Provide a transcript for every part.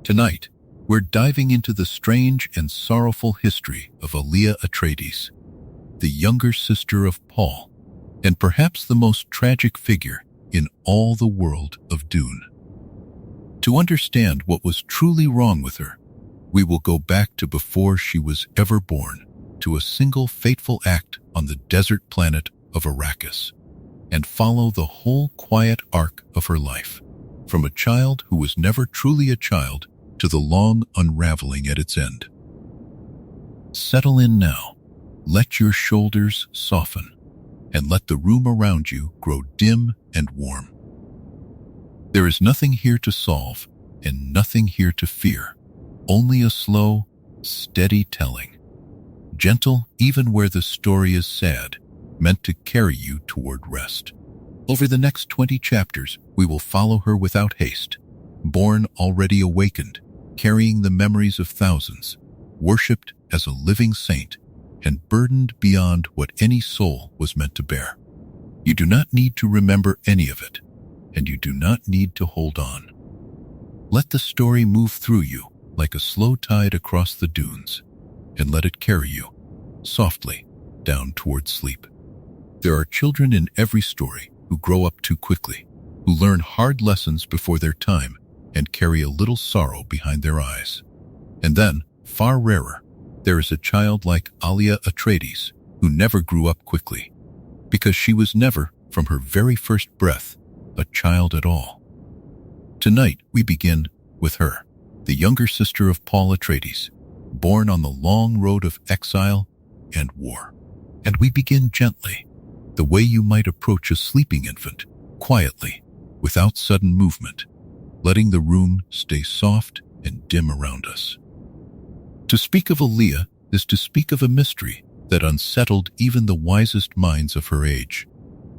Tonight, we're diving into the strange and sorrowful history of Alia Atreides, the younger sister of Paul, and perhaps the most tragic figure in all the world of Dune. To understand what was truly wrong with her, we will go back to before she was ever born, to a single fateful act on the desert planet of Arrakis, and follow the whole quiet arc of her life, from a child who was never truly a child to the long unraveling at its end. Settle in now, let your shoulders soften, and let the room around you grow dim and warm. There is nothing here to solve and nothing here to fear, only a slow, steady telling, gentle even where the story is sad, meant to carry you toward rest. Over the next 20 chapters, we will follow her without haste, born already awakened, carrying the memories of thousands, worshipped as a living saint, and burdened beyond what any soul was meant to bear. You do not need to remember any of it, and you do not need to hold on. Let the story move through you like a slow tide across the dunes, and let it carry you, softly, down toward sleep. There are children in every story who grow up too quickly, who learn hard lessons before their time and carry a little sorrow behind their eyes. And then, far rarer, there is a child like Alia Atreides who never grew up quickly, because she was never, from her very first breath, a child at all. Tonight we begin with her, the younger sister of Paul Atreides, born on the long road of exile and war. And we begin gently, the way you might approach a sleeping infant, quietly, without sudden movement, letting the room stay soft and dim around us. To speak of Alia is to speak of a mystery that unsettled even the wisest minds of her age.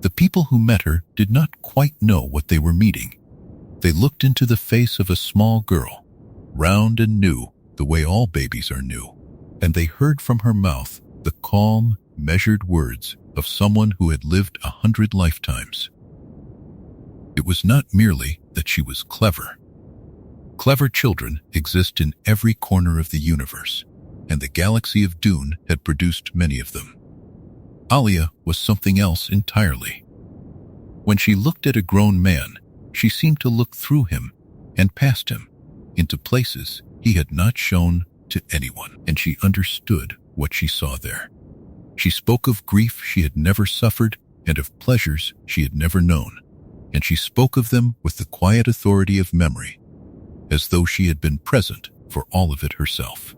The people who met her did not quite know what they were meeting. They looked into the face of a small girl, round and new the way all babies are new, and they heard from her mouth the calm, measured words of someone who had lived 100 lifetimes. It was not merely that she was clever. Clever children exist in every corner of the universe, and the galaxy of Dune had produced many of them. Alia was something else entirely. When she looked at a grown man, she seemed to look through him and past him, into places he had not shown to anyone, and she understood what she saw there. She spoke of grief she had never suffered and of pleasures she had never known, and she spoke of them with the quiet authority of memory, as though she had been present for all of it herself.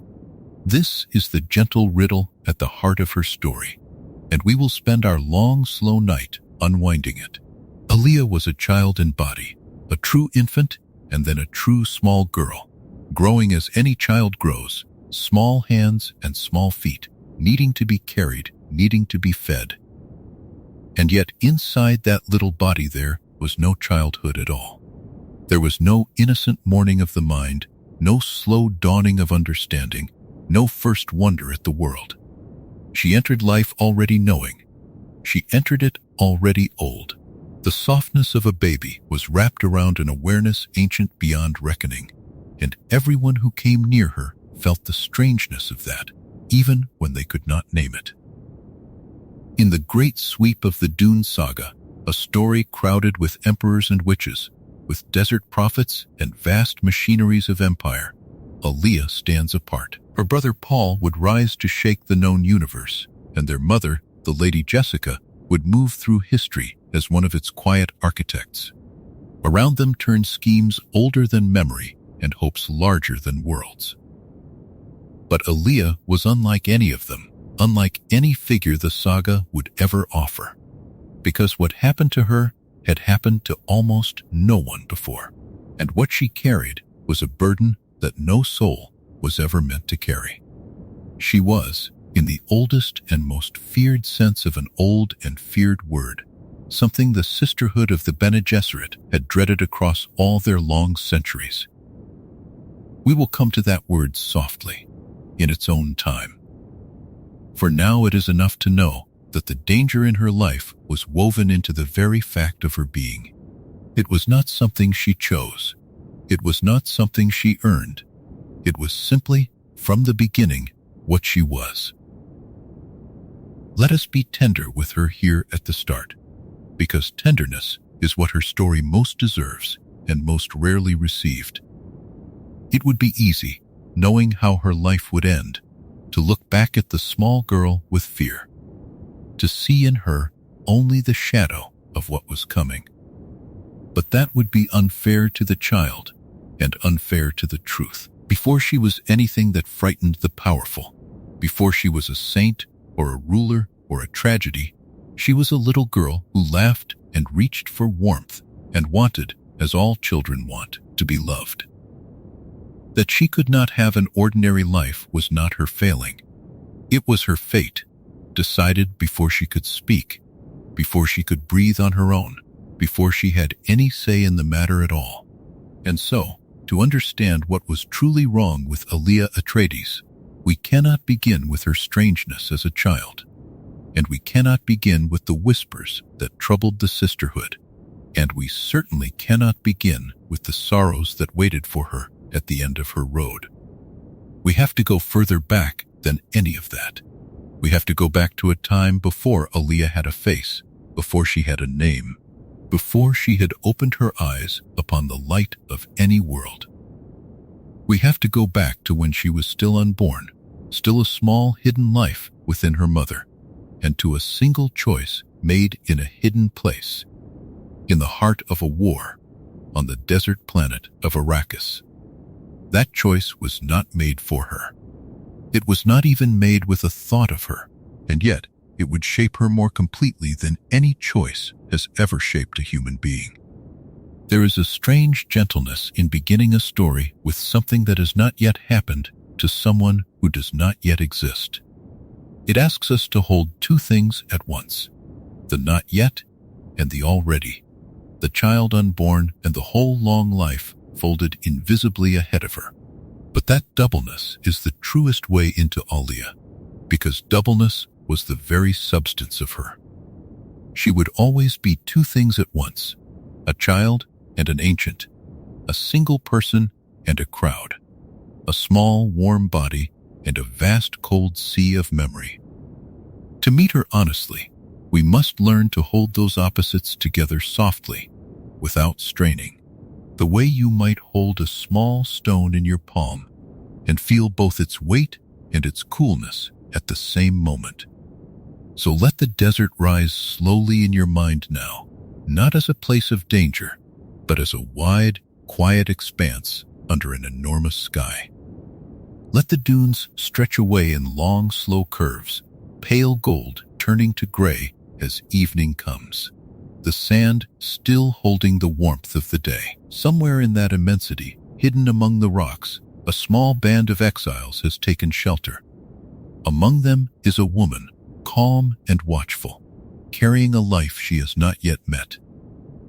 This is the gentle riddle at the heart of her story, and we will spend our long, slow night unwinding it. Alia was a child in body, a true infant, and then a true small girl, growing as any child grows, small hands and small feet, needing to be carried, needing to be fed. And yet inside that little body there was no childhood at all. There was no innocent morning of the mind, no slow dawning of understanding, no first wonder at the world. She entered life already knowing. She entered it already old. The softness of a baby was wrapped around an awareness ancient beyond reckoning, and everyone who came near her felt the strangeness of that, even when they could not name it. In the great sweep of the Dune saga, a story crowded with emperors and witches, with desert prophets and vast machineries of empire, Alia stands apart. Her brother Paul would rise to shake the known universe, and their mother, the Lady Jessica, would move through history as one of its quiet architects. Around them turned schemes older than memory and hopes larger than worlds. But Alia was unlike any of them, unlike any figure the saga would ever offer, because what happened to her had happened to almost no one before, and what she carried was a burden that no soul was ever meant to carry. She was, in the oldest and most feared sense of an old and feared word, something the sisterhood of the Bene Gesserit had dreaded across all their long centuries. We will come to that word softly, in its own time. For now it is enough to know that the danger in her life was woven into the very fact of her being. It was not something she chose. It was not something she earned. It was simply, from the beginning, what she was. Let us be tender with her here at the start, because tenderness is what her story most deserves and most rarely received. It would be easy, knowing how her life would end, to look back at the small girl with fear, to see in her only the shadow of what was coming. But that would be unfair to the child and unfair to the truth. Before she was anything that frightened the powerful, before she was a saint or a ruler or a tragedy, she was a little girl who laughed and reached for warmth and wanted, as all children want, to be loved. That she could not have an ordinary life was not her failing. It was her fate, decided before she could speak, before she could breathe on her own, before she had any say in the matter at all. And so, to understand what was truly wrong with Alia Atreides, we cannot begin with her strangeness as a child, and we cannot begin with the whispers that troubled the sisterhood, and we certainly cannot begin with the sorrows that waited for her at the end of her road. We have to go further back than any of that. We have to go back to a time before Alia had a face, before she had a name, before she had opened her eyes upon the light of any world. We have to go back to when she was still unborn, still a small hidden life within her mother, and to a single choice made in a hidden place, in the heart of a war, on the desert planet of Arrakis. That choice was not made for her. It was not even made with a thought of her, and yet it would shape her more completely than any choice has ever shaped a human being. There is a strange gentleness in beginning a story with something that has not yet happened to someone who does not yet exist. It asks us to hold two things at once, the not yet and the already, the child unborn and the whole long life folded invisibly ahead of her. But that doubleness is the truest way into Alia, because doubleness was the very substance of her. She would always be two things at once, a child and an ancient, a single person and a crowd, a small warm body and a vast cold sea of memory. To meet her honestly, we must learn to hold those opposites together softly, without straining, the way you might hold a small stone in your palm and feel both its weight and its coolness at the same moment. So let the desert rise slowly in your mind now, not as a place of danger, but as a wide, quiet expanse under an enormous sky. Let the dunes stretch away in long, slow curves, pale gold turning to gray as evening comes, the sand still holding the warmth of the day. Somewhere in that immensity, hidden among the rocks, a small band of exiles has taken shelter. Among them is a woman, calm and watchful, carrying a life she has not yet met.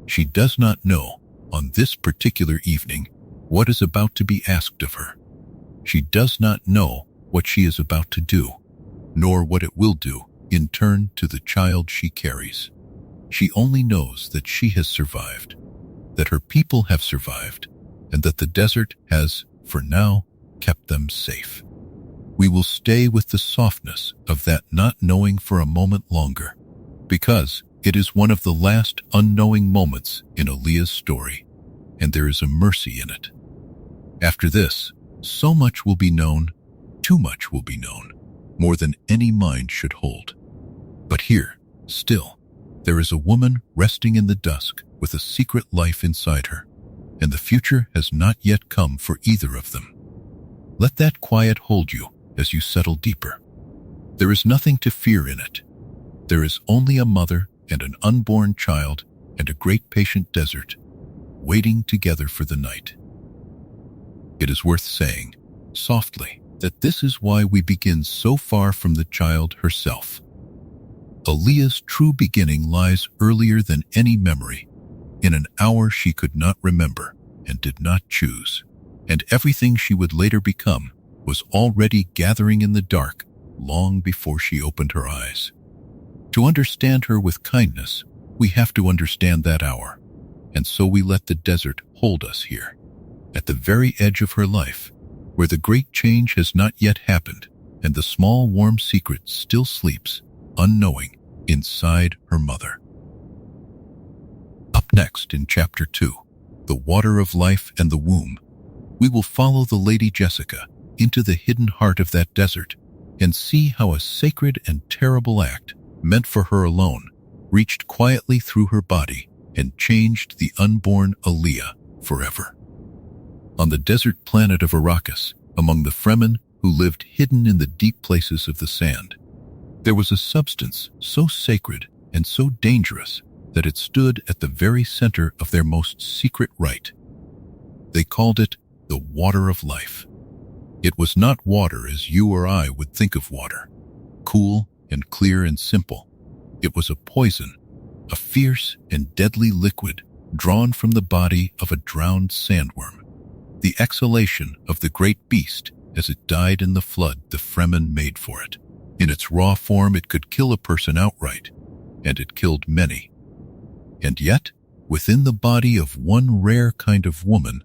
She does not know, on this particular evening, what is about to be asked of her. She does not know what she is about to do, nor what it will do in turn to the child she carries. She only knows that she has survived, that her people have survived, and that the desert has, for now, kept them safe. We will stay with the softness of that not knowing for a moment longer, because it is one of the last unknowing moments in Alia's story, and there is a mercy in it. After this, so much will be known, too much will be known, more than any mind should hold. But here, still, there is a woman resting in the dusk with a secret life inside her, and the future has not yet come for either of them. Let that quiet hold you as you settle deeper. There is nothing to fear in it. There is only a mother and an unborn child and a great patient desert, waiting together for the night. It is worth saying, softly, that this is why we begin so far from the child herself. Alia's true beginning lies earlier than any memory, in an hour she could not remember and did not choose, and everything she would later become was already gathering in the dark long before she opened her eyes. To understand her with kindness, we have to understand that hour, and so we let the desert hold us here. at the very edge of her life, where the great change has not yet happened, and the small warm secret still sleeps, unknowing, inside her mother. Up next in Chapter 2, The Water of Life and the Womb, we will follow the Lady Jessica into the hidden heart of that desert and see how a sacred and terrible act, meant for her alone, reached quietly through her body and changed the unborn Alia forever. On the desert planet of Arrakis, among the Fremen who lived hidden in the deep places of the sand, there was a substance so sacred and so dangerous that it stood at the very center of their most secret rite. They called it the Water of Life. It was not water as you or I would think of water, cool and clear and simple. It was a poison, a fierce and deadly liquid drawn from the body of a drowned sandworm, the exhalation of the great beast as it died in the flood the Fremen made for it. In its raw form, it could kill a person outright, and it killed many. And yet, within the body of one rare kind of woman,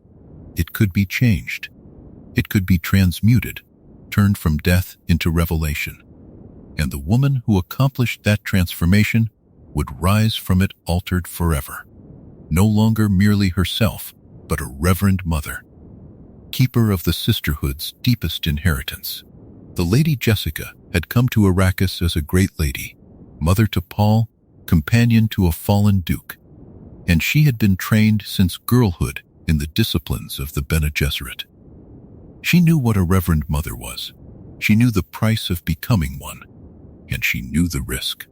it could be changed. It could be transmuted, turned from death into revelation. And the woman who accomplished that transformation would rise from it altered forever. No longer merely herself, but a reverend mother, keeper of the sisterhood's deepest inheritance. The Lady Jessica had come to Arrakis as a great lady, mother to Paul, companion to a fallen duke, and she had been trained since girlhood in the disciplines of the Bene Gesserit. She knew what a reverend mother was. She knew the price of becoming one, and she knew the risk.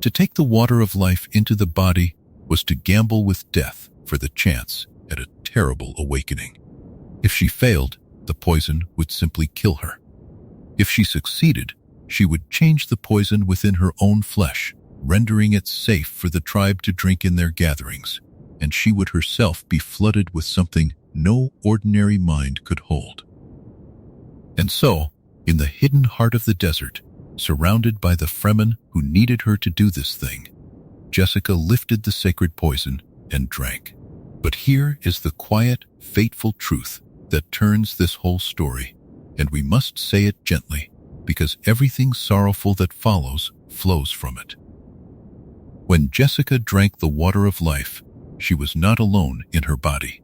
To take the water of life into the body was to gamble with death for the chance at a terrible awakening. If she failed, the poison would simply kill her. If she succeeded, she would change the poison within her own flesh, rendering it safe for the tribe to drink in their gatherings, and she would herself be flooded with something no ordinary mind could hold. And so, in the hidden heart of the desert, surrounded by the Fremen who needed her to do this thing, Jessica lifted the sacred poison and drank. But here is the quiet, fateful truth that turns this whole story, and we must say it gently, because everything sorrowful that follows flows from it. When Jessica drank the water of life, she was not alone in her body.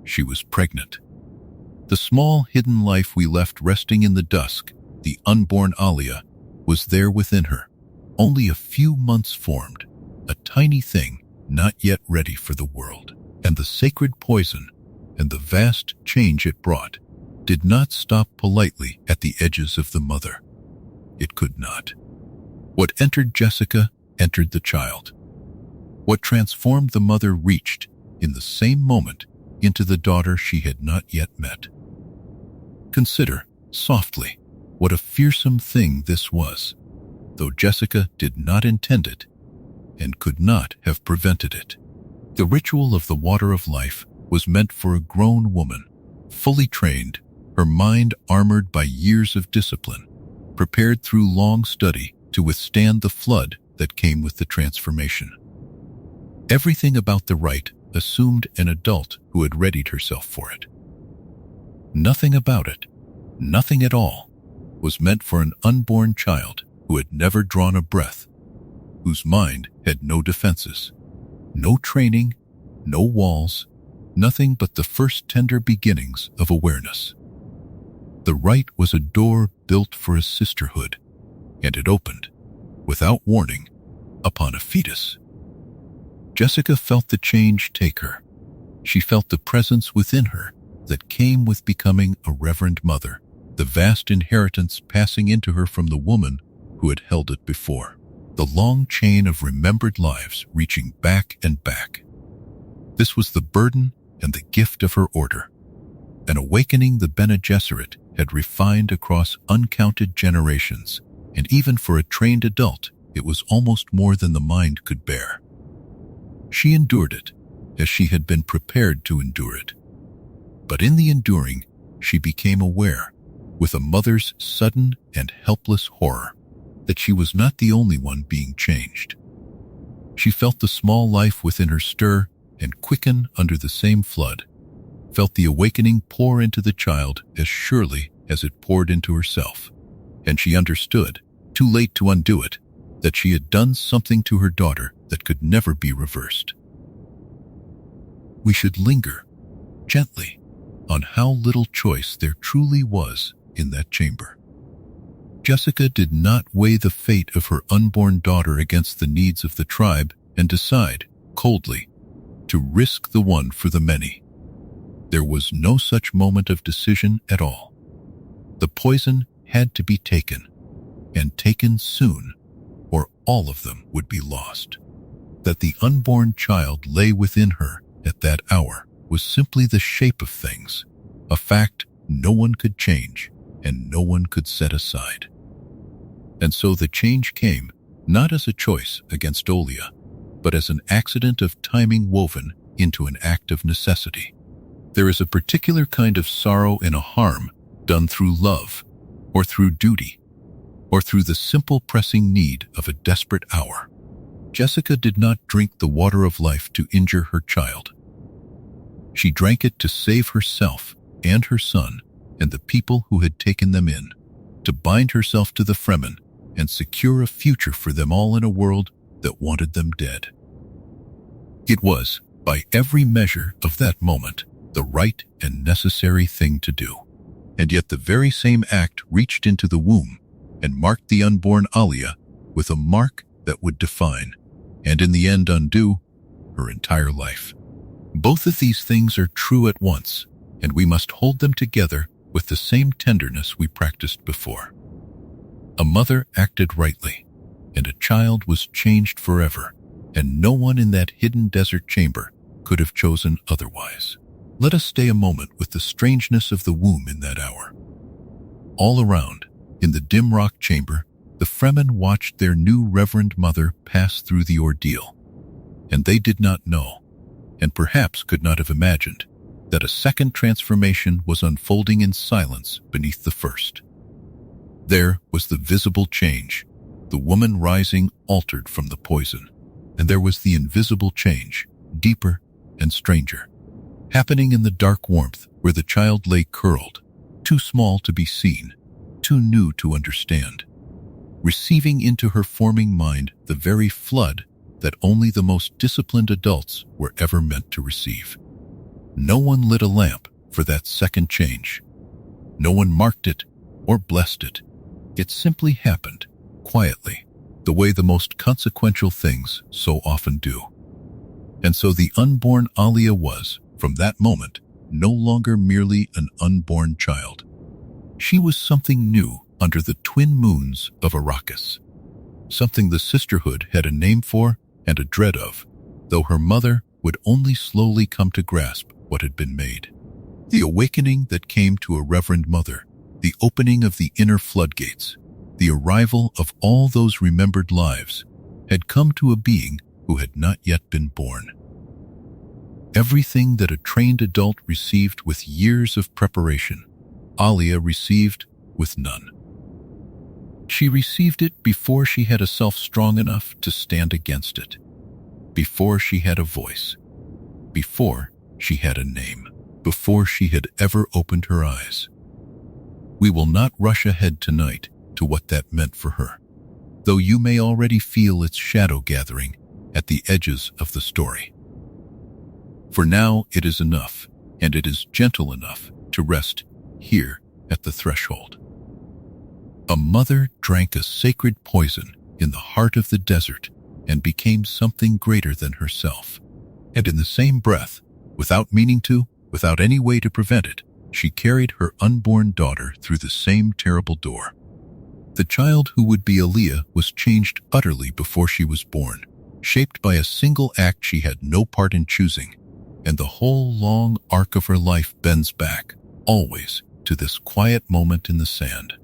She was pregnant. The small hidden life we left resting in the dusk, the unborn Alia, was there within her, only a few months formed, a tiny thing not yet ready for the world. And the sacred poison and the vast change it brought did not stop politely at the edges of the mother. It could not. What entered Jessica entered the child. What transformed the mother reached, in the same moment, into the daughter she had not yet met. Consider, softly, what a fearsome thing this was, though Jessica did not intend it, and could not have prevented it. The ritual of the water of life was meant for a grown woman, fully trained, her mind armored by years of discipline, prepared through long study to withstand the flood that came with the transformation. Everything about the rite assumed an adult who had readied herself for it. Nothing about it, nothing at all, was meant for an unborn child who had never drawn a breath, whose mind had no defenses, no training, no walls, nothing but the first tender beginnings of awareness. The rite was a door built for a sisterhood, and it opened, without warning, upon a fetus. Jessica felt the change take her. She felt the presence within her that came with becoming a reverend mother, the vast inheritance passing into her from the woman who had held it before, the long chain of remembered lives reaching back and back. This was the burden and the gift of her order, an awakening the Bene Gesserit had refined across uncounted generations, and even for a trained adult, it was almost more than the mind could bear. She endured it, as she had been prepared to endure it. But in the enduring, she became aware, with a mother's sudden and helpless horror, that she was not the only one being changed. She felt the small life within her stir and quicken under the same flood, felt the awakening pour into the child as surely as it poured into herself, and she understood, too late to undo it, that she had done something to her daughter that could never be reversed. We should linger, gently, on how little choice there truly was in that chamber. Jessica did not weigh the fate of her unborn daughter against the needs of the tribe and decide, coldly, to risk the one for the many. There was no such moment of decision at all. The poison had to be taken, and taken soon, or all of them would be lost. That the unborn child lay within her at that hour was simply the shape of things, a fact no one could change and no one could set aside. And so the change came, not as a choice against Alia, but as an accident of timing woven into an act of necessity. There is a particular kind of sorrow in a harm done through love, or through duty, or through the simple pressing need of a desperate hour. Jessica did not drink the water of life to injure her child. She drank it to save herself and her son and the people who had taken them in, to bind herself to the Fremen and secure a future for them all in a world that wanted them dead. It was, by every measure of that moment, the right and necessary thing to do. And yet the very same act reached into the womb and marked the unborn Alia with a mark that would define, and in the end undo, her entire life. Both of these things are true at once, and we must hold them together with the same tenderness we practiced before. A mother acted rightly, and a child was changed forever, and no one in that hidden desert chamber could have chosen otherwise. Let us stay a moment with the strangeness of the womb in that hour. All around, in the dim rock chamber, the Fremen watched their new reverend mother pass through the ordeal, and they did not know, and perhaps could not have imagined, that a second transformation was unfolding in silence beneath the first. There was the visible change, the woman rising altered from the poison, and there was the invisible change, deeper and stranger, happening in the dark warmth where the child lay curled, too small to be seen, too new to understand, receiving into her forming mind the very flood that only the most disciplined adults were ever meant to receive. No one lit a lamp for that second change. No one marked it or blessed it. It simply happened, quietly, the way the most consequential things so often do. And so the unborn Alia was, from that moment, no longer merely an unborn child. She was something new under the twin moons of Arrakis, something the sisterhood had a name for and a dread of, though her mother would only slowly come to grasp what had been made. The awakening that came to a reverend mother, the opening of the inner floodgates, the arrival of all those remembered lives, had come to a being who had not yet been born. Everything that a trained adult received with years of preparation, Alia received with none. She received it before she had a self strong enough to stand against it, before she had a voice, before she had a name, before she had ever opened her eyes. We will not rush ahead tonight to what that meant for her, though you may already feel its shadow gathering at the edges of the story. For now it is enough, and it is gentle enough to rest here at the threshold. A mother drank a sacred poison in the heart of the desert and became something greater than herself. And in the same breath, without meaning to, without any way to prevent it, she carried her unborn daughter through the same terrible door. The child who would be Alia was changed utterly before she was born, shaped by a single act she had no part in choosing, and the whole long arc of her life bends back, always, to this quiet moment in the sand.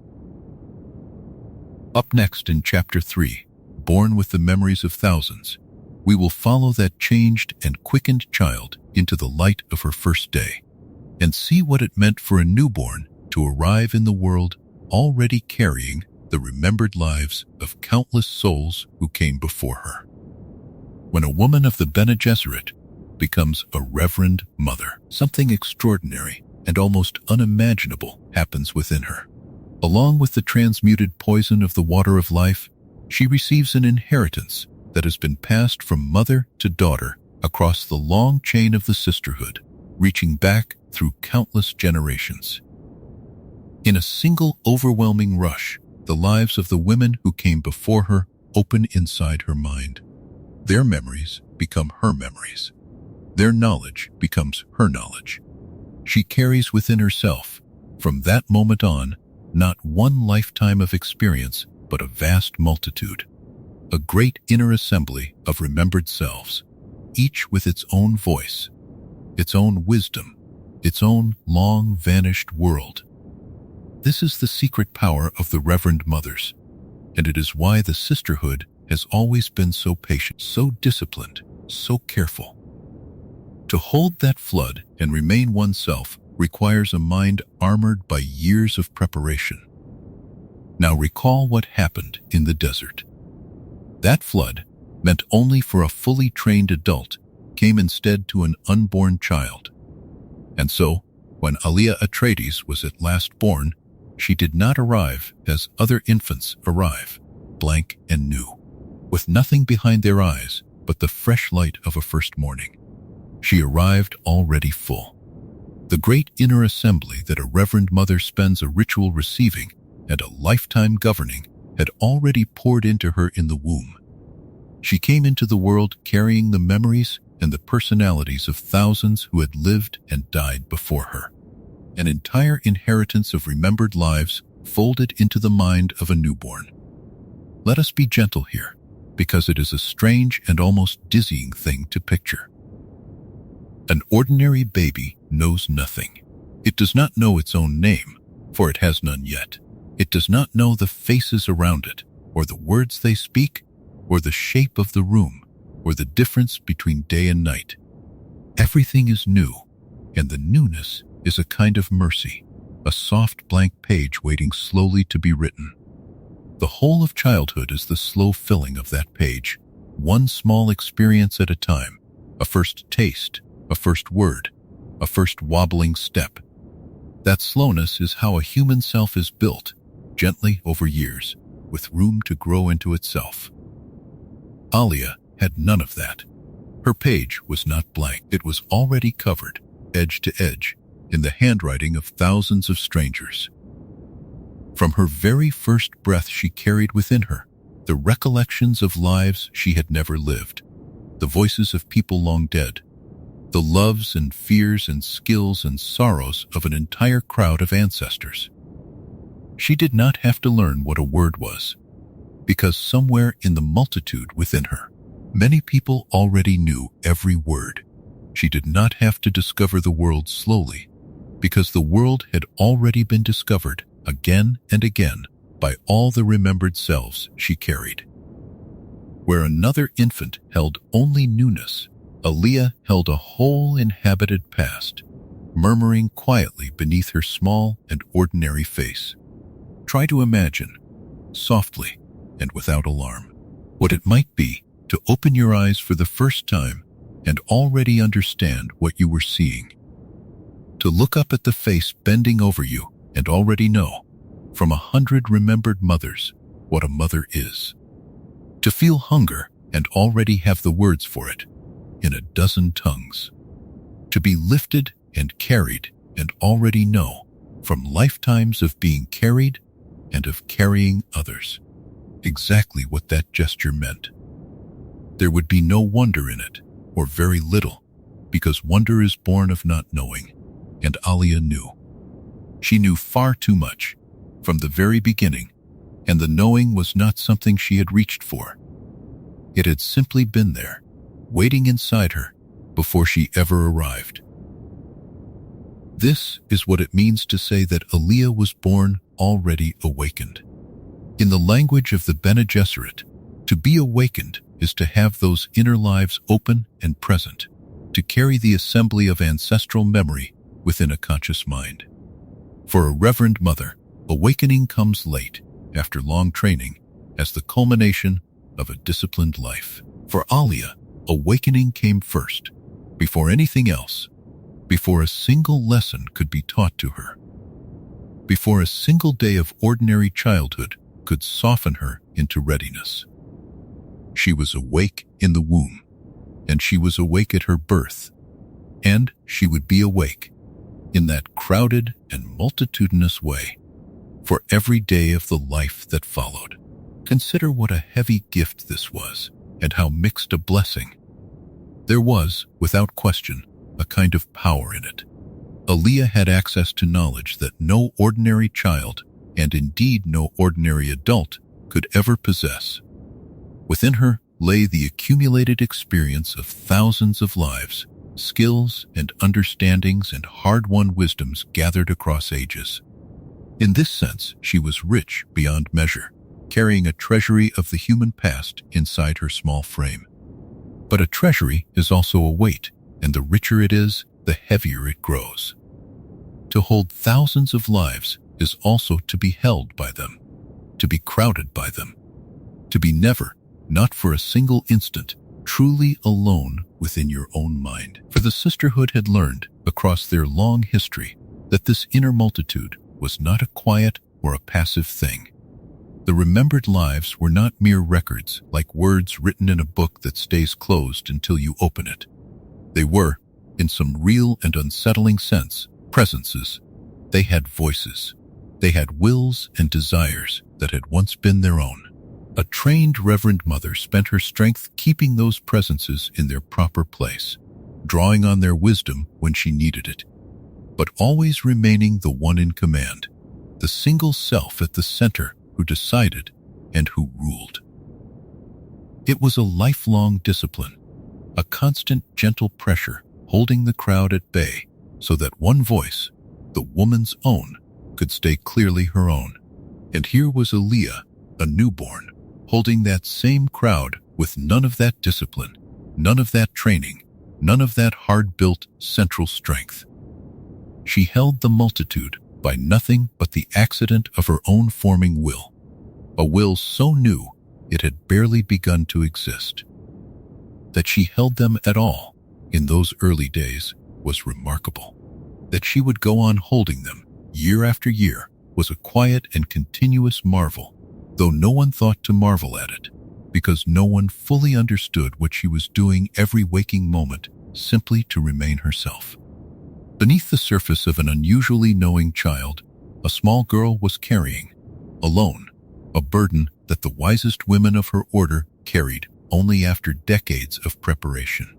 Up next in Chapter 3, Born with the Memories of Thousands, we will follow that changed and quickened child into the light of her first day, and see what it meant for a newborn to arrive in the world already carrying the remembered lives of countless souls who came before her. When a woman of the Bene Gesserit, becomes a reverend mother. Something extraordinary and almost unimaginable happens within her. Along with the transmuted poison of the water of life, she receives an inheritance that has been passed from mother to daughter across the long chain of the sisterhood, reaching back through countless generations. In a single overwhelming rush, the lives of the women who came before her open inside her mind. Their memories become her memories. Their knowledge becomes her knowledge. She carries within herself, from that moment on, not one lifetime of experience, but a vast multitude. A great inner assembly of remembered selves, each with its own voice, its own wisdom, its own long-vanished world. This is the secret power of the Reverend Mothers, and it is why the sisterhood has always been so patient, so disciplined, so careful. To hold that flood and remain oneself requires a mind armored by years of preparation. Now recall what happened in the desert. That flood, meant only for a fully trained adult, came instead to an unborn child. And so, when Alia Atreides was at last born, she did not arrive as other infants arrive, blank and new, with nothing behind their eyes but the fresh light of a first morning. She arrived already full. The great inner assembly that a reverend mother spends a ritual receiving and a lifetime governing had already poured into her in the womb. She came into the world carrying the memories and the personalities of thousands who had lived and died before her. An entire inheritance of remembered lives folded into the mind of a newborn. Let us be gentle here, because it is a strange and almost dizzying thing to picture. An ordinary baby knows nothing. It does not know its own name, for it has none yet. It does not know the faces around it, or the words they speak, or the shape of the room, or the difference between day and night. Everything is new, and the newness is a kind of mercy, a soft blank page waiting slowly to be written. The whole of childhood is the slow filling of that page, one small experience at a time, a first taste, a first word, a first wobbling step. That slowness is how a human self is built, gently over years, with room to grow into itself. Alia had none of that. Her page was not blank. It was already covered, edge to edge, in the handwriting of thousands of strangers. From her very first breath she carried within her the recollections of lives she had never lived, the voices of people long dead, the loves and fears and skills and sorrows of an entire crowd of ancestors. She did not have to learn what a word was, because somewhere in the multitude within her, many people already knew every word. She did not have to discover the world slowly, because the world had already been discovered again and again by all the remembered selves she carried. Where another infant held only newness, Alia held a whole inhabited past, murmuring quietly beneath her small and ordinary face. Try to imagine, softly and without alarm, what it might be to open your eyes for the first time and already understand what you were seeing. To look up at the face bending over you and already know, from 100 remembered mothers, what a mother is. To feel hunger and already have the words for it, in a dozen tongues. To be lifted and carried and already know, from lifetimes of being carried and of carrying others, exactly what that gesture meant. There would be no wonder in it, or very little, because wonder is born of not knowing, and Alia knew. She knew far too much, from the very beginning, and the knowing was not something she had reached for. It had simply been there, waiting inside her, before she ever arrived. This is what it means to say that Alia was born already awakened. In the language of the Bene Gesserit, to be awakened is to have those inner lives open and present, to carry the assembly of ancestral memory within a conscious mind. For a reverend mother, awakening comes late, after long training, as the culmination of a disciplined life. For Alia, awakening came first, before anything else, before a single lesson could be taught to her, before a single day of ordinary childhood could soften her into readiness. She was awake in the womb, and she was awake at her birth, and she would be awake in that crowded and multitudinous way for every day of the life that followed. Consider what a heavy gift this was, and how mixed a blessing. There was, without question, a kind of power in it. Alia had access to knowledge that no ordinary child, and indeed no ordinary adult, could ever possess. Within her lay the accumulated experience of thousands of lives, skills and understandings and hard-won wisdoms gathered across ages. In this sense, she was rich beyond measure, carrying a treasury of the human past inside her small frame. But a treasury is also a weight, and the richer it is, the heavier it grows. To hold thousands of lives is also to be held by them, to be crowded by them, to be never, not for a single instant, truly alone within your own mind. For the sisterhood had learned, across their long history, that this inner multitude was not a quiet or a passive thing. The remembered lives were not mere records, like words written in a book that stays closed until you open it. They were, in some real and unsettling sense, presences. They had voices. They had wills and desires that had once been their own. A trained Reverend Mother spent her strength keeping those presences in their proper place, drawing on their wisdom when she needed it, but always remaining the one in command, the single self at the center who decided and who ruled. It was a lifelong discipline, a constant gentle pressure holding the crowd at bay so that one voice, the woman's own, could stay clearly her own. And here was Alia, a newborn, holding that same crowd with none of that discipline, none of that training, none of that hard-built central strength. She held the multitude by nothing but the accident of her own forming will, a will so new it had barely begun to exist. That she held them at all in those early days was remarkable. That she would go on holding them year after year was a quiet and continuous marvel, though no one thought to marvel at it, because no one fully understood what she was doing every waking moment simply to remain herself. Beneath the surface of an unusually knowing child, a small girl was carrying, alone, a burden that the wisest women of her order carried only after decades of preparation.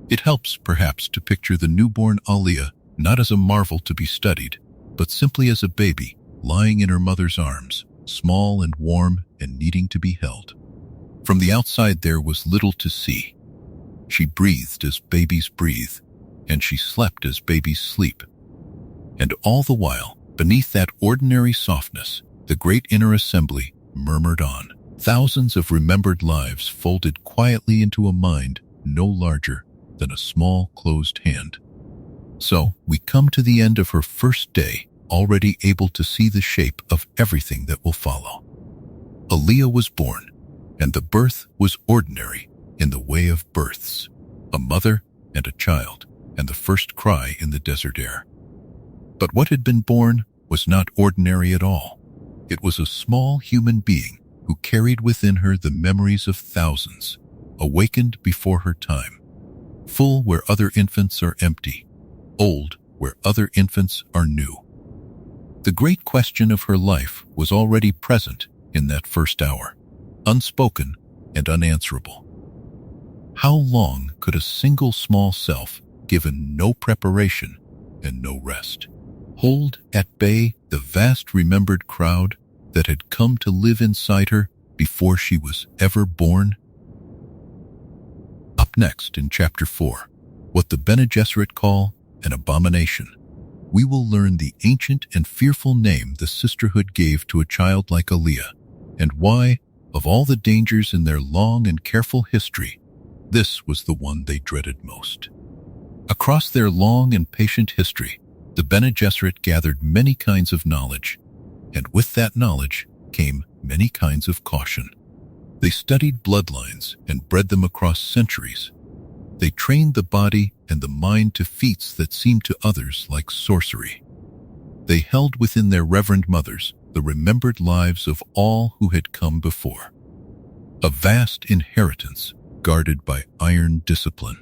It helps, perhaps, to picture the newborn Alia not as a marvel to be studied, but simply as a baby lying in her mother's arms, small and warm and needing to be held. From the outside there was little to see. She breathed as babies breathe, and she slept as babies sleep. And all the while, beneath that ordinary softness, the great inner assembly murmured on. Thousands of remembered lives folded quietly into a mind no larger than a small closed hand. So, we come to the end of her first day, already able to see the shape of everything that will follow. Alia was born, and the birth was ordinary in the way of births, a mother and a child, and the first cry in the desert air. But what had been born was not ordinary at all. It was a small human being who carried within her the memories of thousands, awakened before her time, full where other infants are empty, old where other infants are new. The great question of her life was already present in that first hour, unspoken and unanswerable. How long could a single small self, given no preparation and no rest, hold at bay the vast remembered crowd that had come to live inside her before she was ever born? Up next in Chapter 4, what the Bene Gesserit call an abomination, we will learn the ancient and fearful name the sisterhood gave to a child like Alia, and why, of all the dangers in their long and careful history, this was the one they dreaded most. Across their long and patient history, the Bene Gesserit gathered many kinds of knowledge, and with that knowledge came many kinds of caution. They studied bloodlines and bred them across centuries. They trained the body and the mind to feats that seemed to others like sorcery. They held within their reverend mothers the remembered lives of all who had come before. A vast inheritance guarded by iron discipline.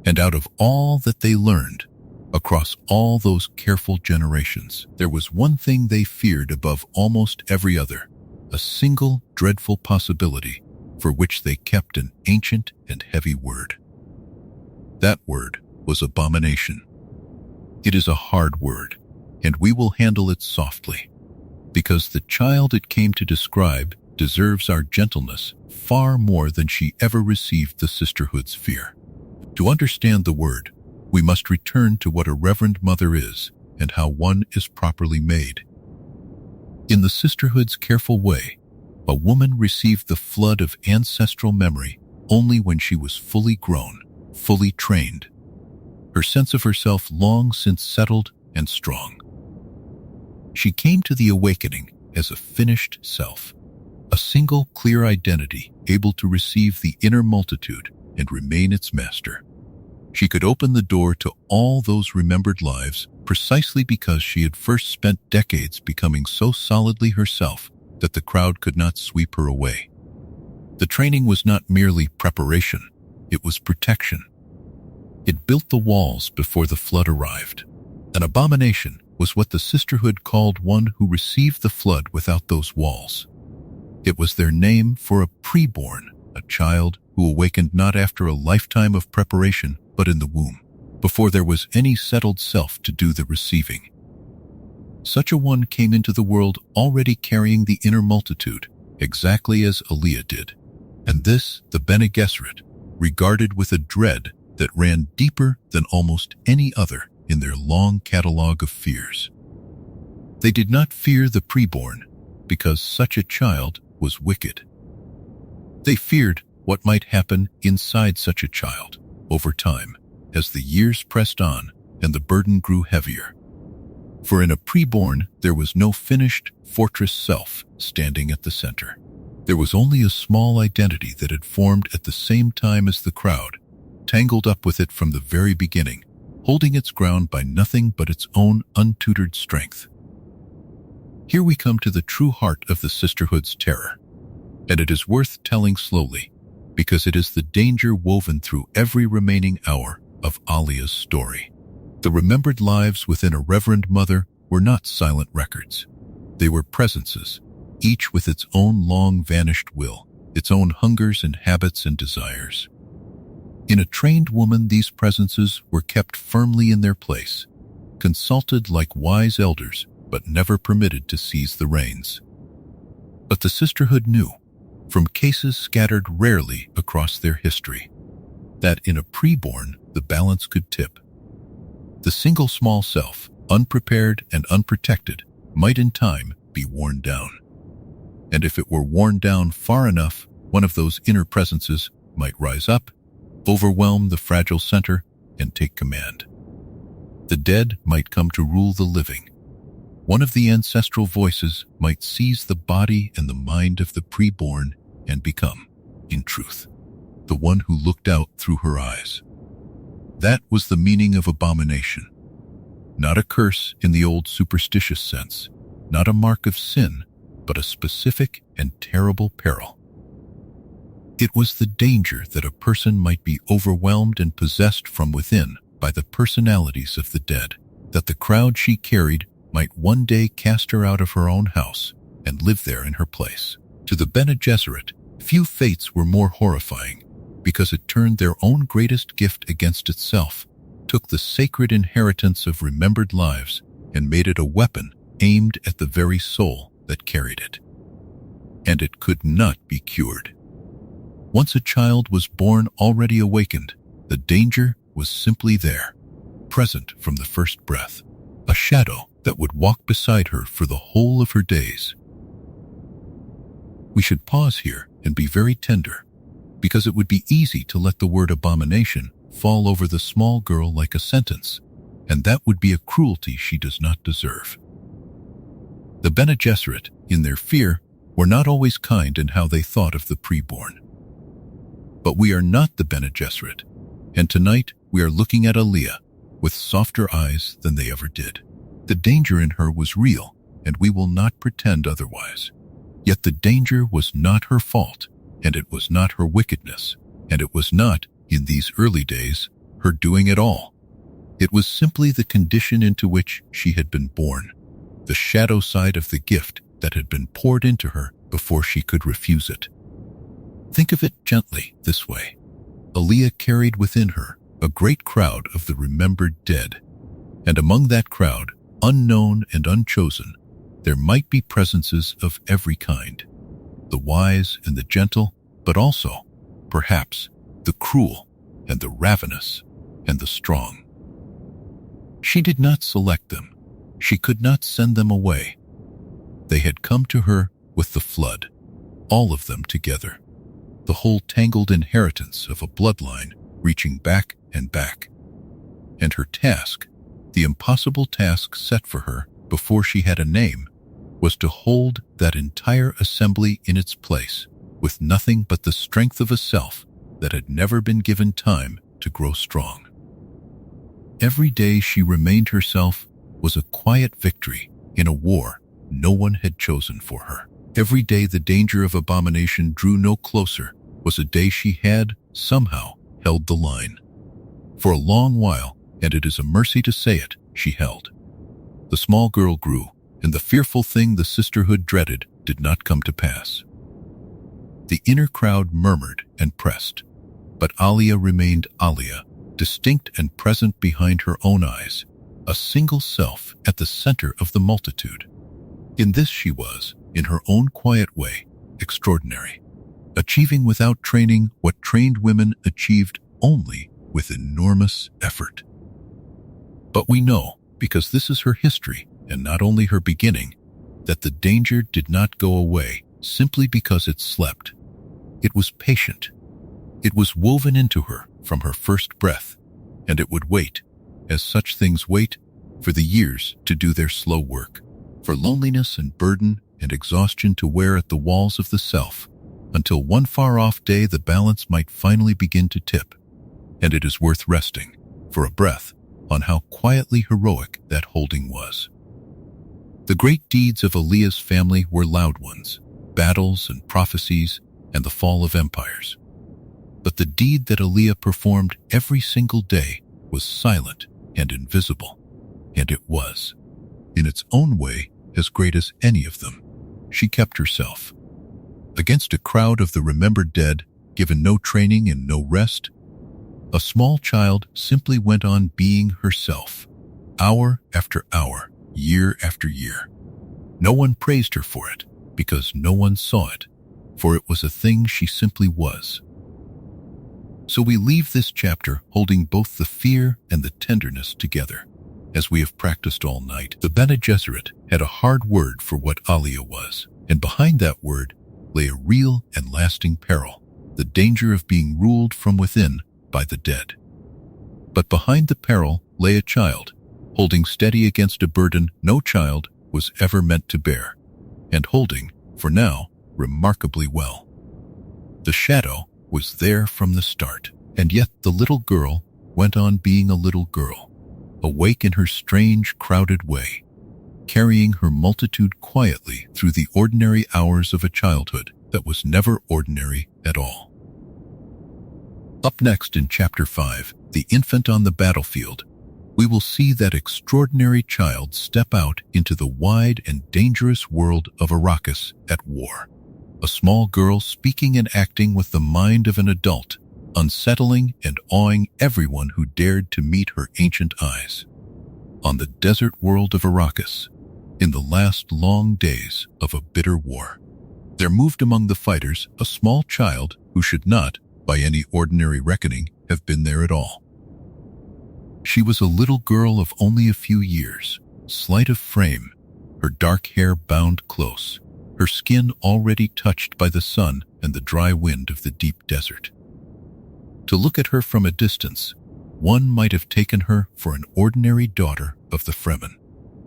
And out of all that they learned, across all those careful generations, there was one thing they feared above almost every other, a single dreadful possibility for which they kept an ancient and heavy word. That word was abomination. It is a hard word, and we will handle it softly, because the child it came to describe deserves our gentleness far more than she ever received the sisterhood's fear. To understand the word, we must return to what a reverend mother is and how one is properly made. In the sisterhood's careful way, a woman received the flood of ancestral memory only when she was fully grown, fully trained, her sense of herself long since settled and strong. She came to the awakening as a finished self, a single clear identity able to receive the inner multitude and remain its master. She could open the door to all those remembered lives precisely because she had first spent decades becoming so solidly herself that the crowd could not sweep her away. The training was not merely preparation, it was protection. It built the walls before the flood arrived. An abomination was what the sisterhood called one who received the flood without those walls. It was their name for a preborn, a child who awakened not after a lifetime of preparation, but in the womb, before there was any settled self to do the receiving. Such a one came into the world already carrying the inner multitude, exactly as Alia did. And this, the Bene Gesserit, regarded with a dread that ran deeper than almost any other in their long catalogue of fears. They did not fear the preborn, because such a child was wicked. They feared what might happen inside such a child over time as the years pressed on and the burden grew heavier. For in a preborn, there was no finished fortress self standing at the center. There was only a small identity that had formed at the same time as the crowd, tangled up with it from the very beginning, holding its ground by nothing but its own untutored strength. Here we come to the true heart of the sisterhood's terror, and it is worth telling slowly, because it is the danger woven through every remaining hour of Alia's story. The remembered lives within a reverend mother were not silent records. They were presences, each with its own long-vanished will, its own hungers and habits and desires. In a trained woman, these presences were kept firmly in their place, consulted like wise elders, but never permitted to seize the reins. But the sisterhood knew, from cases scattered rarely across their history, that in a preborn the balance could tip. The single small self, unprepared and unprotected, might in time be worn down. And if it were worn down far enough, one of those inner presences might rise up, overwhelm the fragile center, and take command. The dead might come to rule the living. One of the ancestral voices might seize the body and the mind of the preborn and become, in truth, the one who looked out through her eyes. That was the meaning of abomination. Not a curse in the old superstitious sense, not a mark of sin, but a specific and terrible peril. It was the danger that a person might be overwhelmed and possessed from within by the personalities of the dead, that the crowd she carried might one day cast her out of her own house and live there in her place. To the Bene Gesserit, few fates were more horrifying, because it turned their own greatest gift against itself, took the sacred inheritance of remembered lives, and made it a weapon aimed at the very soul that carried it. And it could not be cured. Once a child was born already awakened, the danger was simply there, present from the first breath, a shadow that would walk beside her for the whole of her days. We should pause here and be very tender, because it would be easy to let the word abomination fall over the small girl like a sentence, and that would be a cruelty she does not deserve. The Bene Gesserit, in their fear, were not always kind in how they thought of the preborn. But we are not the Bene Gesserit, and tonight we are looking at Alia with softer eyes than they ever did. The danger in her was real, and we will not pretend otherwise. Yet the danger was not her fault, and it was not her wickedness, and it was not, in these early days, her doing at all. It was simply the condition into which she had been born, the shadow side of the gift that had been poured into her before she could refuse it. Think of it gently this way. Alia carried within her a great crowd of the remembered dead, and among that crowd, unknown and unchosen, there might be presences of every kind, the wise and the gentle, but also, perhaps, the cruel and the ravenous and the strong. She did not select them. She could not send them away. They had come to her with the flood, all of them together, the whole tangled inheritance of a bloodline reaching back and back. And her task, the impossible task set for her before she had a name, was to hold that entire assembly in its place with nothing but the strength of a self that had never been given time to grow strong. Every day she remained herself was a quiet victory in a war no one had chosen for her. Every day the danger of abomination drew no closer was a day she had, somehow, held the line. For a long while, and it is a mercy to say it, she held. The small girl grew, and the fearful thing the sisterhood dreaded did not come to pass. The inner crowd murmured and pressed, but Alia remained Alia, distinct and present behind her own eyes, a single self at the center of the multitude. In this she was, in her own quiet way, extraordinary, achieving without training what trained women achieved only with enormous effort. But we know, because this is her history and not only her beginning, that the danger did not go away simply because it slept. It was patient. It was woven into her from her first breath, and it would wait, as such things wait, for the years to do their slow work, for loneliness and burden and exhaustion to wear at the walls of the self, until one far-off day the balance might finally begin to tip. And it is worth resting, for a breath, on how quietly heroic that holding was. The great deeds of Alia's family were loud ones, battles and prophecies and the fall of empires. But the deed that Alia performed every single day was silent and invisible, and it was, in its own way, as great as any of them. She kept herself. Against a crowd of the remembered dead, given no training and no rest, a small child simply went on being herself, hour after hour, year after year. No one praised her for it, because no one saw it, for it was a thing she simply was. So we leave this chapter holding both the fear and the tenderness together, as we have practiced all night. The Bene Gesserit had a hard word for what Alia was, and behind that word lay a real and lasting peril, the danger of being ruled from within by the dead. But behind the peril lay a child, holding steady against a burden no child was ever meant to bear, and holding, for now, remarkably well. The shadow was there from the start, and yet the little girl went on being a little girl, awake in her strange, crowded way, carrying her multitude quietly through the ordinary hours of a childhood that was never ordinary at all. Up next in Chapter 5, The Infant on the Battlefield, we will see that extraordinary child step out into the wide and dangerous world of Arrakis at war. A small girl speaking and acting with the mind of an adult, unsettling and awing everyone who dared to meet her ancient eyes. On the desert world of Arrakis, in the last long days of a bitter war, there moved among the fighters a small child who should not, by any ordinary reckoning, have been there at all. She was a little girl of only a few years, slight of frame, her dark hair bound close, her skin already touched by the sun and the dry wind of the deep desert. To look at her from a distance, one might have taken her for an ordinary daughter of the Fremen,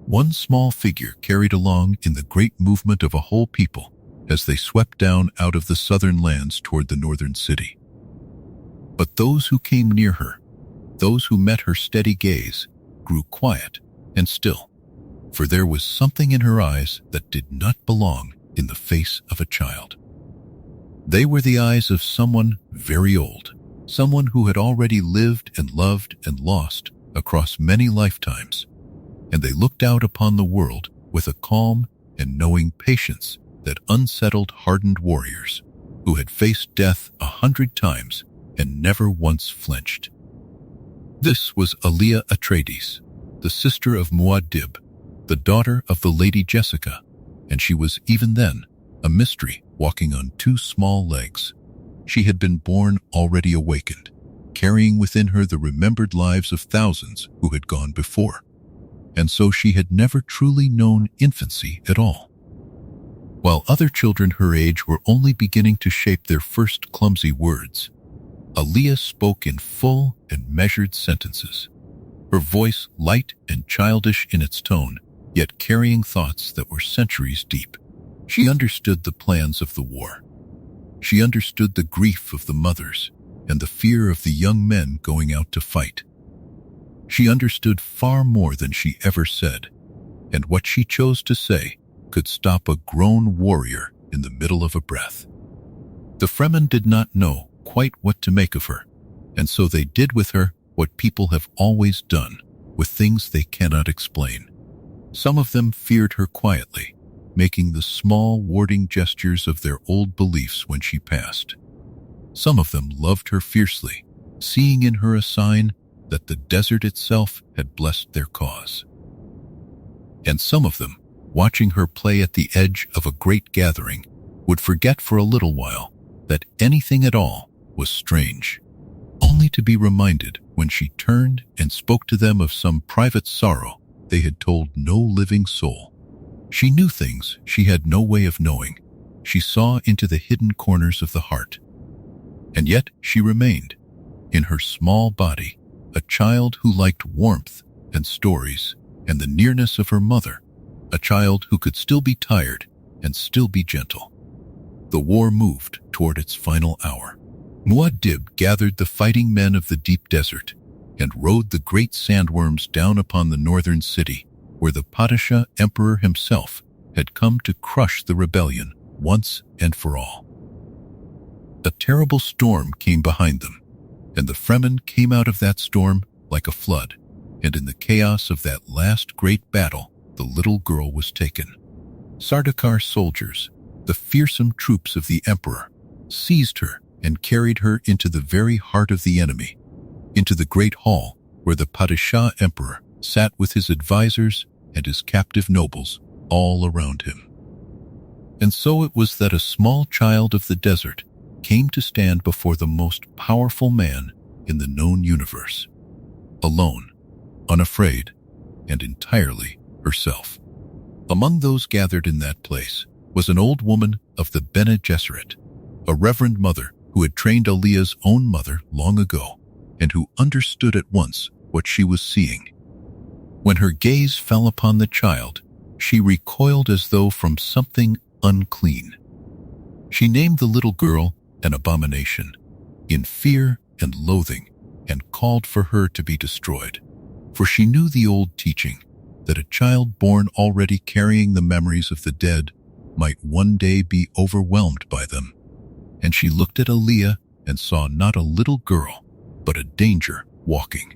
one small figure carried along in the great movement of a whole people as they swept down out of the southern lands toward the northern city. But those who came near her, those who met her steady gaze, grew quiet and still, for there was something in her eyes that did not belong in the face of a child. They were the eyes of someone very old, someone who had already lived and loved and lost across many lifetimes, and they looked out upon the world with a calm and knowing patience that unsettled hardened warriors who had faced death 100 times and never once flinched. This was Alia Atreides, the sister of Muad'Dib, the daughter of the Lady Jessica, and she was even then a mystery walking on 2 small legs. She had been born already awakened, carrying within her the remembered lives of thousands who had gone before, and so she had never truly known infancy at all. While other children her age were only beginning to shape their first clumsy words, Alia spoke in full and measured sentences, her voice light and childish in its tone, yet carrying thoughts that were centuries deep. She understood the plans of the war. She understood the grief of the mothers and the fear of the young men going out to fight. She understood far more than she ever said, and what she chose to say could stop a grown warrior in the middle of a breath. The Fremen did not know quite what to make of her, and so they did with her what people have always done with things they cannot explain. Some of them feared her quietly, making the small warding gestures of their old beliefs when she passed. Some of them loved her fiercely, seeing in her a sign that the desert itself had blessed their cause. And some of them, watching her play at the edge of a great gathering, would forget for a little while that anything at all was strange, only to be reminded when she turned and spoke to them of some private sorrow they had told no living soul. She knew things she had no way of knowing. She saw into the hidden corners of the heart. And yet she remained, in her small body, a child who liked warmth and stories and the nearness of her mother, a child who could still be tired and still be gentle. The war moved toward its final hour. Muad'Dib gathered the fighting men of the deep desert and rode the great sandworms down upon the northern city, where the Padishah emperor himself had come to crush the rebellion once and for all. A terrible storm came behind them, and the Fremen came out of that storm like a flood, and in the chaos of that last great battle, the little girl was taken. Sardaukar soldiers, the fearsome troops of the emperor, seized her and carried her into the very heart of the enemy, into the great hall where the Padishah emperor sat with his advisors and his captive nobles all around him. And so it was that a small child of the desert came to stand before the most powerful man in the known universe, alone, unafraid, and entirely herself. Among those gathered in that place was an old woman of the Bene Gesserit, a reverend mother who had trained Alia's own mother long ago, and who understood at once what she was seeing. When her gaze fell upon the child, she recoiled as though from something unclean. She named the little girl an abomination, in fear and loathing, and called for her to be destroyed, for she knew the old teaching that a child born already carrying the memories of the dead might one day be overwhelmed by them. And she looked at Alia and saw not a little girl, but a danger walking.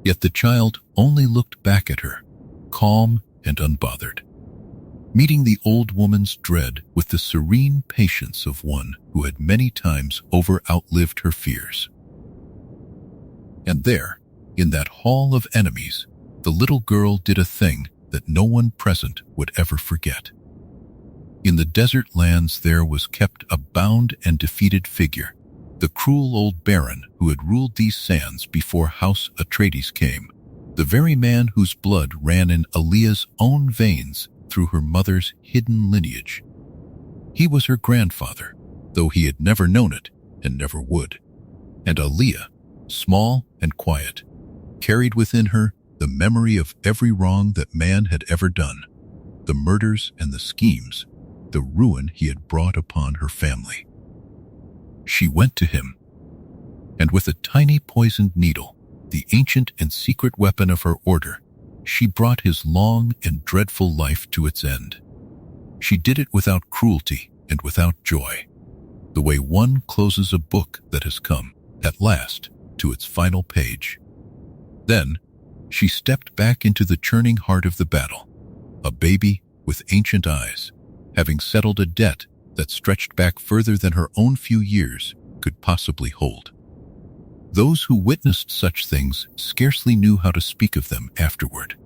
Yet the child only looked back at her, calm and unbothered, meeting the old woman's dread with the serene patience of one who had many times outlived her fears. And there, in that hall of enemies, the little girl did a thing that no one present would ever forget. In the desert lands there was kept a bound and defeated figure, the cruel old baron who had ruled these sands before House Atreides came, the very man whose blood ran in Alia's own veins through her mother's hidden lineage. He was her grandfather, though he had never known it and never would. And Alia, small and quiet, carried within her the memory of every wrong that man had ever done, the murders and the schemes, the ruin he had brought upon her family. She went to him. and with a tiny poisoned needle, the ancient and secret weapon of her order, she brought his long and dreadful life to its end. She did it without cruelty and without joy, the way one closes a book that has come, at last, to its final page. Then, she stepped back into the churning heart of the battle, a baby with ancient eyes, having settled a debt that stretched back further than her own few years could possibly hold. Those who witnessed such things scarcely knew how to speak of them afterward.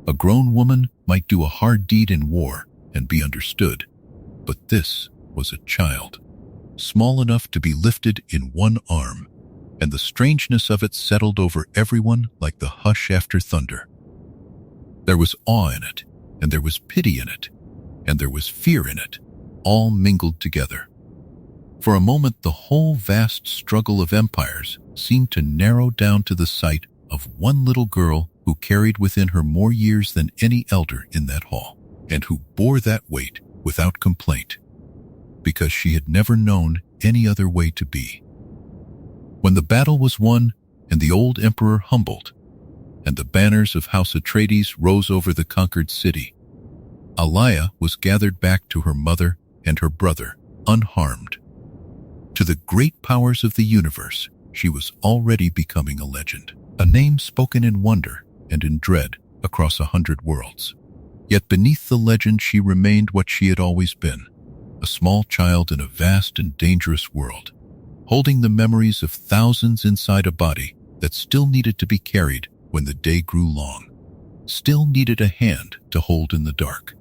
A grown woman might do a hard deed in war and be understood, but this was a child, small enough to be lifted in one arm, and the strangeness of it settled over everyone like the hush after thunder. There was awe in it, and there was pity in it, and there was fear in it, all mingled together. For a moment, the whole vast struggle of empires seemed to narrow down to the sight of one little girl who carried within her more years than any elder in that hall, and who bore that weight without complaint, because she had never known any other way to be. When the battle was won and the old emperor humbled, and the banners of House Atreides rose over the conquered city, Alia was gathered back to her mother and her brother, unharmed. To the great powers of the universe, she was already becoming a legend, a name spoken in wonder and in dread across 100 worlds. Yet beneath the legend she remained what she had always been, a small child in a vast and dangerous world, holding the memories of thousands inside a body that still needed to be carried when the day grew long, still needed a hand to hold in the dark.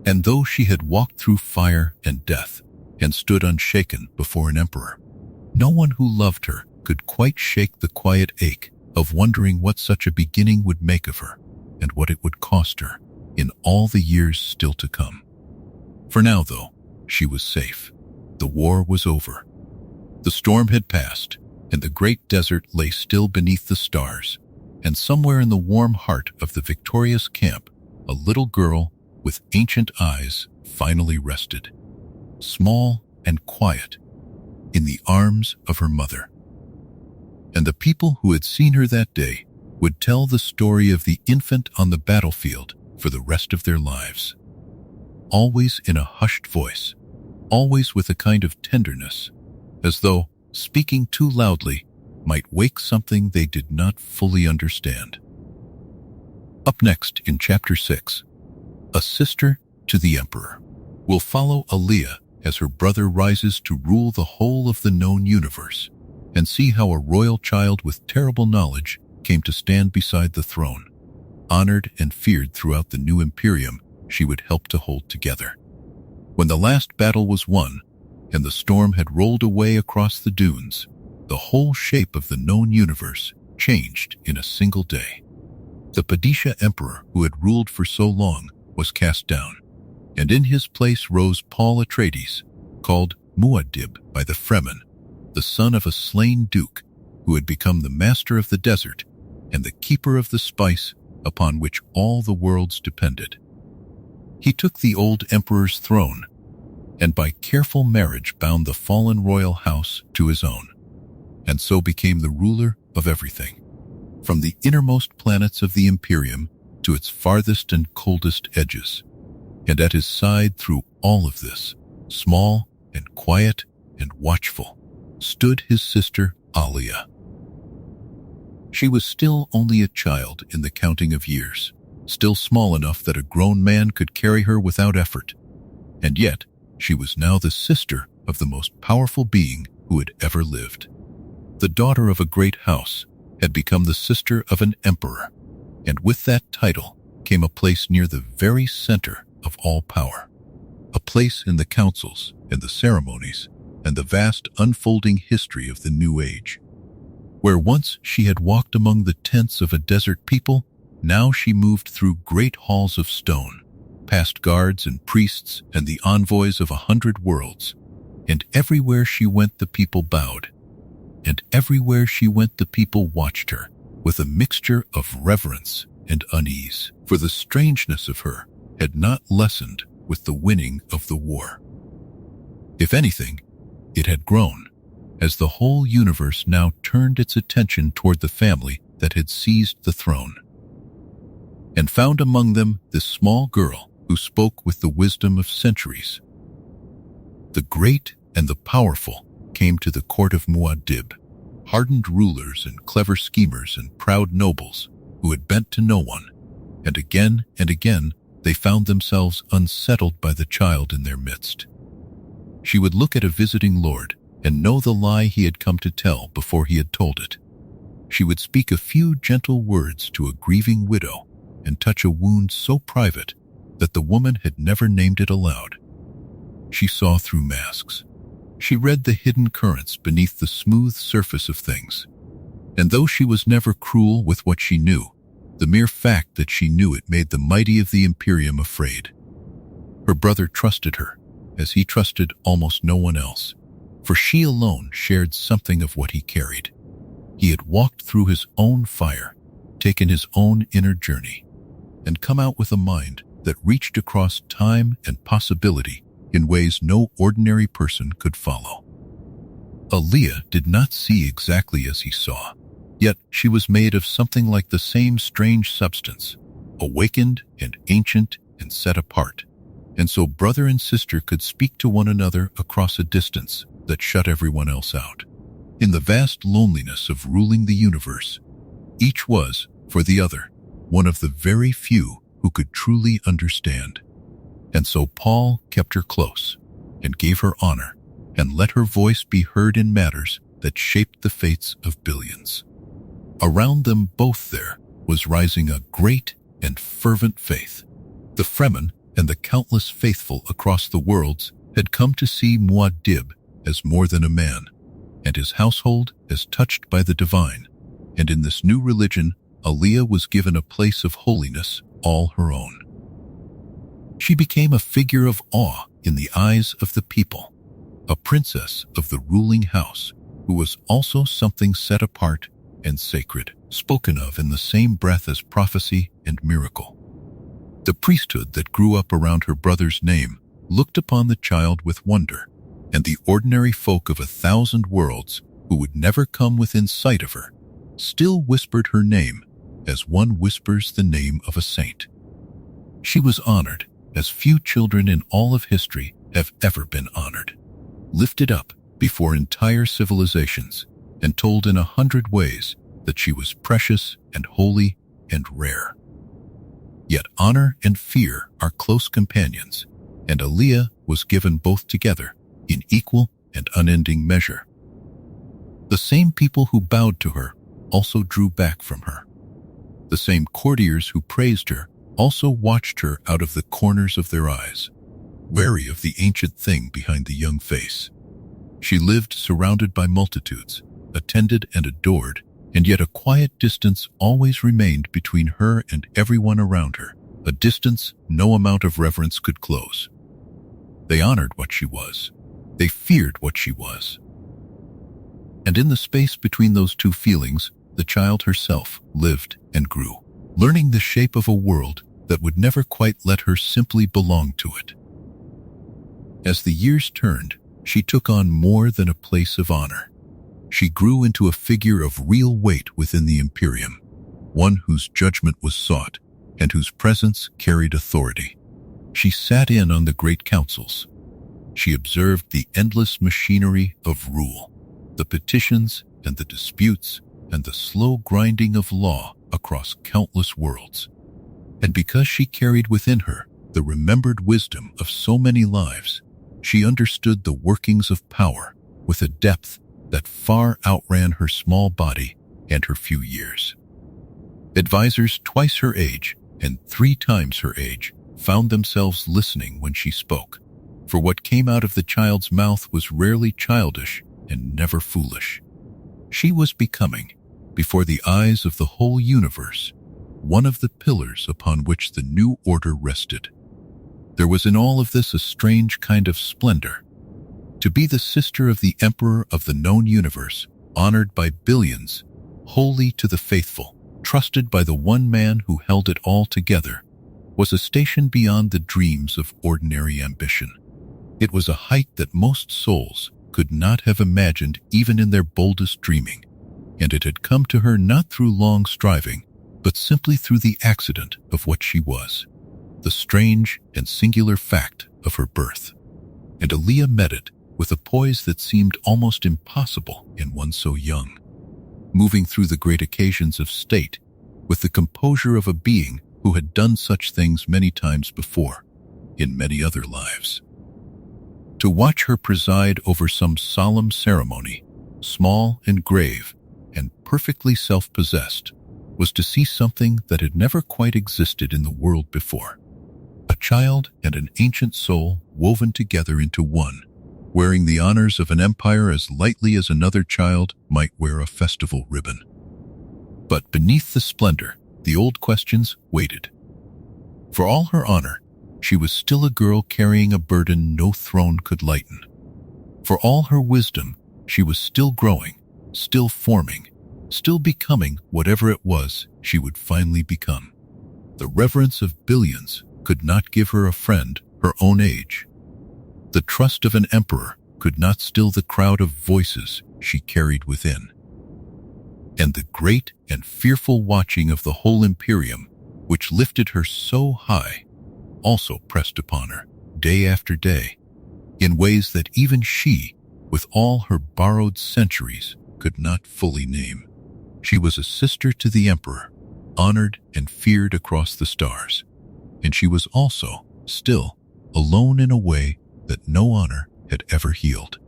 And though she had walked through fire and death and stood unshaken before an emperor, no one who loved her could quite shake the quiet ache of wondering what such a beginning would make of her and what it would cost her in all the years still to come. For now, though, she was safe. The war was over. The storm had passed, and the great desert lay still beneath the stars, and somewhere in the warm heart of the victorious camp, a little girl with ancient eyes finally rested, small and quiet, in the arms of her mother. And the people who had seen her that day would tell the story of the infant on the battlefield for the rest of their lives, always in a hushed voice, always with a kind of tenderness, as though speaking too loudly might wake something they did not fully understand. Up next in Chapter 6, A Sister to the Emperor, we'll follow Alia as her brother rises to rule the whole of the known universe, and see how a royal child with terrible knowledge came to stand beside the throne, honored and feared throughout the new imperium she would help to hold together. When the last battle was won, and the storm had rolled away across the dunes, the whole shape of the known universe changed in a single day. The Padishah emperor who had ruled for so long was cast down, and in his place rose Paul Atreides, called Muad'Dib by the Fremen, the son of a slain duke who had become the master of the desert and the keeper of the spice upon which all the worlds depended. He took the old emperor's throne, and by careful marriage bound the fallen royal house to his own, and so became the ruler of everything, from the innermost planets of the Imperium to its farthest and coldest edges. And at his side through all of this, small and quiet and watchful, stood his sister Alia. She was still only a child in the counting of years, still small enough that a grown man could carry her without effort, and yet she was now the sister of the most powerful being who had ever lived. The daughter of a great house had become the sister of an emperor, and with that title came a place near the very center of all power, a place in the councils and the ceremonies and the vast unfolding history of the New Age. Where once she had walked among the tents of a desert people, now she moved through great halls of stone, past guards and priests and the envoys of 100 worlds, and everywhere she went the people bowed, and everywhere she went the people watched her with a mixture of reverence and unease, for the strangeness of her had not lessened with the winning of the war. If anything, it had grown, as the whole universe now turned its attention toward the family that had seized the throne, and found among them this small girl who spoke with the wisdom of centuries. The great and the powerful came to the court of Muad'Dib, hardened rulers and clever schemers and proud nobles who had bent to no one, and again they found themselves unsettled by the child in their midst. She would look at a visiting lord and know the lie he had come to tell before he had told it. She would speak a few gentle words to a grieving widow and touch a wound so private that the woman had never named it aloud. She saw through masks. She read the hidden currents beneath the smooth surface of things. And though she was never cruel with what she knew, the mere fact that she knew it made the mighty of the Imperium afraid. Her brother trusted her, as he trusted almost no one else, for she alone shared something of what he carried. He had walked through his own fire, taken his own inner journey, and come out with a mind that reached across time and possibility in ways no ordinary person could follow. Alia did not see exactly as he saw, yet she was made of something like the same strange substance, awakened and ancient and set apart, and so brother and sister could speak to one another across a distance that shut everyone else out. In the vast loneliness of ruling the universe, each was, for the other, one of the very few who could truly understand. And so Paul kept her close and gave her honor and let her voice be heard in matters that shaped the fates of billions. Around them both there was rising a great and fervent faith. The Fremen and the countless faithful across the worlds had come to see Muad'Dib as more than a man, and his household as touched by the divine. And in this new religion, Alia was given a place of holiness all her own. She became a figure of awe in the eyes of the people, a princess of the ruling house who was also something set apart and sacred, spoken of in the same breath as prophecy and miracle. The priesthood that grew up around her brother's name looked upon the child with wonder, and the ordinary folk of 1,000 worlds who would never come within sight of her still whispered her name as one whispers the name of a saint. She was honored as few children in all of history have ever been honored, lifted up before entire civilizations, and told in 100 ways that she was precious and holy and rare. Yet honor and fear are close companions, and Alia was given both together in equal and unending measure. The same people who bowed to her also drew back from her. The same courtiers who praised her also watched her out of the corners of their eyes, wary of the ancient thing behind the young face. She lived surrounded by multitudes, attended and adored, and yet a quiet distance always remained between her and everyone around her, a distance no amount of reverence could close. They honored what she was. They feared what she was. And in the space between those two feelings, the child herself lived and grew, learning the shape of a world that would never quite let her simply belong to it. As the years turned, she took on more than a place of honor. She grew into a figure of real weight within the Imperium, one whose judgment was sought and whose presence carried authority. She sat in on the great councils. She observed the endless machinery of rule, the petitions and the disputes and the slow grinding of law across countless worlds. And because she carried within her the remembered wisdom of so many lives, she understood the workings of power with a depth that far outran her small body and her few years. Advisors twice her age and 3 times her age found themselves listening when she spoke, for what came out of the child's mouth was rarely childish and never foolish. She was becoming, before the eyes of the whole universe, one of the pillars upon which the new order rested. There was in all of this a strange kind of splendor. To be the sister of the emperor of the known universe, honored by billions, holy to the faithful, trusted by the one man who held it all together, was a station beyond the dreams of ordinary ambition. It was a height that most souls, could not have imagined even in their boldest dreaming, and it had come to her not through long striving, but simply through the accident of what she was, the strange and singular fact of her birth. And Alia met it with a poise that seemed almost impossible in one so young, moving through the great occasions of state with the composure of a being who had done such things many times before, in many other lives. To watch her preside over some solemn ceremony, small and grave and perfectly self-possessed, was to see something that had never quite existed in the world before. A child and an ancient soul woven together into one, wearing the honors of an empire as lightly as another child might wear a festival ribbon. But beneath the splendor, the old questions waited. For all her honor, she was still a girl carrying a burden no throne could lighten. For all her wisdom, she was still growing, still forming, still becoming whatever it was she would finally become. The reverence of billions could not give her a friend her own age. The trust of an emperor could not still the crowd of voices she carried within. And the great and fearful watching of the whole imperium, which lifted her so high, also pressed upon her, day after day, in ways that even she, with all her borrowed centuries, could not fully name. She was a sister to the emperor, honored and feared across the stars, and she was also, still, alone in a way that no honor had ever healed.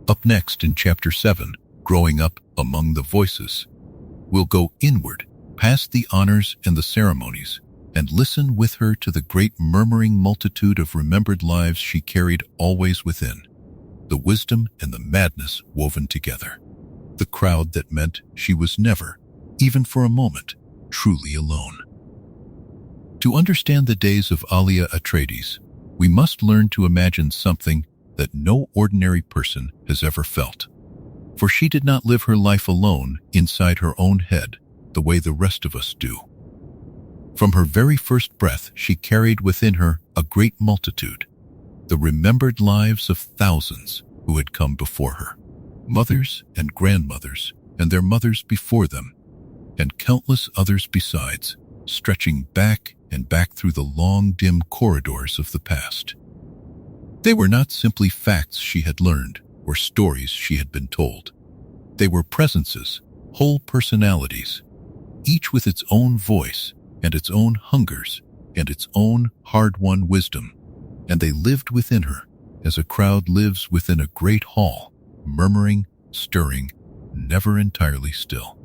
Up next in Chapter 7, Growing Up Among the Voices, we'll go inward, past the honors and the ceremonies, and listen with her to the great murmuring multitude of remembered lives she carried always within, the wisdom and the madness woven together, the crowd that meant she was never, even for a moment, truly alone. To understand the days of Alia Atreides, we must learn to imagine something that no ordinary person has ever felt. For she did not live her life alone inside her own head the way the rest of us do. From her very first breath, she carried within her a great multitude, the remembered lives of thousands who had come before her, mothers and grandmothers and their mothers before them, and countless others besides, stretching back and back through the long, dim corridors of the past. They were not simply facts she had learned or stories she had been told. They were presences, whole personalities, each with its own voice and its own hungers and its own hard-won wisdom, and they lived within her as a crowd lives within a great hall, murmuring, stirring, never entirely still.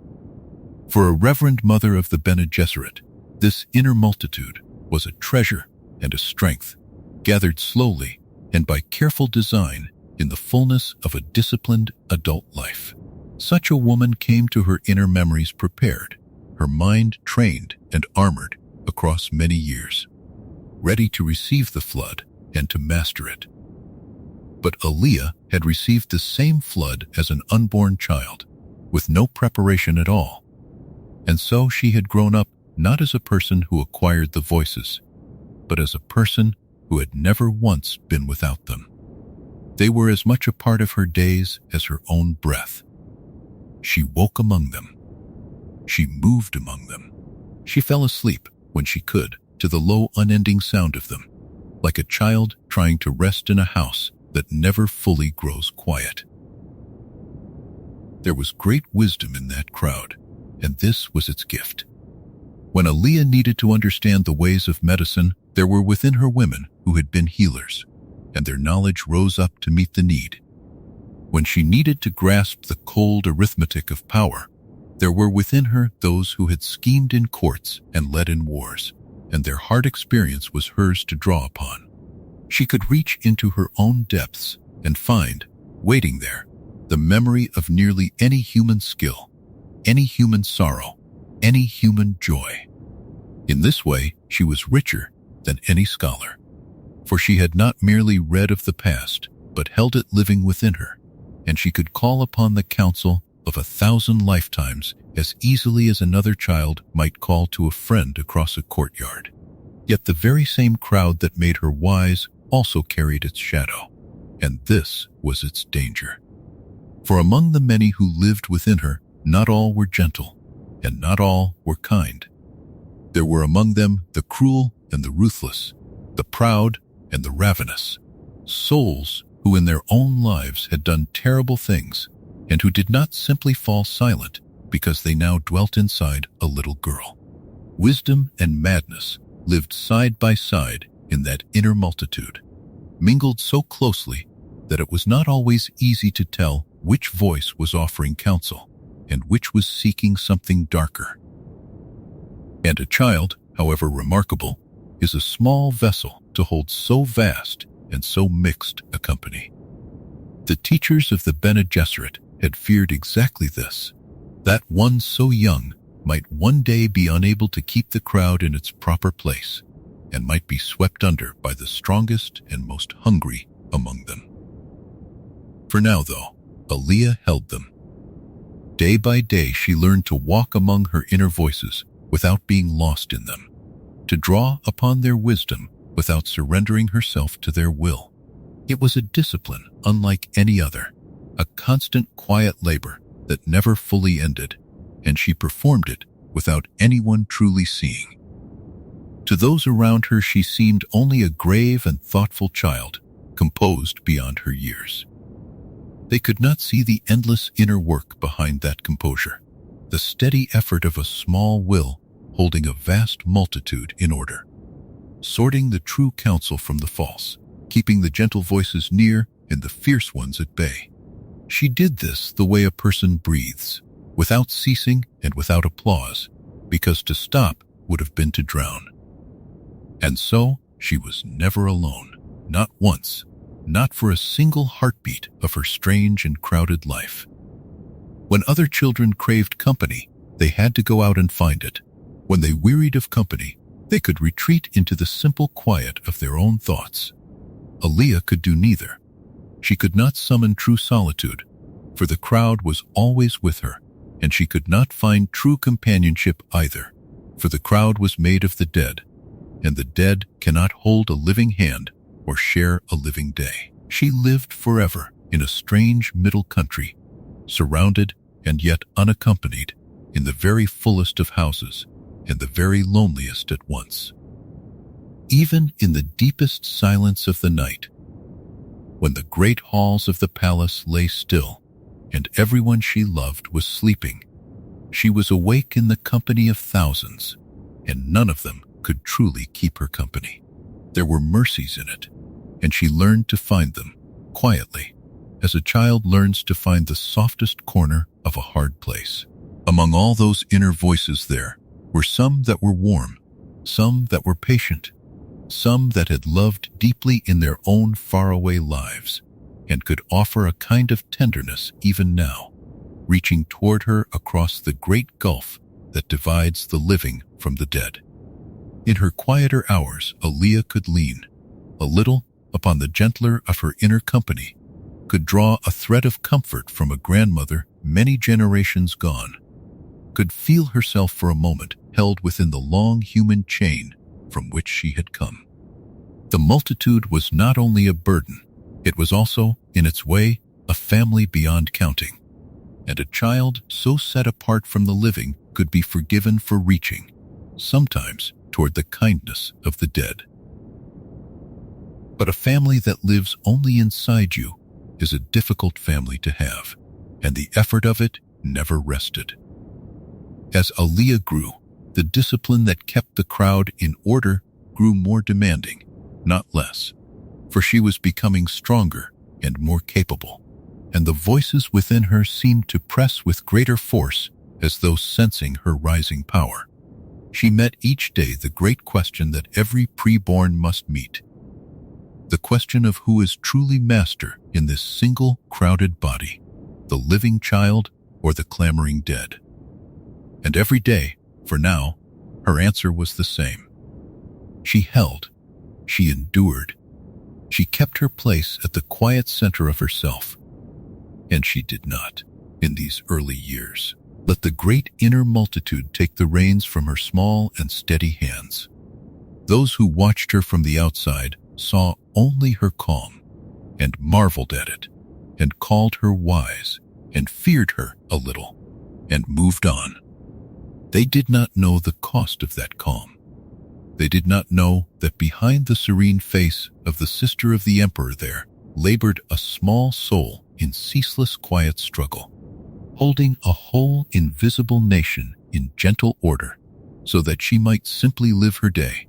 For a reverend mother of the Bene Gesserit, this inner multitude was a treasure and a strength, gathered slowly and by careful design in the fullness of a disciplined adult life. Such a woman came to her inner memories prepared, her mind trained and armored across many years, ready to receive the flood and to master it. But Alia had received the same flood as an unborn child, with no preparation at all. And so she had grown up not as a person who acquired the voices, but as a person who had never once been without them. They were as much a part of her days as her own breath. She woke among them. She moved among them. She fell asleep when she could to the low, unending sound of them, like a child trying to rest in a house that never fully grows quiet. There was great wisdom in that crowd, and this was its gift. When Alia needed to understand the ways of medicine, there were within her women who had been healers, and their knowledge rose up to meet the need. When she needed to grasp the cold arithmetic of power, there were within her those who had schemed in courts and led in wars, and their hard experience was hers to draw upon. She could reach into her own depths and find, waiting there, the memory of nearly any human skill, any human sorrow, any human joy. In this way, she was richer than any scholar, for she had not merely read of the past, but held it living within her, and she could call upon the counsel of 1,000 lifetimes as easily as another child might call to a friend across a courtyard. Yet the very same crowd that made her wise also carried its shadow, And this was its danger. For among the many who lived within her, not all were gentle, and not all were kind. There were among them the cruel and the ruthless, the proud and the ravenous, souls who in their own lives had done terrible things, and who did not simply fall silent because they now dwelt inside a little girl. Wisdom and madness lived side by side in that inner multitude, mingled so closely that it was not always easy to tell which voice was offering counsel and which was seeking something darker. And a child, however remarkable, is a small vessel to hold so vast and so mixed a company. The teachers of the Bene Gesserit had feared exactly this, that one so young might one day be unable to keep the crowd in its proper place and might be swept under by the strongest and most hungry among them. For now, though, Alia held them. Day by day she learned to walk among her inner voices without being lost in them, to draw upon their wisdom without surrendering herself to their will. It was a discipline unlike any other, a constant quiet labor that never fully ended, and she performed it without anyone truly seeing. To those around her she seemed only a grave and thoughtful child, composed beyond her years. They could not see the endless inner work behind that composure, the steady effort of a small will holding a vast multitude in order, sorting the true counsel from the false, keeping the gentle voices near and the fierce ones at bay. She did this the way a person breathes, without ceasing and without applause, because to stop would have been to drown. And so she was never alone, not once, not for a single heartbeat of her strange and crowded life. When other children craved company, they had to go out and find it. When they wearied of company, they could retreat into the simple quiet of their own thoughts. Alia could do neither. She could not summon true solitude, for the crowd was always with her, and she could not find true companionship either, for the crowd was made of the dead, and the dead cannot hold a living hand or share a living day. She lived forever in a strange middle country, surrounded and yet unaccompanied, in the very fullest of houses and the very loneliest at once. Even in the deepest silence of the night, when the great halls of the palace lay still and everyone she loved was sleeping, she was awake in the company of thousands, and none of them could truly keep her company. There were mercies in it, and she learned to find them quietly, as a child learns to find the softest corner of a hard place. Among all those inner voices there were some that were warm, some that were patient, some that had loved deeply in their own faraway lives and could offer a kind of tenderness even now, reaching toward her across the great gulf that divides the living from the dead. In her quieter hours, Alia could lean a little upon the gentler of her inner company, could draw a thread of comfort from a grandmother many generations gone, could feel herself for a moment held within the long human chain from which she had come. The multitude was not only a burden, it was also, in its way, a family beyond counting, and a child so set apart from the living could be forgiven for reaching, sometimes, toward the kindness of the dead. But a family that lives only inside you is a difficult family to have, and the effort of it never rested. As Alia grew, the discipline that kept the crowd in order grew more demanding, not less, for she was becoming stronger and more capable, and the voices within her seemed to press with greater force as though sensing her rising power. She met each day the great question that every preborn must meet, the question of who is truly master in this single crowded body, the living child or the clamoring dead. And every day, for now, her answer was the same. She held, she endured, she kept her place at the quiet center of herself, and she did not, in these early years, let the great inner multitude take the reins from her small and steady hands. Those who watched her from the outside saw only her calm, and marveled at it, and called her wise, and feared her a little, and moved on. They did not know the cost of that calm. They did not know that behind the serene face of the sister of the emperor there labored a small soul in ceaseless quiet struggle, holding a whole invisible nation in gentle order so that she might simply live her day.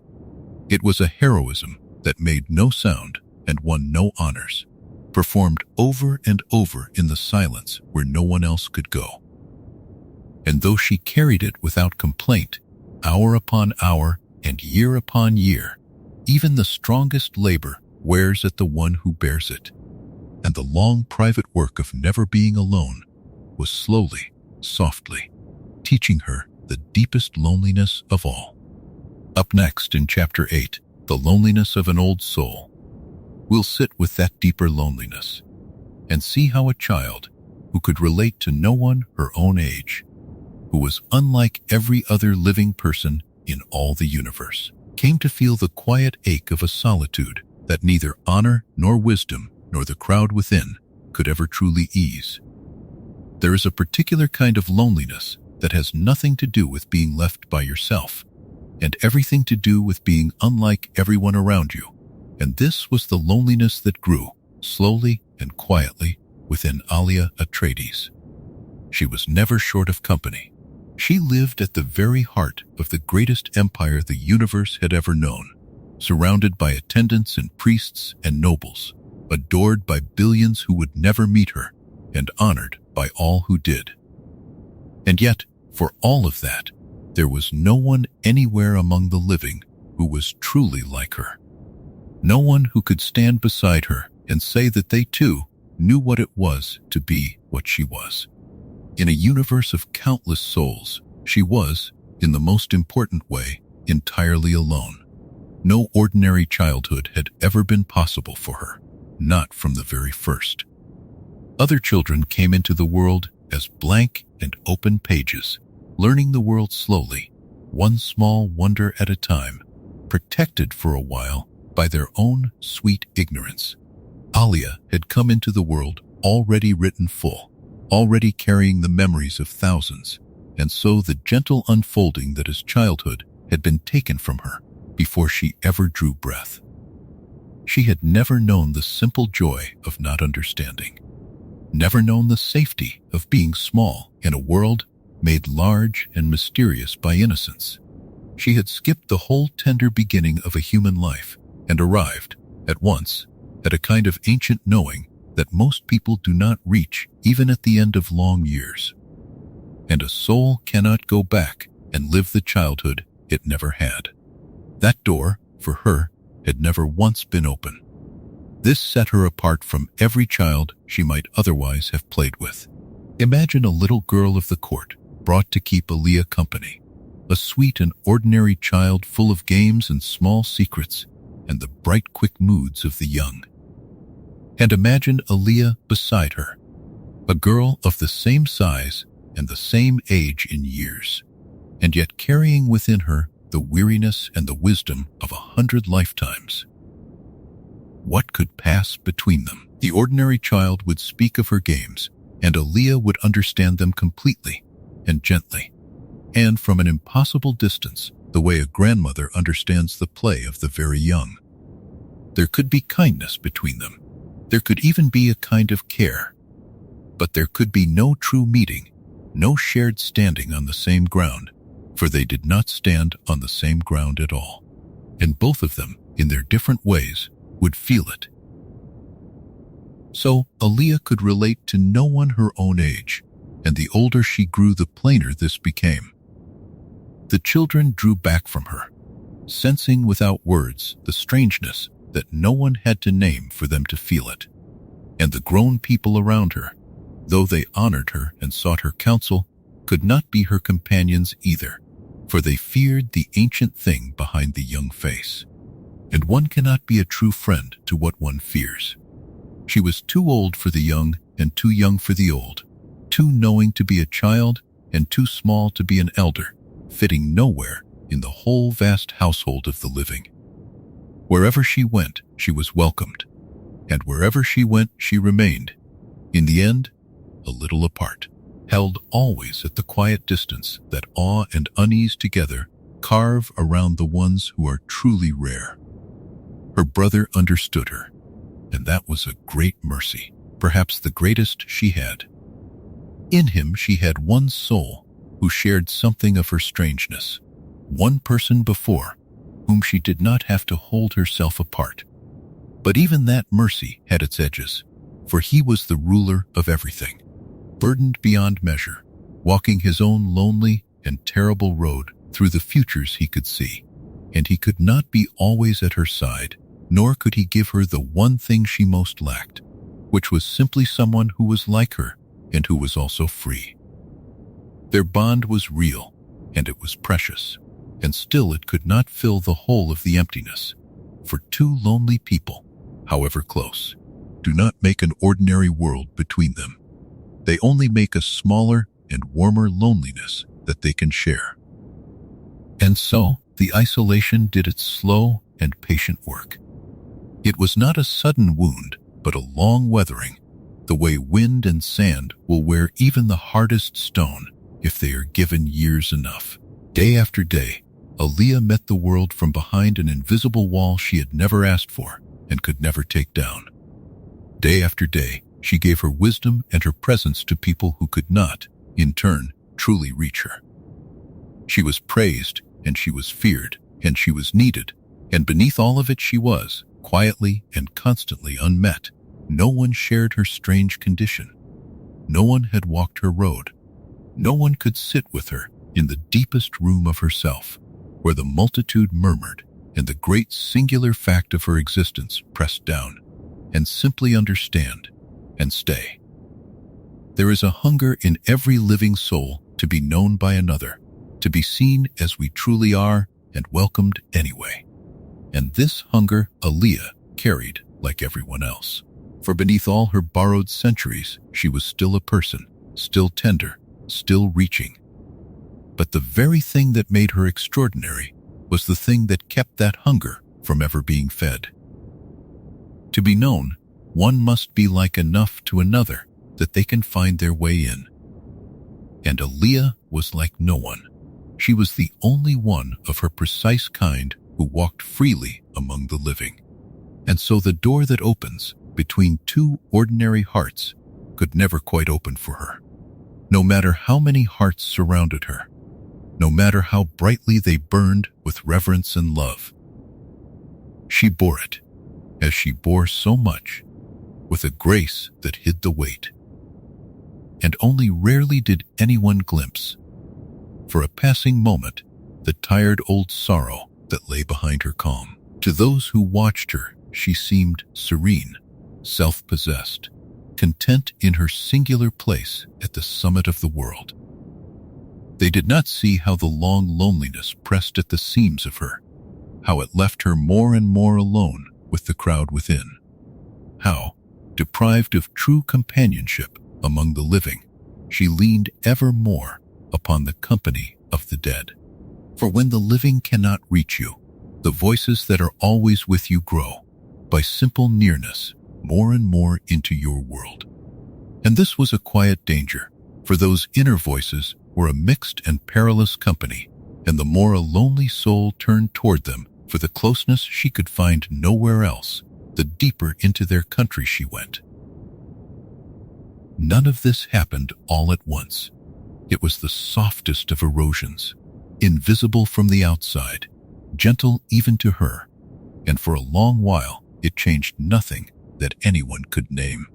It was a heroism that made no sound and won no honors, performed over and over in the silence where no one else could go. And though she carried it without complaint, hour upon hour and year upon year, even the strongest labor wears at the one who bears it. And the long private work of never being alone was slowly, softly, teaching her the deepest loneliness of all. Up next in Chapter 8, The Loneliness of an Old Soul, we'll sit with that deeper loneliness and see how a child who could relate to no one her own age, who was unlike every other living person in all the universe, came to feel the quiet ache of a solitude that neither honor nor wisdom nor the crowd within could ever truly ease. There is a particular kind of loneliness that has nothing to do with being left by yourself, and everything to do with being unlike everyone around you. And this was the loneliness that grew, slowly and quietly, within Alia Atreides. She was never short of company. She lived at the very heart of the greatest empire the universe had ever known, surrounded by attendants and priests and nobles, adored by billions who would never meet her, and honored by all who did. And yet, for all of that, there was no one anywhere among the living who was truly like her. No one who could stand beside her and say that they too knew what it was to be what she was. In a universe of countless souls, she was, in the most important way, entirely alone. No ordinary childhood had ever been possible for her, not from the very first. Other children came into the world as blank and open pages, learning the world slowly, one small wonder at a time, protected for a while by their own sweet ignorance. Alia had come into the world already written full, already carrying the memories of thousands, and so the gentle unfolding that is childhood had been taken from her before she ever drew breath. She had never known the simple joy of not understanding, never known the safety of being small in a world made large and mysterious by innocence. She had skipped the whole tender beginning of a human life and arrived, at once, at a kind of ancient knowing that most people do not reach even at the end of long years. And a soul cannot go back and live the childhood it never had. That door, for her, had never once been open. This set her apart from every child she might otherwise have played with. Imagine a little girl of the court, brought to keep Alia company, a sweet and ordinary child full of games and small secrets, and the bright, quick moods of the young. And imagine Alia beside her, a girl of the same size and the same age in years, and yet carrying within her the weariness and the wisdom of 100 lifetimes. What could pass between them? The ordinary child would speak of her games, and Alia would understand them completely and gently, and from an impossible distance, the way a grandmother understands the play of the very young. There could be kindness between them. There could even be a kind of care. But there could be no true meeting, no shared standing on the same ground, for they did not stand on the same ground at all. And both of them, in their different ways, would feel it. So Alia could relate to no one her own age, and the older she grew, the plainer this became. The children drew back from her, sensing without words the strangeness that no one had to name for them to feel it. And the grown people around her, though they honored her and sought her counsel, could not be her companions either, for they feared the ancient thing behind the young face. And one cannot be a true friend to what one fears. She was too old for the young and too young for the old, too knowing to be a child and too small to be an elder, fitting nowhere in the whole vast household of the living. Wherever she went, she was welcomed, and wherever she went, she remained. In the end, a little apart, held always at the quiet distance that awe and unease together carve around the ones who are truly rare. Her brother understood her, and that was a great mercy, perhaps the greatest she had. In him she had one soul who shared something of her strangeness, one person before whom she did not have to hold herself apart. But even that mercy had its edges, for he was the ruler of everything, burdened beyond measure, walking his own lonely and terrible road through the futures he could see, and he could not be always at her side, nor could he give her the one thing she most lacked, which was simply someone who was like her and who was also free. Their bond was real, and it was precious, and still it could not fill the whole of the emptiness, for two lonely people, however close, do not make an ordinary world between them. They only make a smaller and warmer loneliness that they can share. And so, the isolation did its slow and patient work. It was not a sudden wound, but a long weathering, the way wind and sand will wear even the hardest stone if they are given years enough. Day after day, Alia met the world from behind an invisible wall she had never asked for and could never take down. Day after day, she gave her wisdom and her presence to people who could not, in turn, truly reach her. She was praised, and she was feared, and she was needed, and beneath all of it she was, quietly and constantly unmet. No one shared her strange condition. No one had walked her road. No one could sit with her in the deepest room of herself, where the multitude murmured and the great singular fact of her existence pressed down, and simply understand and stay. There is a hunger in every living soul to be known by another, to be seen as we truly are and welcomed anyway. And this hunger Alia carried like everyone else. For beneath all her borrowed centuries, she was still a person, still tender, still reaching. But the very thing that made her extraordinary was the thing that kept that hunger from ever being fed. To be known, one must be like enough to another that they can find their way in. And Alia was like no one. She was the only one of her precise kind who walked freely among the living. And so the door that opens between two ordinary hearts could never quite open for her. No matter how many hearts surrounded her, no matter how brightly they burned with reverence and love, she bore it, as she bore so much, with a grace that hid the weight. And only rarely did anyone glimpse, for a passing moment, the tired old sorrow that lay behind her calm. To those who watched her, she seemed serene, self-possessed, content in her singular place at the summit of the world. They did not see how the long loneliness pressed at the seams of her, how it left her more and more alone with the crowd within, how, deprived of true companionship among the living, she leaned ever more upon the company of the dead. For when the living cannot reach you, the voices that are always with you grow, by simple nearness, more and more into your world. And this was a quiet danger, for those inner voices were a mixed and perilous company, and the more a lonely soul turned toward them for the closeness she could find nowhere else, the deeper into their country she went. None of this happened all at once. It was the softest of erosions, invisible from the outside, gentle even to her, and for a long while it changed nothing that anyone could name.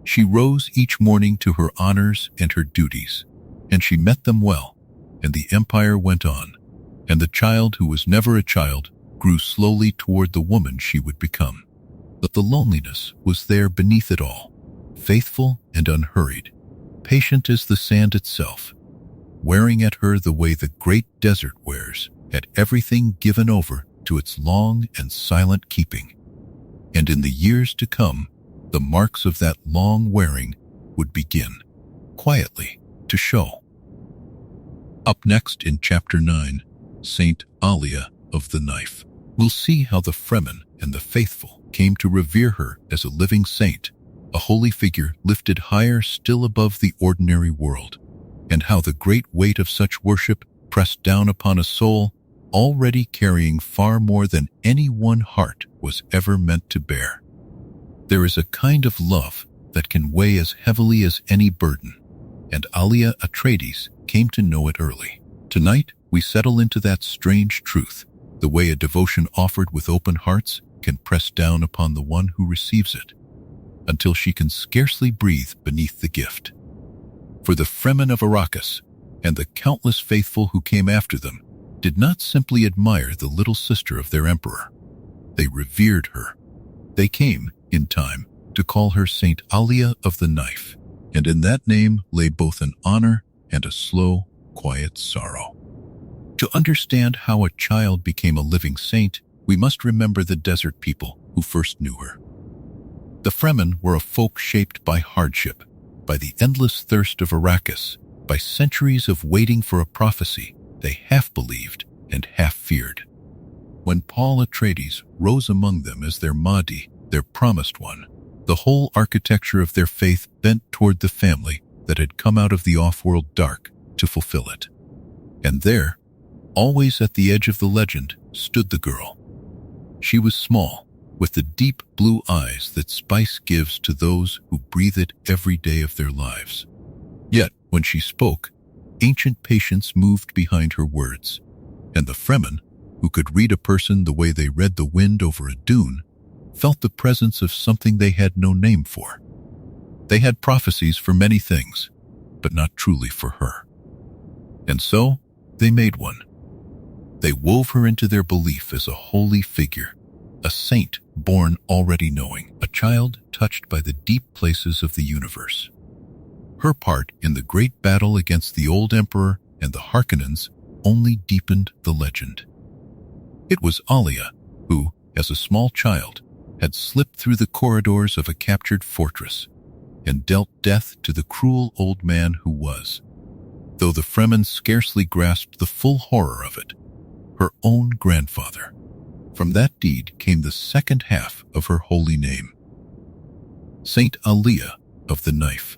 She rose each morning to her honors and her duties, and she met them well, and the empire went on, and the child who was never a child grew slowly toward the woman she would become. But the loneliness was there beneath it all, faithful and unhurried, patient as the sand itself, wearing at her the way the great desert wears at everything given over to its long and silent keeping. And in the years to come, the marks of that long wearing would begin, quietly, to show. Up next in Chapter 9, Saint Alia of the Knife, we'll see how the Fremen and the faithful came to revere her as a living saint, a holy figure lifted higher still above the ordinary world, and how the great weight of such worship pressed down upon a soul already carrying far more than any one heart was ever meant to bear. There is a kind of love that can weigh as heavily as any burden, and Alia Atreides came to know it early. Tonight, we settle into that strange truth, the way a devotion offered with open hearts can press down upon the one who receives it, until she can scarcely breathe beneath the gift. For the Fremen of Arrakis, and the countless faithful who came after them, did not simply admire the little sister of their emperor. They revered her. They came, in time, to call her Saint Alia of the Knife, and in that name lay both an honor and a slow, quiet sorrow. To understand how a child became a living saint, we must remember the desert people who first knew her. The Fremen were a folk shaped by hardship, by the endless thirst of Arrakis, by centuries of waiting for a prophecy they half believed and half feared. When Paul Atreides rose among them as their Mahdi, their promised one, the whole architecture of their faith bent toward the family that had come out of the off-world dark to fulfill it. And there, always at the edge of the legend, stood the girl. She was small, with the deep blue eyes that spice gives to those who breathe it every day of their lives. Yet, when she spoke, ancient patience moved behind her words, and the Fremen, who could read a person the way they read the wind over a dune, felt the presence of something they had no name for. They had prophecies for many things, but not truly for her. And so, they made one. They wove her into their belief as a holy figure, a saint born already knowing, a child touched by the deep places of the universe. Her part in the great battle against the old emperor and the Harkonnens only deepened the legend. It was Alia who, as a small child, had slipped through the corridors of a captured fortress and dealt death to the cruel old man who was, though the Fremen scarcely grasped the full horror of it, her own grandfather. From that deed came the second half of her holy name, Saint Alia of the Knife.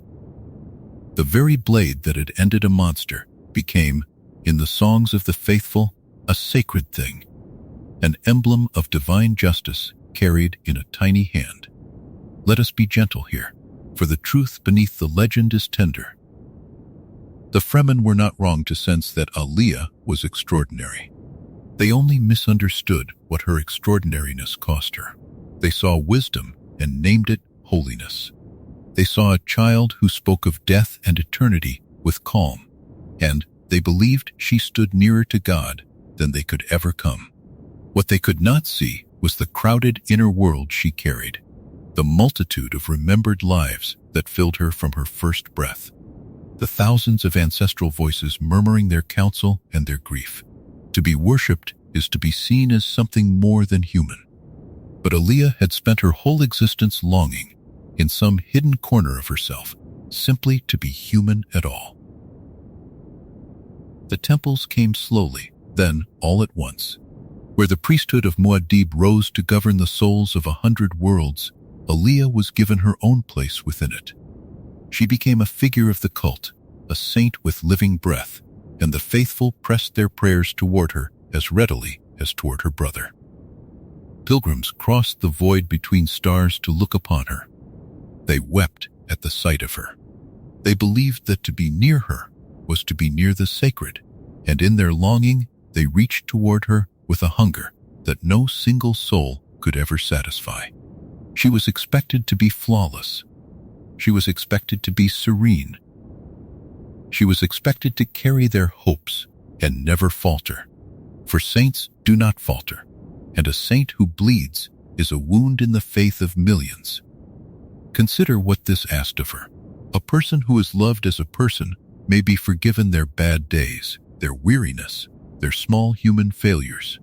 The very blade that had ended a monster became, in the songs of the faithful, a sacred thing, an emblem of divine justice carried in a tiny hand. Let us be gentle here, for the truth beneath the legend is tender. The Fremen were not wrong to sense that Alia was extraordinary. They only misunderstood what her extraordinariness cost her. They saw wisdom and named it holiness. They saw a child who spoke of death and eternity with calm, and they believed she stood nearer to God than they could ever come. What they could not see was the crowded inner world she carried, the multitude of remembered lives that filled her from her first breath, the thousands of ancestral voices murmuring their counsel and their grief. To be worshipped is to be seen as something more than human. But Alia had spent her whole existence longing, in some hidden corner of herself, simply to be human at all. The temples came slowly, then all at once. Where the priesthood of Muad'Dib rose to govern the souls of 100 worlds, Alia was given her own place within it. She became a figure of the cult, a saint with living breath, and the faithful pressed their prayers toward her as readily as toward her brother. Pilgrims crossed the void between stars to look upon her. They wept at the sight of her. They believed that to be near her was to be near the sacred, and in their longing they reached toward her with a hunger that no single soul could ever satisfy. She was expected to be flawless. She was expected to be serene. She was expected to carry their hopes and never falter. For saints do not falter, and a saint who bleeds is a wound in the faith of millions. Consider what this asked of her. A person who is loved as a person may be forgiven their bad days, their weariness, their small human failures.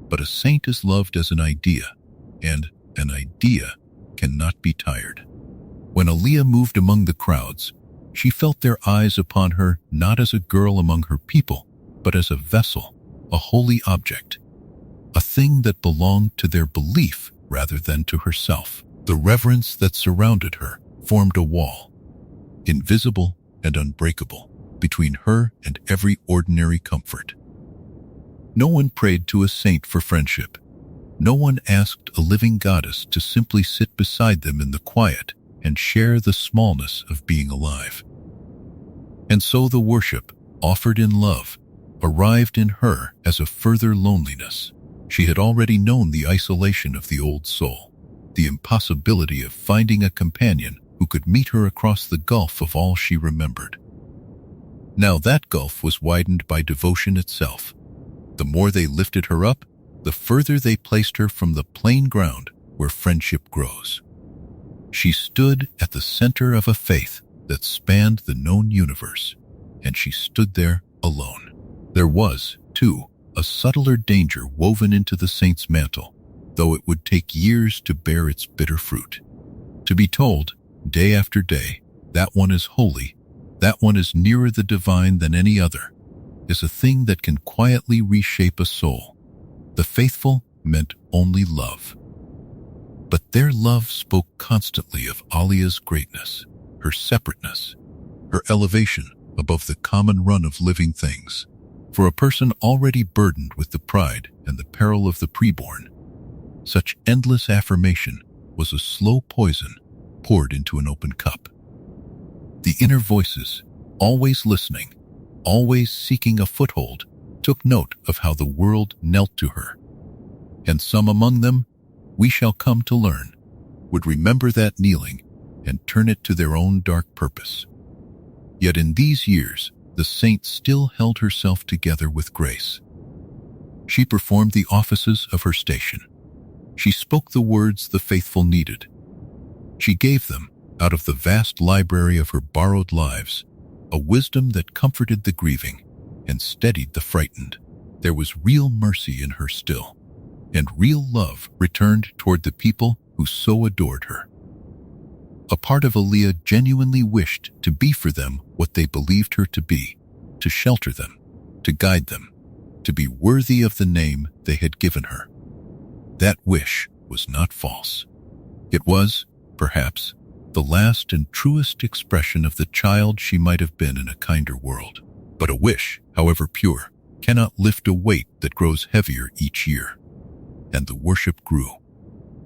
But a saint is loved as an idea, and an idea cannot be tired. When Alia moved among the crowds, she felt their eyes upon her not as a girl among her people, but as a vessel, a holy object, a thing that belonged to their belief rather than to herself. The reverence that surrounded her formed a wall, invisible and unbreakable, between her and every ordinary comfort. No one prayed to a saint for friendship. No one asked a living goddess to simply sit beside them in the quiet and share the smallness of being alive. And so the worship, offered in love, arrived in her as a further loneliness. She had already known the isolation of the old soul, the impossibility of finding a companion who could meet her across the gulf of all she remembered. Now that gulf was widened by devotion itself. The more they lifted her up, the further they placed her from the plain ground where friendship grows. She stood at the center of a faith that spanned the known universe, and she stood there alone. There was, too, a subtler danger woven into the saint's mantle, though it would take years to bear its bitter fruit. To be told, day after day, that one is holy, that one is nearer the divine than any other, is a thing that can quietly reshape a soul. The faithful meant only love. But their love spoke constantly of Alia's greatness, her separateness, her elevation above the common run of living things. For a person already burdened with the pride and the peril of the preborn, such endless affirmation was a slow poison poured into an open cup. The inner voices, always listening, always seeking a foothold, took note of how the world knelt to her. And some among them, we shall come to learn, would remember that kneeling and turn it to their own dark purpose. Yet in these years, the saint still held herself together with grace. She performed the offices of her station. She spoke the words the faithful needed. She gave them, out of the vast library of her borrowed lives, a wisdom that comforted the grieving and steadied the frightened. There was real mercy in her still, and real love returned toward the people who so adored her. A part of Alia genuinely wished to be for them what they believed her to be, to shelter them, to guide them, to be worthy of the name they had given her. That wish was not false. It was, perhaps, the last and truest expression of the child she might have been in a kinder world. But a wish, however pure, cannot lift a weight that grows heavier each year. And the worship grew.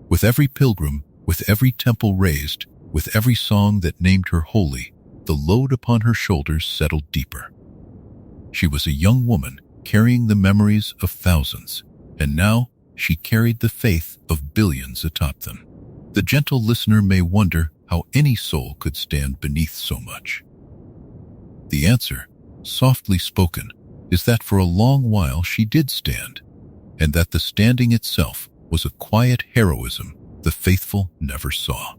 With every pilgrim, with every temple raised, with every song that named her holy, the load upon her shoulders settled deeper. She was a young woman carrying the memories of thousands, and now she carried the faith of billions atop them. The gentle listener may wonder how any soul could stand beneath so much. The answer, softly spoken, is that for a long while she did stand, and that the standing itself was a quiet heroism the faithful never saw.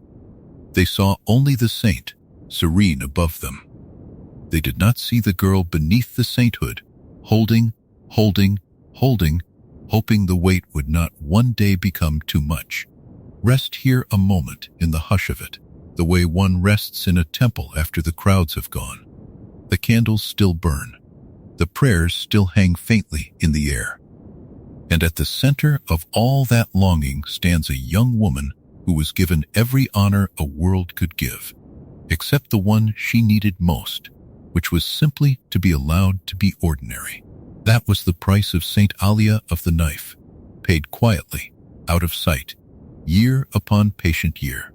They saw only the saint, serene above them. They did not see the girl beneath the sainthood, holding, hoping the weight would not one day become too much. Rest here a moment in the hush of it, the way one rests in a temple after the crowds have gone. The candles still burn. The prayers still hang faintly in the air. And at the center of all that longing stands a young woman who was given every honor a world could give, except the one she needed most, which was simply to be allowed to be ordinary. That was the price of Saint Alia of the Knife, paid quietly, out of sight, year upon patient year.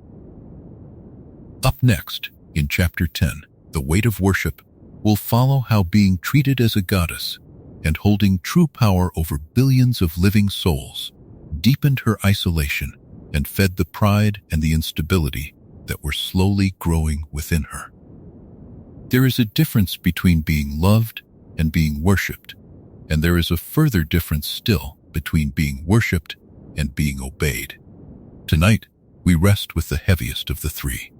Up next, in Chapter 10, The Weight of Worship, we'll follow how being treated as a goddess and holding true power over billions of living souls deepened her isolation and fed the pride and the instability that were slowly growing within her. There is a difference between being loved and being worshipped, and there is a further difference still between being worshipped and being obeyed. Tonight, we rest with the heaviest of the three,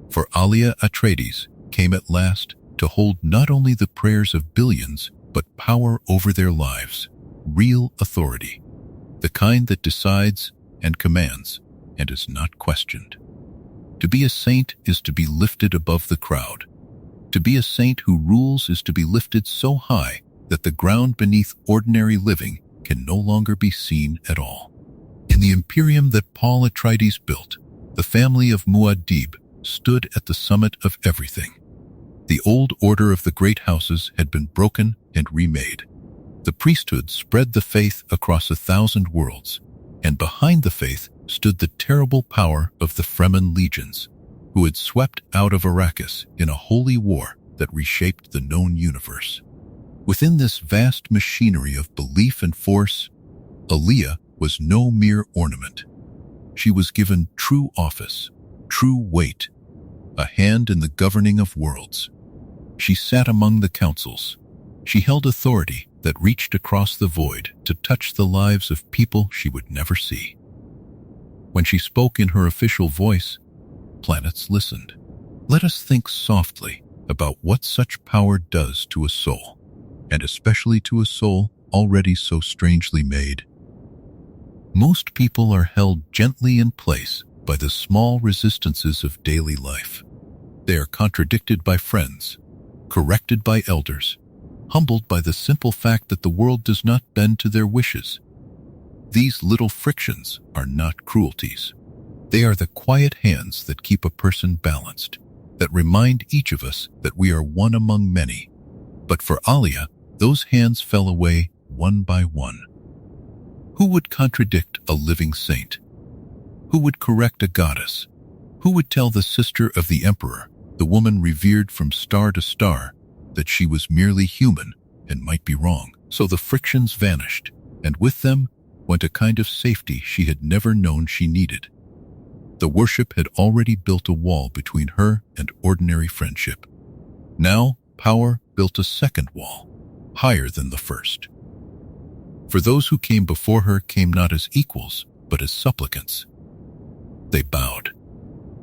for Alia Atreides came at last to hold not only the prayers of billions, but power over their lives, real authority, the kind that decides and commands and is not questioned. To be a saint is to be lifted above the crowd. To be a saint who rules is to be lifted so high that the ground beneath ordinary living can no longer be seen at all. In the imperium that Paul Atreides built, the family of Muad'Dib stood at the summit of everything. The old order of the great houses had been broken and remade. The priesthood spread the faith across 1,000 worlds, and behind the faith stood the terrible power of the Fremen legions, who had swept out of Arrakis in a holy war that reshaped the known universe. Within this vast machinery of belief and force, Alia was no mere ornament. She was given true office, true weight, a hand in the governing of worlds. She sat among the councils. She held authority that reached across the void to touch the lives of people she would never see. When she spoke in her official voice, planets listened. Let us think softly about what such power does to a soul, and especially to a soul already so strangely made. Most people are held gently in place by the small resistances of daily life. They are contradicted by friends, corrected by elders, humbled by the simple fact that the world does not bend to their wishes. These little frictions are not cruelties. They are the quiet hands that keep a person balanced, that remind each of us that we are one among many. But for Alia, those hands fell away one by one. Who would contradict a living saint? Who would correct a goddess? Who would tell the sister of the emperor, the woman revered from star to star, that she was merely human and might be wrong? So the frictions vanished, and with them went a kind of safety she had never known she needed. The worship had already built a wall between her and ordinary friendship. Now, power built a second wall, higher than the first. For those who came before her came not as equals, but as supplicants. They bowed.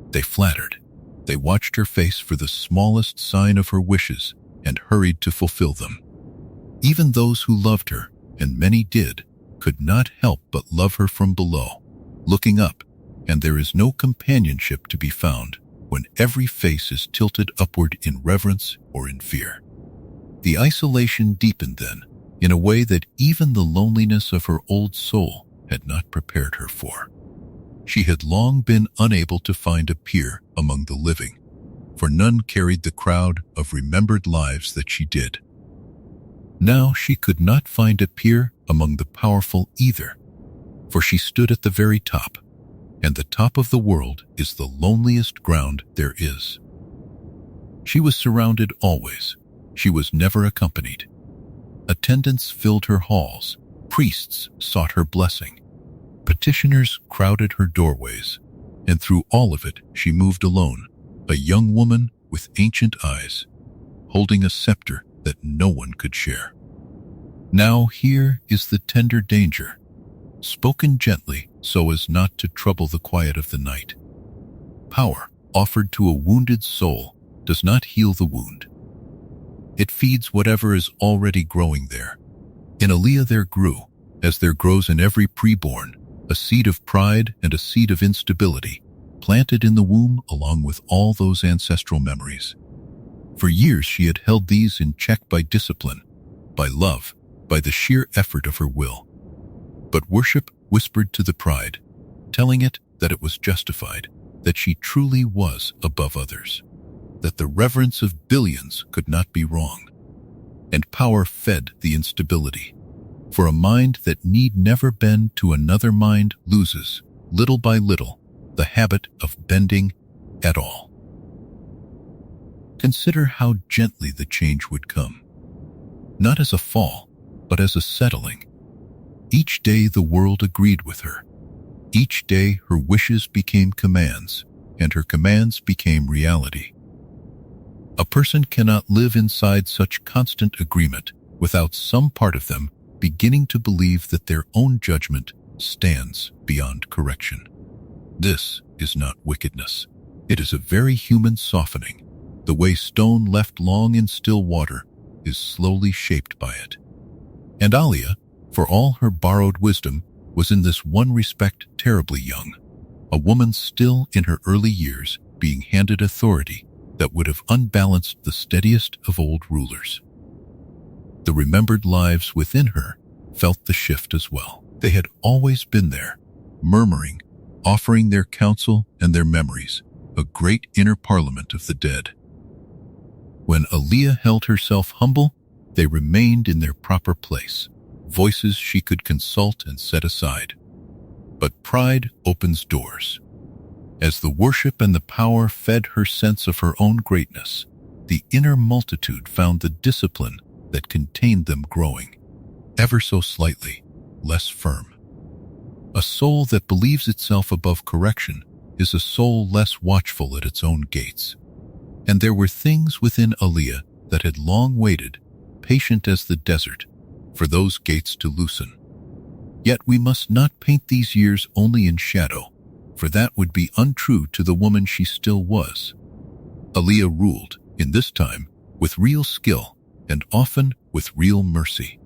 They flattered. They watched her face for the smallest sign of her wishes and hurried to fulfill them. Even those who loved her, and many did, could not help but love her from below, looking up, and there is no companionship to be found when every face is tilted upward in reverence or in fear. The isolation deepened then, in a way that even the loneliness of her old soul had not prepared her for. She had long been unable to find a peer among the living, for none carried the crowd of remembered lives that she did. Now she could not find a peer among the powerful either, for she stood at the very top, and the top of the world is the loneliest ground there is. She was surrounded always. She was never accompanied. Attendants filled her halls. Priests sought her blessing. Petitioners crowded her doorways, and through all of it she moved alone, a young woman with ancient eyes, holding a scepter that no one could share. Now here is the tender danger, spoken gently so as not to trouble the quiet of the night. Power offered to a wounded soul does not heal the wound. It feeds whatever is already growing there. In Alia there grew, as there grows in every preborn, a seed of pride and a seed of instability, planted in the womb along with all those ancestral memories. For years she had held these in check by discipline, by love, by the sheer effort of her will. But worship whispered to the pride, telling it that it was justified, that she truly was above others, that the reverence of billions could not be wrong. And power fed the instability. For a mind that need never bend to another mind loses, little by little, the habit of bending at all. Consider how gently the change would come. Not as a fall, but as a settling. Each day the world agreed with her. Each day her wishes became commands, and her commands became reality. A person cannot live inside such constant agreement without some part of them beginning to believe that their own judgment stands beyond correction. This is not wickedness. It is a very human softening. The way stone left long in still water is slowly shaped by it. And Alia, for all her borrowed wisdom, was in this one respect terribly young, a woman still in her early years being handed authority that would have unbalanced the steadiest of old rulers. The remembered lives within her felt the shift as well. They had always been there, murmuring, offering their counsel and their memories, a great inner parliament of the dead. When Alia held herself humble, they remained in their proper place, voices she could consult and set aside. But pride opens doors. As the worship and the power fed her sense of her own greatness, the inner multitude found the discipline that contained them growing, ever so slightly, less firm. A soul that believes itself above correction is a soul less watchful at its own gates. And there were things within Alia that had long waited, patient as the desert, for those gates to loosen. Yet we must not paint these years only in shadow, for that would be untrue to the woman she still was. Alia ruled, in this time, with real skill, and often with real mercy.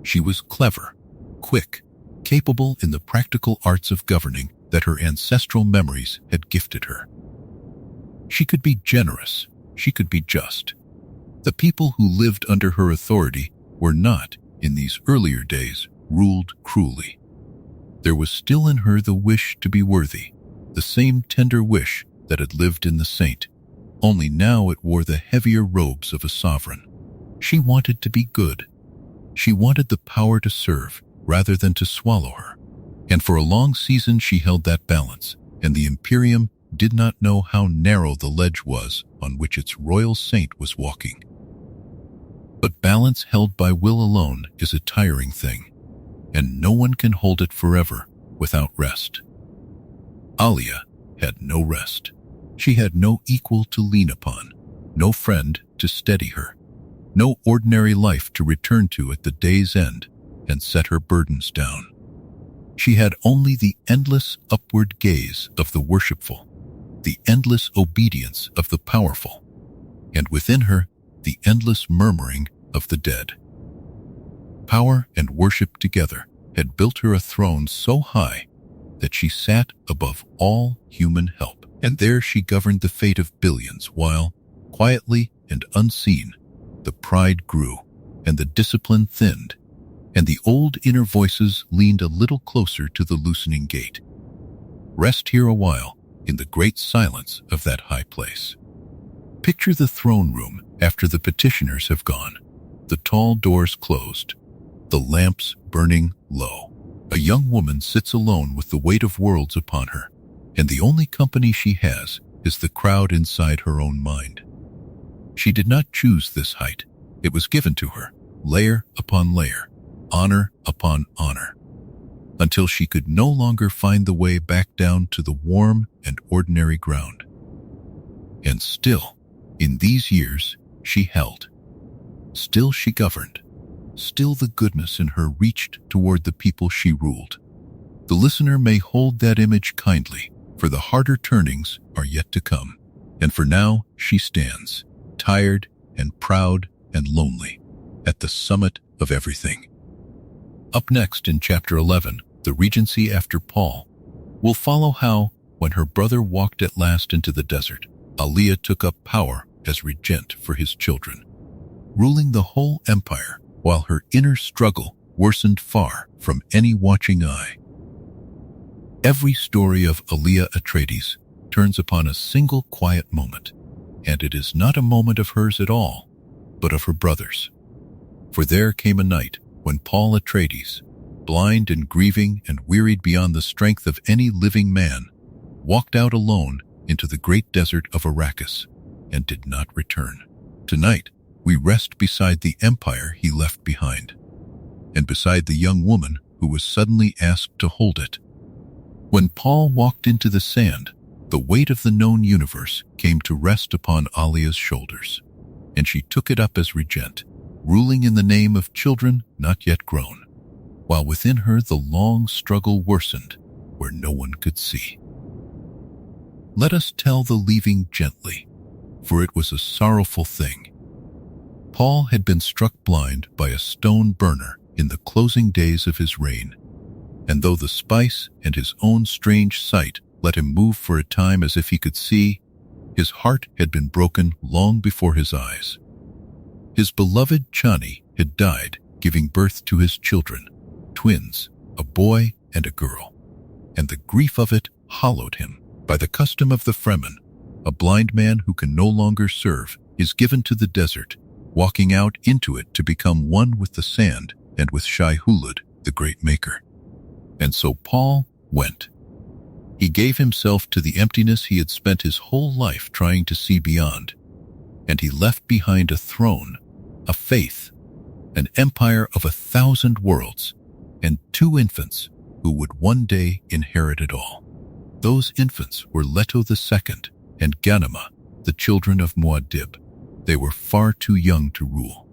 She was clever, quick, capable in the practical arts of governing that her ancestral memories had gifted her. She could be generous, she could be just. The people who lived under her authority were not, in these earlier days, ruled cruelly. There was still in her the wish to be worthy, the same tender wish that had lived in the saint, only now it wore the heavier robes of a sovereign. She wanted to be good. She wanted the power to serve rather than to swallow her. And for a long season she held that balance, and the Imperium did not know how narrow the ledge was on which its royal saint was walking. But balance held by will alone is a tiring thing, and no one can hold it forever without rest. Alia had no rest. She had no equal to lean upon, no friend to steady her, no ordinary life to return to at the day's end and set her burdens down. She had only the endless upward gaze of the worshipful, the endless obedience of the powerful, and within her the endless murmuring of the dead. Power and worship together had built her a throne so high that she sat above all human help, and there she governed the fate of billions while, quietly and unseen, the pride grew and the discipline thinned, and the old inner voices leaned a little closer to the loosening gate. Rest here a while in the great silence of that high place. Picture the throne room after the petitioners have gone, the tall doors closed, the lamps burning low. A young woman sits alone with the weight of worlds upon her, and the only company she has is the crowd inside her own mind. She did not choose this height. It was given to her, layer upon layer, honor upon honor, until she could no longer find the way back down to the warm and ordinary ground. And still, in these years, she held. Still she governed. Still the goodness in her reached toward the people she ruled. The listener may hold that image kindly, for the harder turnings are yet to come. And for now, she stands, tired and proud and lonely, at the summit of everything. Up next in Chapter 11, The Regency After Paul, we'll follow how, when her brother walked at last into the desert, Alia took up power as regent for his children, ruling the whole empire while her inner struggle worsened far from any watching eye. Every story of Alia Atreides turns upon a single quiet moment, and it is not a moment of hers at all, but of her brother's. For there came a night when Paul Atreides, blind and grieving and wearied beyond the strength of any living man, walked out alone into the great desert of Arrakis and did not return. Tonight, we rest beside the empire he left behind, and beside the young woman who was suddenly asked to hold it. When Paul walked into the sand, the weight of the known universe came to rest upon Alia's shoulders, and she took it up as regent, ruling in the name of children not yet grown, while within her the long struggle worsened where no one could see. Let us tell the leaving gently, for it was a sorrowful thing. Paul had been struck blind by a stone burner in the closing days of his reign, and though the spice and his own strange sight let him move for a time as if he could see, his heart had been broken long before his eyes. His beloved Chani had died, giving birth to his children, twins, a boy and a girl, and the grief of it hollowed him. By the custom of the Fremen, a blind man who can no longer serve is given to the desert, walking out into it to become one with the sand and with Shai-Hulud, the great maker. And so Paul went. He gave himself to the emptiness he had spent his whole life trying to see beyond, and he left behind a throne, a faith, an empire of 1,000 worlds, and 2 infants who would one day inherit it all. Those infants were Leto II and Ganima, the children of Muad'Dib. They were far too young to rule.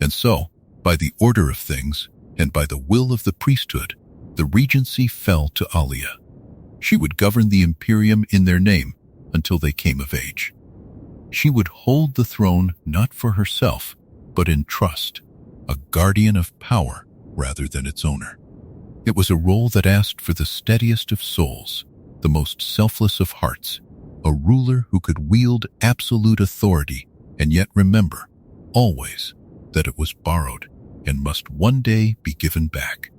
And so, by the order of things, and by the will of the priesthood, the regency fell to Alia. She would govern the Imperium in their name until they came of age. She would hold the throne not for herself, but in trust, a guardian of power rather than its owner. It was a role that asked for the steadiest of souls, the most selfless of hearts, a ruler who could wield absolute authority and yet remember, always, that it was borrowed and must one day be given back.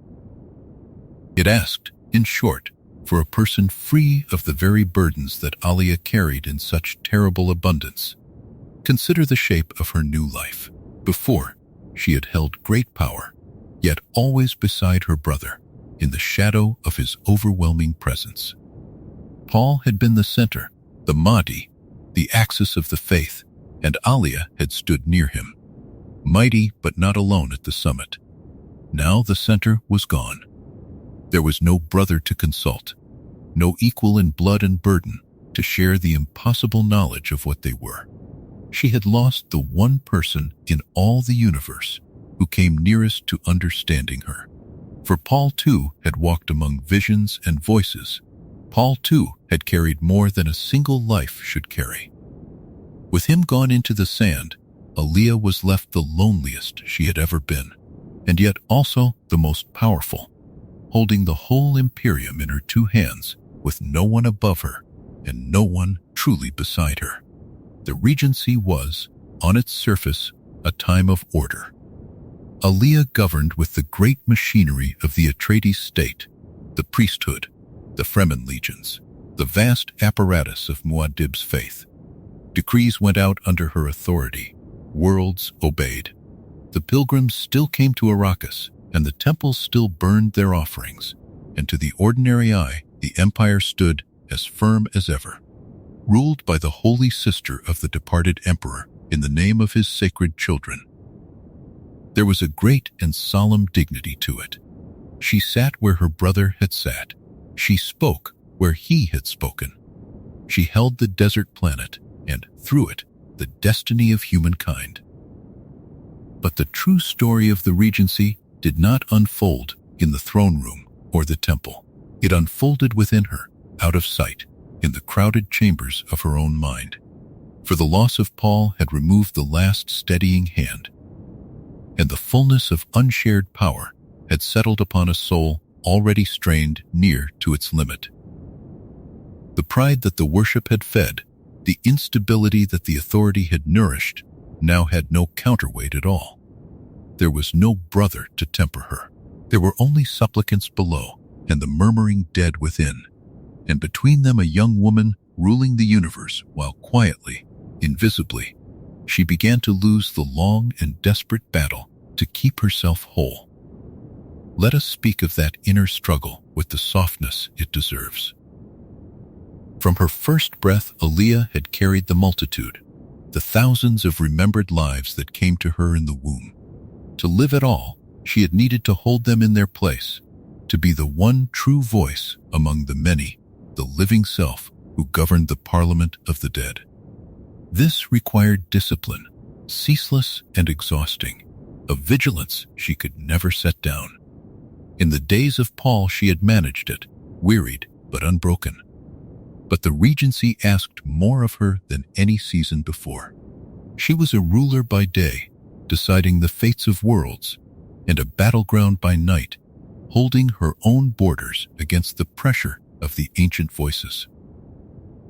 It asked, in short, for a person free of the very burdens that Alia carried in such terrible abundance. Consider the shape of her new life. Before, she had held great power, yet always beside her brother, in the shadow of his overwhelming presence. Paul had been the center, the Mahdi, the axis of the faith, and Alia had stood near him, mighty but not alone at the summit. Now the center was gone. There was no brother to consult, no equal in blood and burden to share the impossible knowledge of what they were. She had lost the one person in all the universe who came nearest to understanding her. For Paul too had walked among visions and voices. Paul too had carried more than a single life should carry. With him gone into the sand, Alia was left the loneliest she had ever been, and yet also the most powerful, holding the whole Imperium in her 2 hands, with no one above her and no one truly beside her. The regency was, on its surface, a time of order. Alia governed with the great machinery of the Atreides state, the priesthood, the Fremen legions, the vast apparatus of Muad'Dib's faith. Decrees went out under her authority. Worlds obeyed. The pilgrims still came to Arrakis, and the temples still burned their offerings, and to the ordinary eye, the empire stood as firm as ever, ruled by the holy sister of the departed emperor in the name of his sacred children. There was a great and solemn dignity to it. She sat where her brother had sat. She spoke where he had spoken. She held the desert planet, and through it, the destiny of humankind. But the true story of the regency did not unfold in the throne room or the temple. It unfolded within her, out of sight, in the crowded chambers of her own mind. For the loss of Paul had removed the last steadying hand, and the fullness of unshared power had settled upon a soul already strained near to its limit. The pride that the worship had fed, the instability that the authority had nourished, now had no counterweight at all. There was no brother to temper her. There were only supplicants below and the murmuring dead within, and between them a young woman ruling the universe while quietly, invisibly, she began to lose the long and desperate battle to keep herself whole. Let us speak of that inner struggle with the softness it deserves. From her first breath, Alia had carried the multitude, the thousands of remembered lives that came to her in the womb. To live at all, she had needed to hold them in their place, to be the one true voice among the many, the living self who governed the parliament of the dead. This required discipline, ceaseless and exhausting, a vigilance she could never set down. In the days of Paul she had managed it, wearied but unbroken. But the regency asked more of her than any season before. She was a ruler by day, deciding the fates of worlds, and a battleground by night, holding her own borders against the pressure of the ancient voices.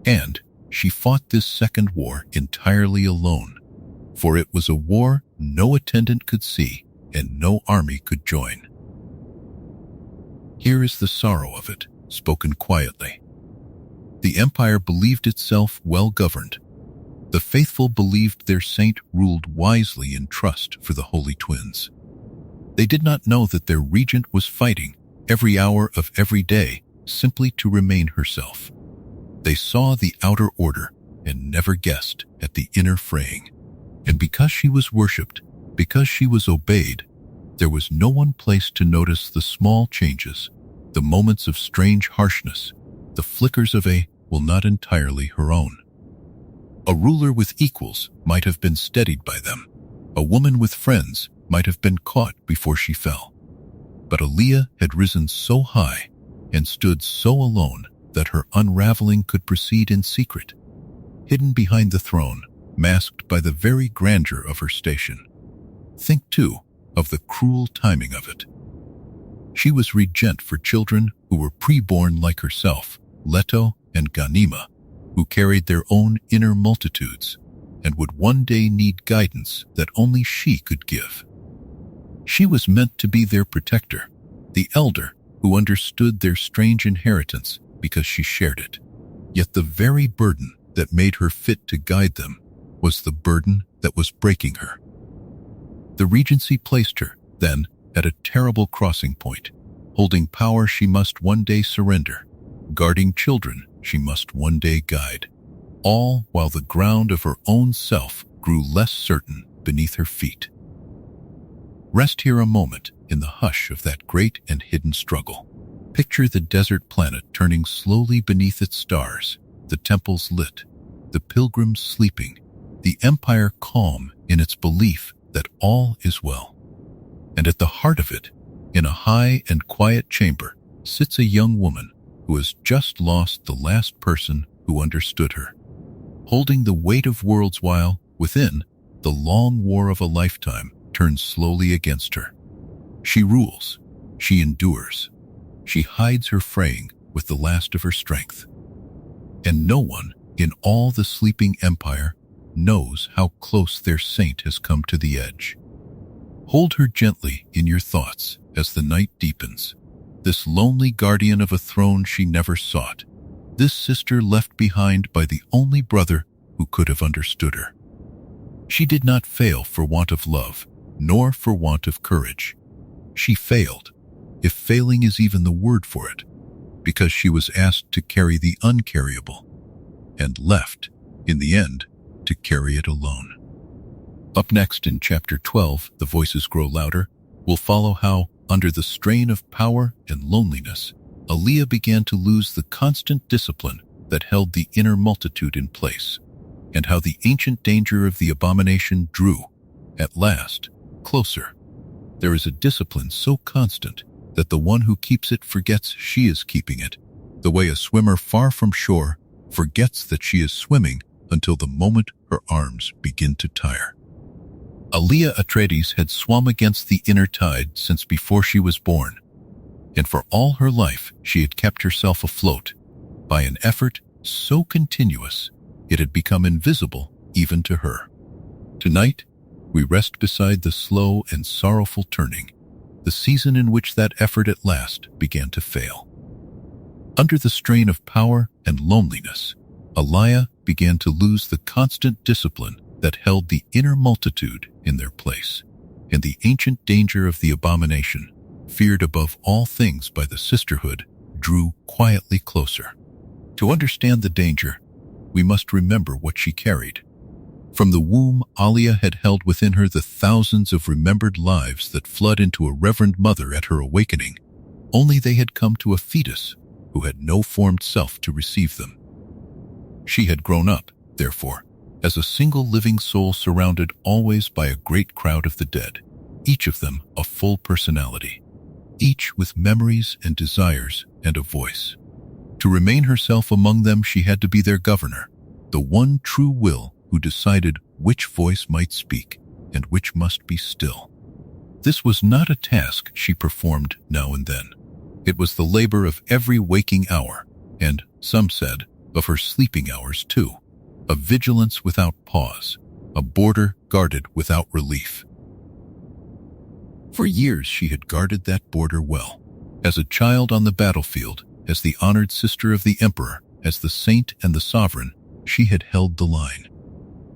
And she fought this second war entirely alone, for it was a war no attendant could see and no army could join. Here is the sorrow of it. spoken quietly. The empire believed itself well governed. The faithful believed their saint ruled wisely in trust for the Holy Twins. They did not know that their regent was fighting every hour of every day simply to remain herself. They saw the outer order and never guessed at the inner fraying. And because she was worshipped, because she was obeyed, there was no one placed to notice the small changes, the moments of strange harshness, the flickers of a will not entirely her own. A ruler with equals might have been steadied by them. A woman with friends might have been caught before she fell. But Alia had risen so high and stood so alone that her unraveling could proceed in secret, hidden behind the throne, masked by the very grandeur of her station. Think, too, of the cruel timing of it. She was regent for children who were pre-born like herself, Leto and Ganima, who carried their own inner multitudes and would one day need guidance that only she could give. She was meant to be their protector, the elder who understood their strange inheritance because she shared it. Yet the very burden that made her fit to guide them was the burden that was breaking her. The regency placed her, then, at a terrible crossing point, holding power she must one day surrender, guarding children she must one day guide, all while the ground of her own self grew less certain beneath her feet. Rest here a moment in the hush of that great and hidden struggle. Picture the desert planet turning slowly beneath its stars, the temples lit, the pilgrims sleeping, the empire calm in its belief that all is well. And at the heart of it, in a high and quiet chamber, sits a young woman who has just lost the last person who understood her, holding the weight of worlds while, within, the long war of a lifetime turns slowly against her. She rules, she endures, she hides her fraying with the last of her strength. And no one in all the sleeping empire knows how close their saint has come to the edge. Hold her gently in your thoughts as the night deepens, this lonely guardian of a throne she never sought, this sister left behind by the only brother who could have understood her. She did not fail for want of love, nor for want of courage. She failed, if failing is even the word for it, because she was asked to carry the uncarryable, and left, in the end, to carry it alone. Up next in Chapter 12, The Voices Grow Louder, we'll follow how, under the strain of power and loneliness, Alia began to lose the constant discipline that held the inner multitude in place, and how the ancient danger of the abomination drew, at last, closer. There is a discipline so constant that the one who keeps it forgets she is keeping it, the way a swimmer far from shore forgets that she is swimming until the moment her arms begin to tire. Alia Atreides had swum against the inner tide since before she was born, and for all her life she had kept herself afloat by an effort so continuous it had become invisible even to her. Tonight, we rest beside the slow and sorrowful turning, the season in which that effort at last began to fail. Under the strain of power and loneliness, Alia began to lose the constant discipline that held the inner multitude in their place, and the ancient danger of the abomination, feared above all things by the sisterhood, drew quietly closer. To understand the danger, we must remember what she carried. From the womb, Alia had held within her the thousands of remembered lives that flood into a reverend mother at her awakening, only they had come to a fetus who had no formed self to receive them. She had grown up, therefore, as a single living soul surrounded always by a great crowd of the dead, each of them a full personality, each with memories and desires and a voice. To remain herself among them, she had to be their governor, the one true will who decided which voice might speak and which must be still. This was not a task she performed now and then. It was the labor of every waking hour, and, some said, of her sleeping hours too, a vigilance without pause, a border guarded without relief. For years she had guarded that border well. As a child on the battlefield, as the honored sister of the emperor, as the saint and the sovereign, she had held the line.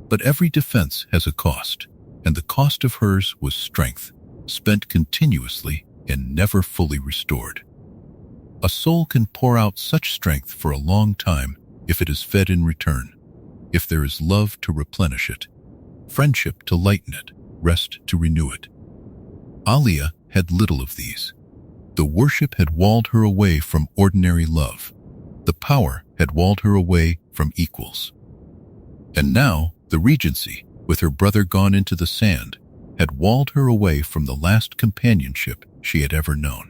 But every defense has a cost, and the cost of hers was strength, spent continuously and never fully restored. A soul can pour out such strength for a long time if it is fed in return, if there is love to replenish it, friendship to lighten it, rest to renew it. Alia had little of these. The worship had walled her away from ordinary love. The power had walled her away from equals. And now, the regency, with her brother gone into the sand, had walled her away from the last companionship she had ever known.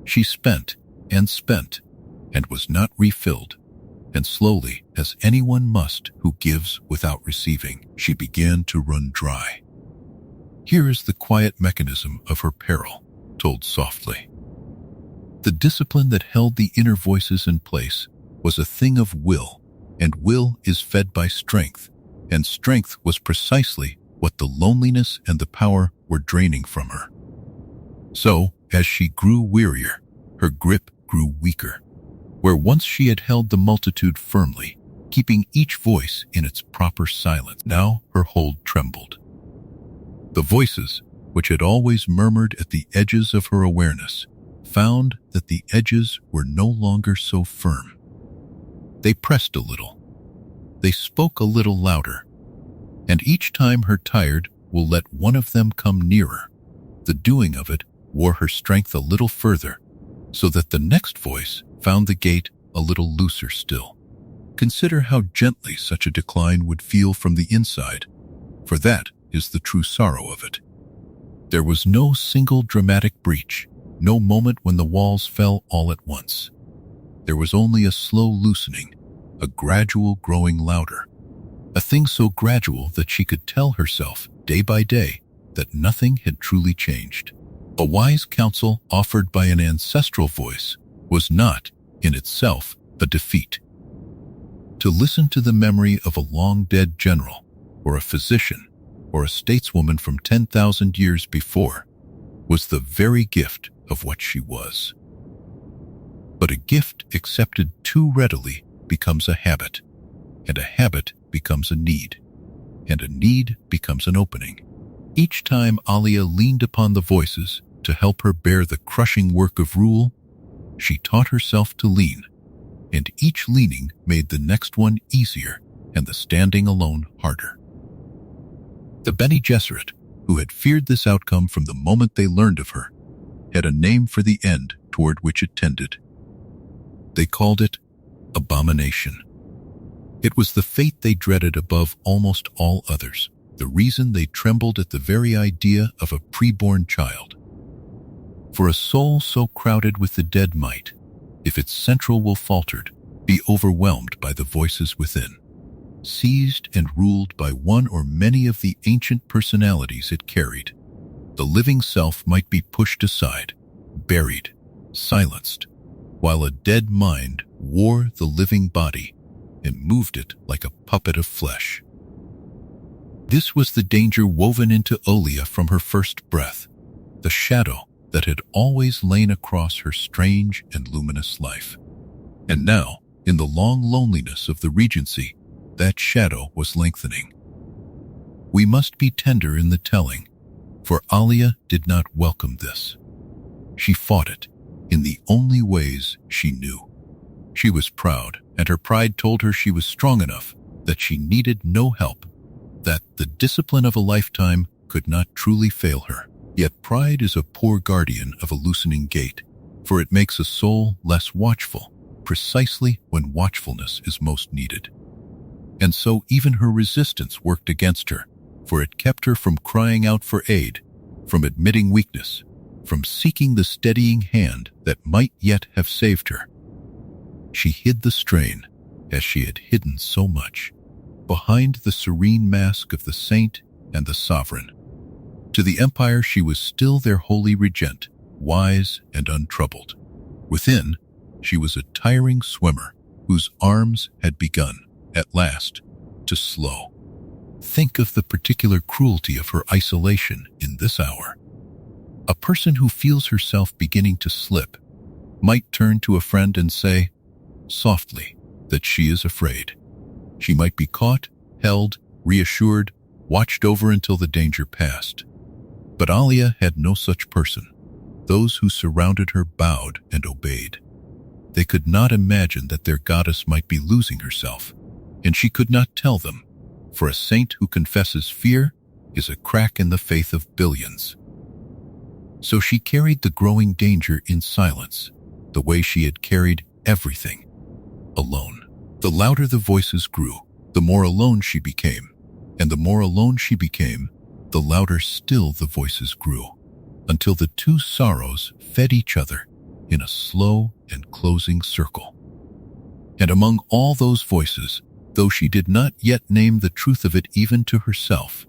She spent, and was not refilled, and slowly, as anyone must who gives without receiving, she began to run dry. Here is the quiet mechanism of her peril, told softly. The discipline that held the inner voices in place was a thing of will, and will is fed by strength, and strength was precisely what the loneliness and the power were draining from her. So, as she grew wearier, her grip grew weaker. Where once she had held the multitude firmly, keeping each voice in its proper silence, now her hold trembled. The voices, which had always murmured at the edges of her awareness, found that the edges were no longer so firm. They pressed a little. They spoke a little louder. And each time her tired will let one of them come nearer, the doing of it wore her strength a little further, so that the next voice found the gate a little looser still. Consider how gently such a decline would feel from the inside, for that is the true sorrow of it. There was no single dramatic breach, no moment when the walls fell all at once. There was only a slow loosening, a gradual growing louder, a thing so gradual that she could tell herself, day by day, that nothing had truly changed. A wise counsel offered by an ancestral voice was not, in itself, a defeat. To listen to the memory of a long-dead general, or a physician, or a stateswoman from 10,000 years before, was the very gift of what she was. But a gift accepted too readily becomes a habit, and a habit becomes a need, and a need becomes an opening. Each time Alia leaned upon the voices to help her bear the crushing work of rule, she taught herself to lean, and each leaning made the next one easier and the standing alone harder. The Bene Gesserit, who had feared this outcome from the moment they learned of her, had a name for the end toward which it tended. They called it abomination. It was the fate they dreaded above almost all others, the reason they trembled at the very idea of a preborn child. For a soul so crowded with the dead might, if its central will faltered, be overwhelmed by the voices within, seized and ruled by one or many of the ancient personalities it carried. The living self might be pushed aside, buried, silenced, while a dead mind wore the living body and moved it like a puppet of flesh. This was the danger woven into Alia from her first breath, the shadow that had always lain across her strange and luminous life. And now, in the long loneliness of the Regency, that shadow was lengthening. We must be tender in the telling, for Alia did not welcome this. She fought it in the only ways she knew. She was proud, and her pride told her she was strong enough, that she needed no help, that the discipline of a lifetime could not truly fail her. Yet pride is a poor guardian of a loosening gate, for it makes a soul less watchful, precisely when watchfulness is most needed. And so even her resistance worked against her, for it kept her from crying out for aid, from admitting weakness, from seeking the steadying hand that might yet have saved her. She hid the strain, as she had hidden so much, behind the serene mask of the saint and the sovereign. To the empire she was still their holy regent, wise and untroubled. Within, she was a tiring swimmer whose arms had begun, at last, to slow. Think of the particular cruelty of her isolation in this hour. A person who feels herself beginning to slip, might turn to a friend and say, softly, that she is afraid. She might be caught, held, reassured, watched over until the danger passed. But Alia had no such person. Those who surrounded her bowed and obeyed. They could not imagine that their goddess might be losing herself, and she could not tell them, for a saint who confesses fear is a crack in the faith of billions. So she carried the growing danger in silence, the way she had carried everything, alone. The louder the voices grew, the more alone she became, and the more alone she became, the louder still the voices grew, until the two sorrows fed each other in a slow and closing circle. And among all those voices, though she did not yet name the truth of it even to herself,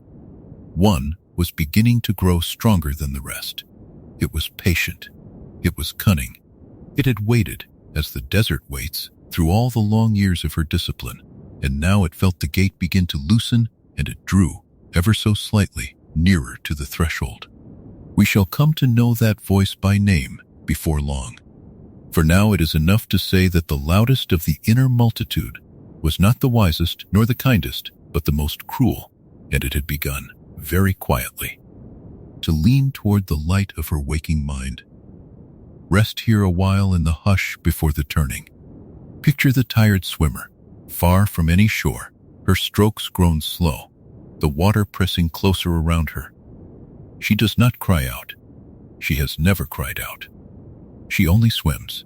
one was beginning to grow stronger than the rest. It was patient. It was cunning. It had waited, as the desert waits, through all the long years of her discipline, and now it felt the gate begin to loosen, and it drew, ever so slightly, nearer to the threshold. We shall come to know that voice by name before long. For now it is enough to say that the loudest of the inner multitude was not the wisest nor the kindest, but the most cruel, and it had begun, very quietly, to lean toward the light of her waking mind. Rest here a while in the hush before the turning. Picture the tired swimmer, far from any shore, her strokes grown slow, the water pressing closer around her. She does not cry out. She has never cried out. She only swims,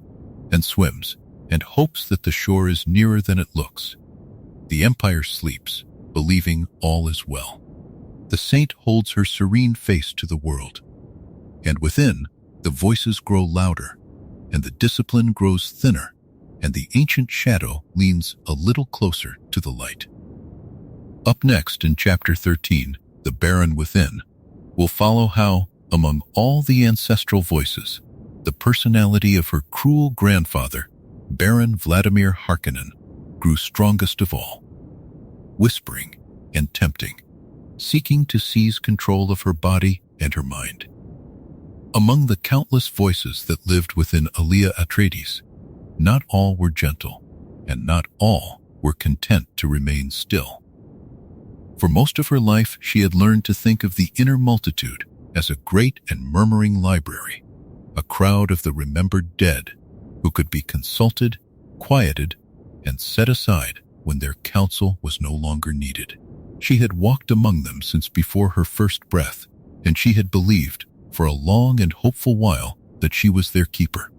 and hopes that the shore is nearer than it looks. The empire sleeps, believing all is well. The saint holds her serene face to the world. And within, the voices grow louder, and the discipline grows thinner, and the ancient shadow leans a little closer to the light. Up next in Chapter 13, The Baron Within, we'll follow how, among all the ancestral voices, the personality of her cruel grandfather, Baron Vladimir Harkonnen, grew strongest of all, whispering and tempting, seeking to seize control of her body and her mind. Among the countless voices that lived within Alia Atreides, not all were gentle, and not all were content to remain still. For most of her life, she had learned to think of the inner multitude as a great and murmuring library, a crowd of the remembered dead who could be consulted, quieted, and set aside when their counsel was no longer needed. She had walked among them since before her first breath, and she had believed, for a long and hopeful while, that she was their keeper.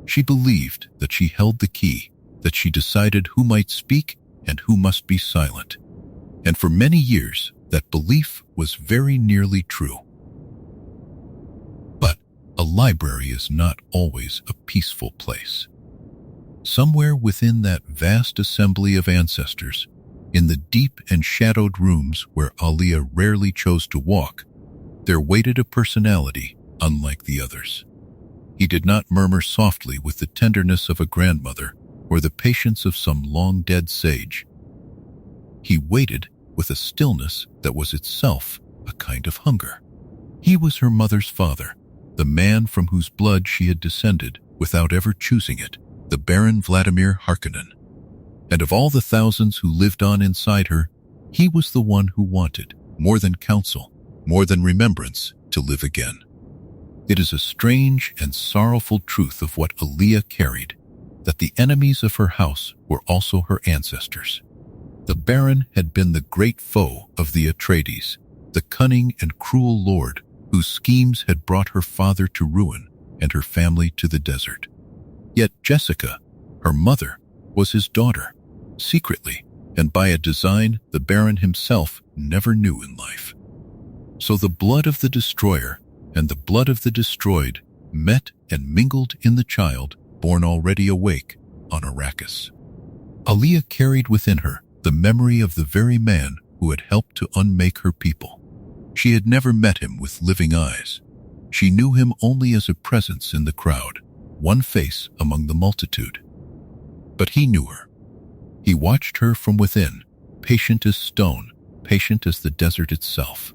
She believed that she held the key, that she decided who might speak and who must be silent. And for many years, that belief was very nearly true. But a library is not always a peaceful place. Somewhere within that vast assembly of ancestors, in the deep and shadowed rooms where Alia rarely chose to walk, there waited a personality unlike the others. He did not murmur softly with the tenderness of a grandmother or the patience of some long-dead sage. He waited with a stillness that was itself a kind of hunger. He was her mother's father, the man from whose blood she had descended without ever choosing it, the Baron Vladimir Harkonnen. And of all the thousands who lived on inside her, he was the one who wanted, more than counsel, more than remembrance, to live again. It is a strange and sorrowful truth of what Alia carried, that the enemies of her house were also her ancestors. The Baron had been the great foe of the Atreides, the cunning and cruel lord whose schemes had brought her father to ruin and her family to the desert. Yet Jessica, her mother, was his daughter, secretly, and by a design the Baron himself never knew in life. So the blood of the destroyer and the blood of the destroyed met and mingled in the child born already awake on Arrakis. Alia carried within her the memory of the very man who had helped to unmake her people. She had never met him with living eyes. She knew him only as a presence in the crowd, one face among the multitude. But he knew her. He watched her from within, patient as stone, patient as the desert itself.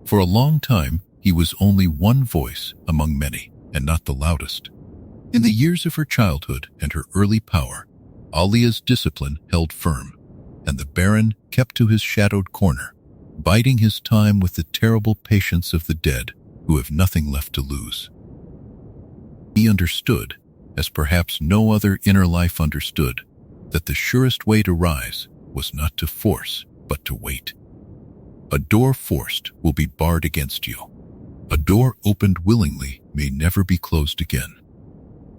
For a long time, he was only one voice among many, and not the loudest. In the years of her childhood and her early power, Alia's discipline held firm, and the Baron kept to his shadowed corner, biding his time with the terrible patience of the dead who have nothing left to lose. He understood, as perhaps no other inner life understood, that the surest way to rise was not to force, but to wait. A door forced will be barred against you. A door opened willingly may never be closed again.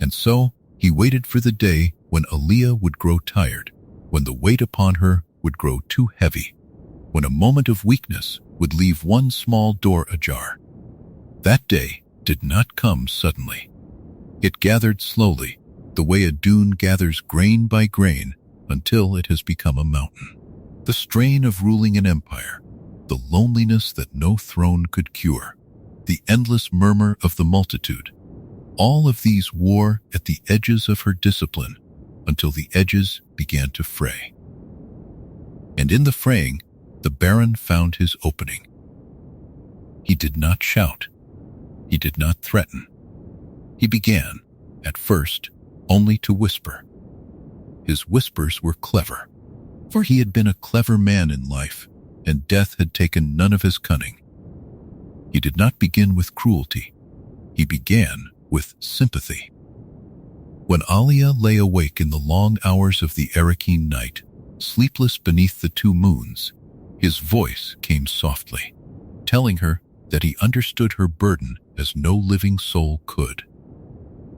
And so, he waited for the day when Alia would grow tired, when the weight upon her would grow too heavy, when a moment of weakness would leave one small door ajar. That day did not come suddenly. It gathered slowly, the way a dune gathers grain by grain until it has become a mountain. The strain of ruling an empire, the loneliness that no throne could cure, the endless murmur of the multitude, all of these wore at the edges of her discipline until the edges began to fray. And in the fraying, the Baron found his opening. He did not shout. He did not threaten. He began, at first, only to whisper. His whispers were clever, for he had been a clever man in life, and death had taken none of his cunning. He did not begin with cruelty. He began with sympathy. When Alia lay awake in the long hours of the Arakeen night, sleepless beneath the two moons, his voice came softly, telling her that he understood her burden as no living soul could.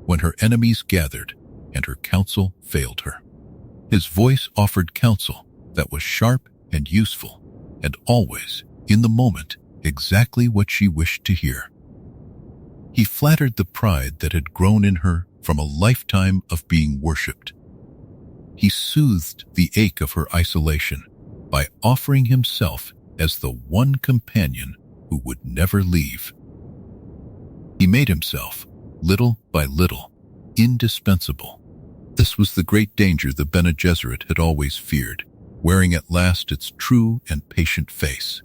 When her enemies gathered and her counsel failed her, his voice offered counsel that was sharp and useful, and always, in the moment, exactly what she wished to hear. He flattered the pride that had grown in her from a lifetime of being worshipped. He soothed the ache of her isolation by offering himself as the one companion who would never leave. He made himself, little by little, indispensable. This was the great danger the Bene Gesserit had always feared, wearing at last its true and patient face.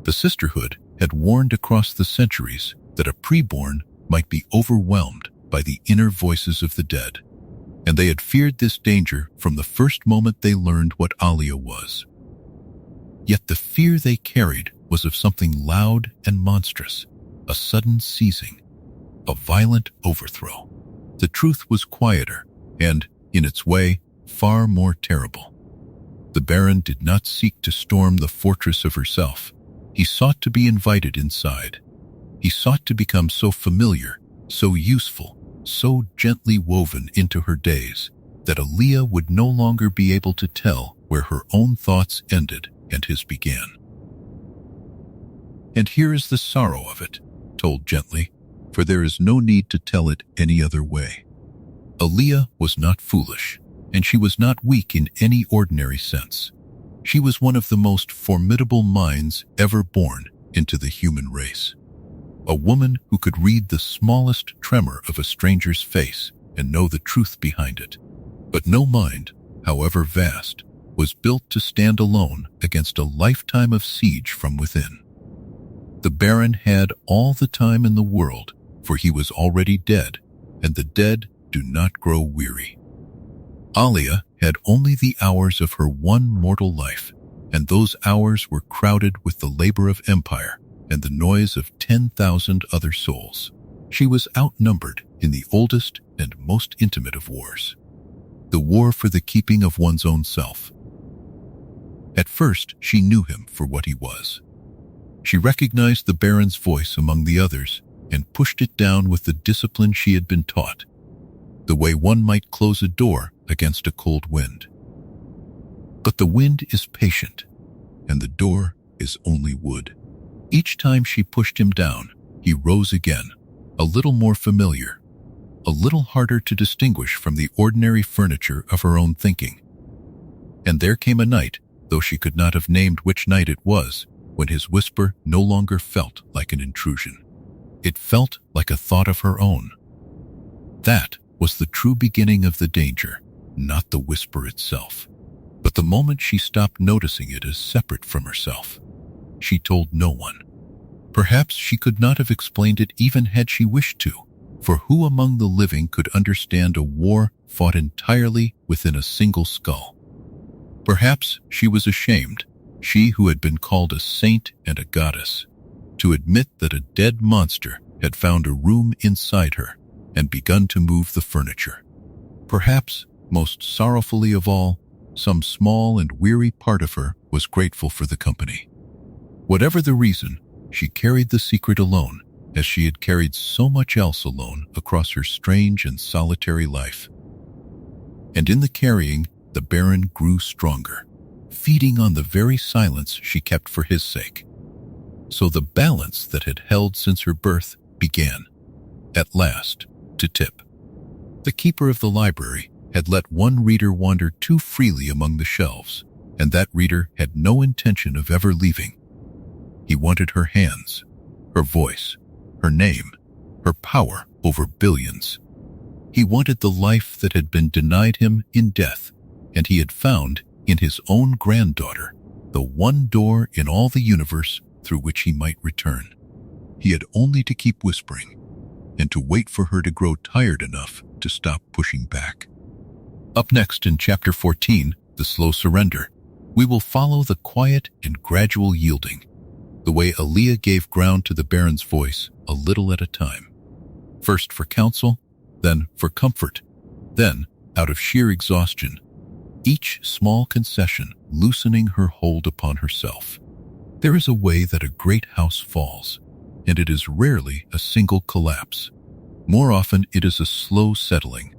The sisterhood had warned across the centuries that a preborn might be overwhelmed by the inner voices of the dead, and they had feared this danger from the first moment they learned what Alia was. Yet the fear they carried was of something loud and monstrous, a sudden seizing, a violent overthrow. The truth was quieter and, in its way, far more terrible. The Baron did not seek to storm the fortress of herself. He sought to be invited inside. He sought to become so familiar, so useful, so gently woven into her days, that Alia would no longer be able to tell where her own thoughts ended and his began. And here is the sorrow of it, told gently, for there is no need to tell it any other way. Alia was not foolish, and she was not weak in any ordinary sense. She was one of the most formidable minds ever born into the human race. A woman who could read the smallest tremor of a stranger's face and know the truth behind it. But no mind, however vast, was built to stand alone against a lifetime of siege from within. The Baron had all the time in the world, for he was already dead, and the dead do not grow weary. Alia had only the hours of her one mortal life, and those hours were crowded with the labor of empire and the noise of 10,000 other souls. She was outnumbered in the oldest and most intimate of wars, the war for the keeping of one's own self. At first, she knew him for what he was. She recognized the Baron's voice among the others and pushed it down with the discipline she had been taught, the way one might close a door against a cold wind. But the wind is patient, and the door is only wood. Each time she pushed him down, he rose again, a little more familiar, a little harder to distinguish from the ordinary furniture of her own thinking. And there came a night, though she could not have named which night it was, when his whisper no longer felt like an intrusion. It felt like a thought of her own. That was the true beginning of the danger, not the whisper itself. But the moment she stopped noticing it as separate from herself, she told no one. Perhaps she could not have explained it even had she wished to, For who among the living could understand a war fought entirely within a single skull? Perhaps she was ashamed, she who had been called a saint and a goddess, to admit that a dead monster had found a room inside her and begun to move the furniture. Perhaps, most sorrowfully of all, some small and weary part of her was grateful for the company. Whatever the reason, she carried the secret alone, as she had carried so much else alone across her strange and solitary life. And in the carrying, the Baron grew stronger, feeding on the very silence she kept for his sake. So the balance that had held since her birth began, at last, to tip. The keeper of the library had let one reader wander too freely among the shelves, and that reader had no intention of ever leaving. He wanted her hands, her voice, her name, her power over billions. He wanted the life that had been denied him in death, and he had found, in his own granddaughter, the one door in all the universe through which he might return. He had only to keep whispering, and to wait for her to grow tired enough to stop pushing back. Up next in Chapter 14, The Slow Surrender, we will follow the quiet and gradual yielding, the way Alia gave ground to the Baron's voice a little at a time. First for counsel, then for comfort, then, out of sheer exhaustion, each small concession loosening her hold upon herself. There is a way that a great house falls, and it is rarely a single collapse. More often it is a slow settling,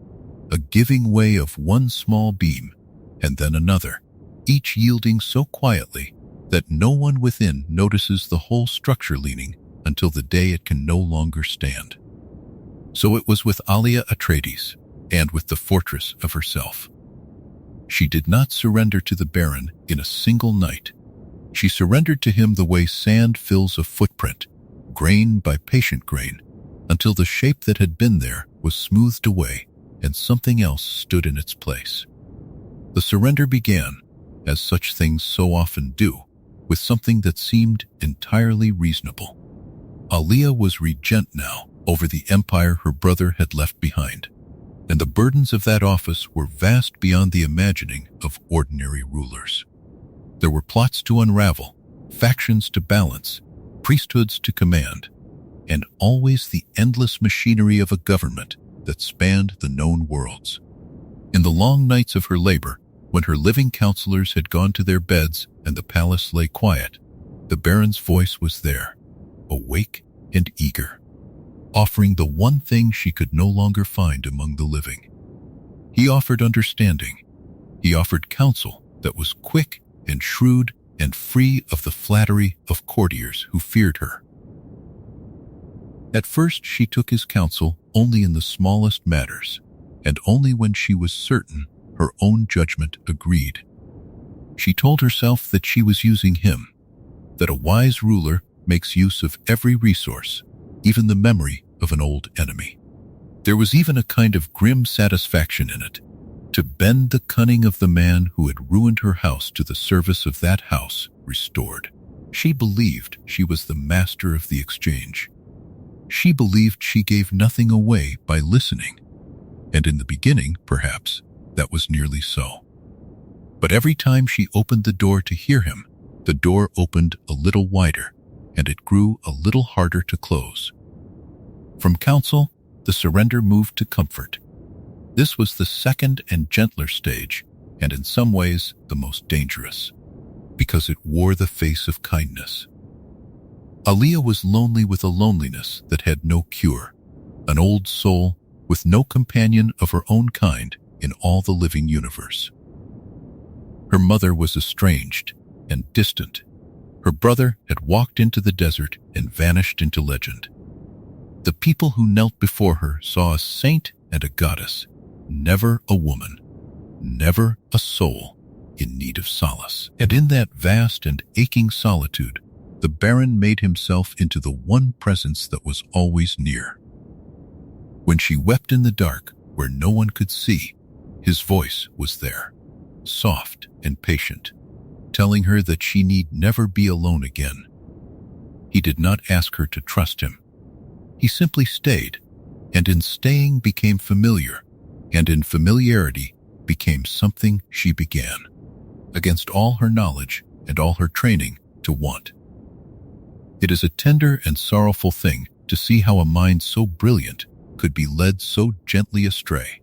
a giving way of one small beam, and then another, each yielding so quietly that no one within notices the whole structure leaning until the day it can no longer stand. So it was with Alia Atreides, and with the fortress of herself. She did not surrender to the Baron in a single night. She surrendered to him the way sand fills a footprint, grain by patient grain, until the shape that had been there was smoothed away and something else stood in its place. The surrender began, as such things so often do, with something that seemed entirely reasonable. Alia was regent now over the empire her brother had left behind, and the burdens of that office were vast beyond the imagining of ordinary rulers. There were plots to unravel, factions to balance, priesthoods to command, and always the endless machinery of a government that spanned the known worlds. In the long nights of her labor, when her living counselors had gone to their beds and the palace lay quiet, the Baron's voice was there, awake and eager, offering the one thing she could no longer find among the living. He offered understanding. He offered counsel that was quick and shrewd and free of the flattery of courtiers who feared her. At first she took his counsel only in the smallest matters, and only when she was certain her own judgment agreed. She told herself that she was using him, that a wise ruler makes use of every resource, even the memory of an old enemy. There was even a kind of grim satisfaction in it, to bend the cunning of the man who had ruined her house to the service of that house restored. She believed she was the master of the exchange. She believed she gave nothing away by listening, and in the beginning, perhaps, that was nearly so. But every time she opened the door to hear him, the door opened a little wider, and it grew a little harder to close. From counsel, the surrender moved to comfort. This was the second and gentler stage, and in some ways the most dangerous, because it wore the face of kindness. Alia was lonely with a loneliness that had no cure, an old soul with no companion of her own kind in all the living universe. Her mother was estranged and distant. Her brother had walked into the desert and vanished into legend. The people who knelt before her saw a saint and a goddess, never a woman, never a soul in need of solace. And in that vast and aching solitude, the Baron made himself into the one presence that was always near. When she wept in the dark, where no one could see, his voice was there, soft and patient, telling her that she need never be alone again. He did not ask her to trust him. He simply stayed, and in staying became familiar, and in familiarity became something she began, against all her knowledge and all her training, to want. It is a tender and sorrowful thing to see how a mind so brilliant could be led so gently astray,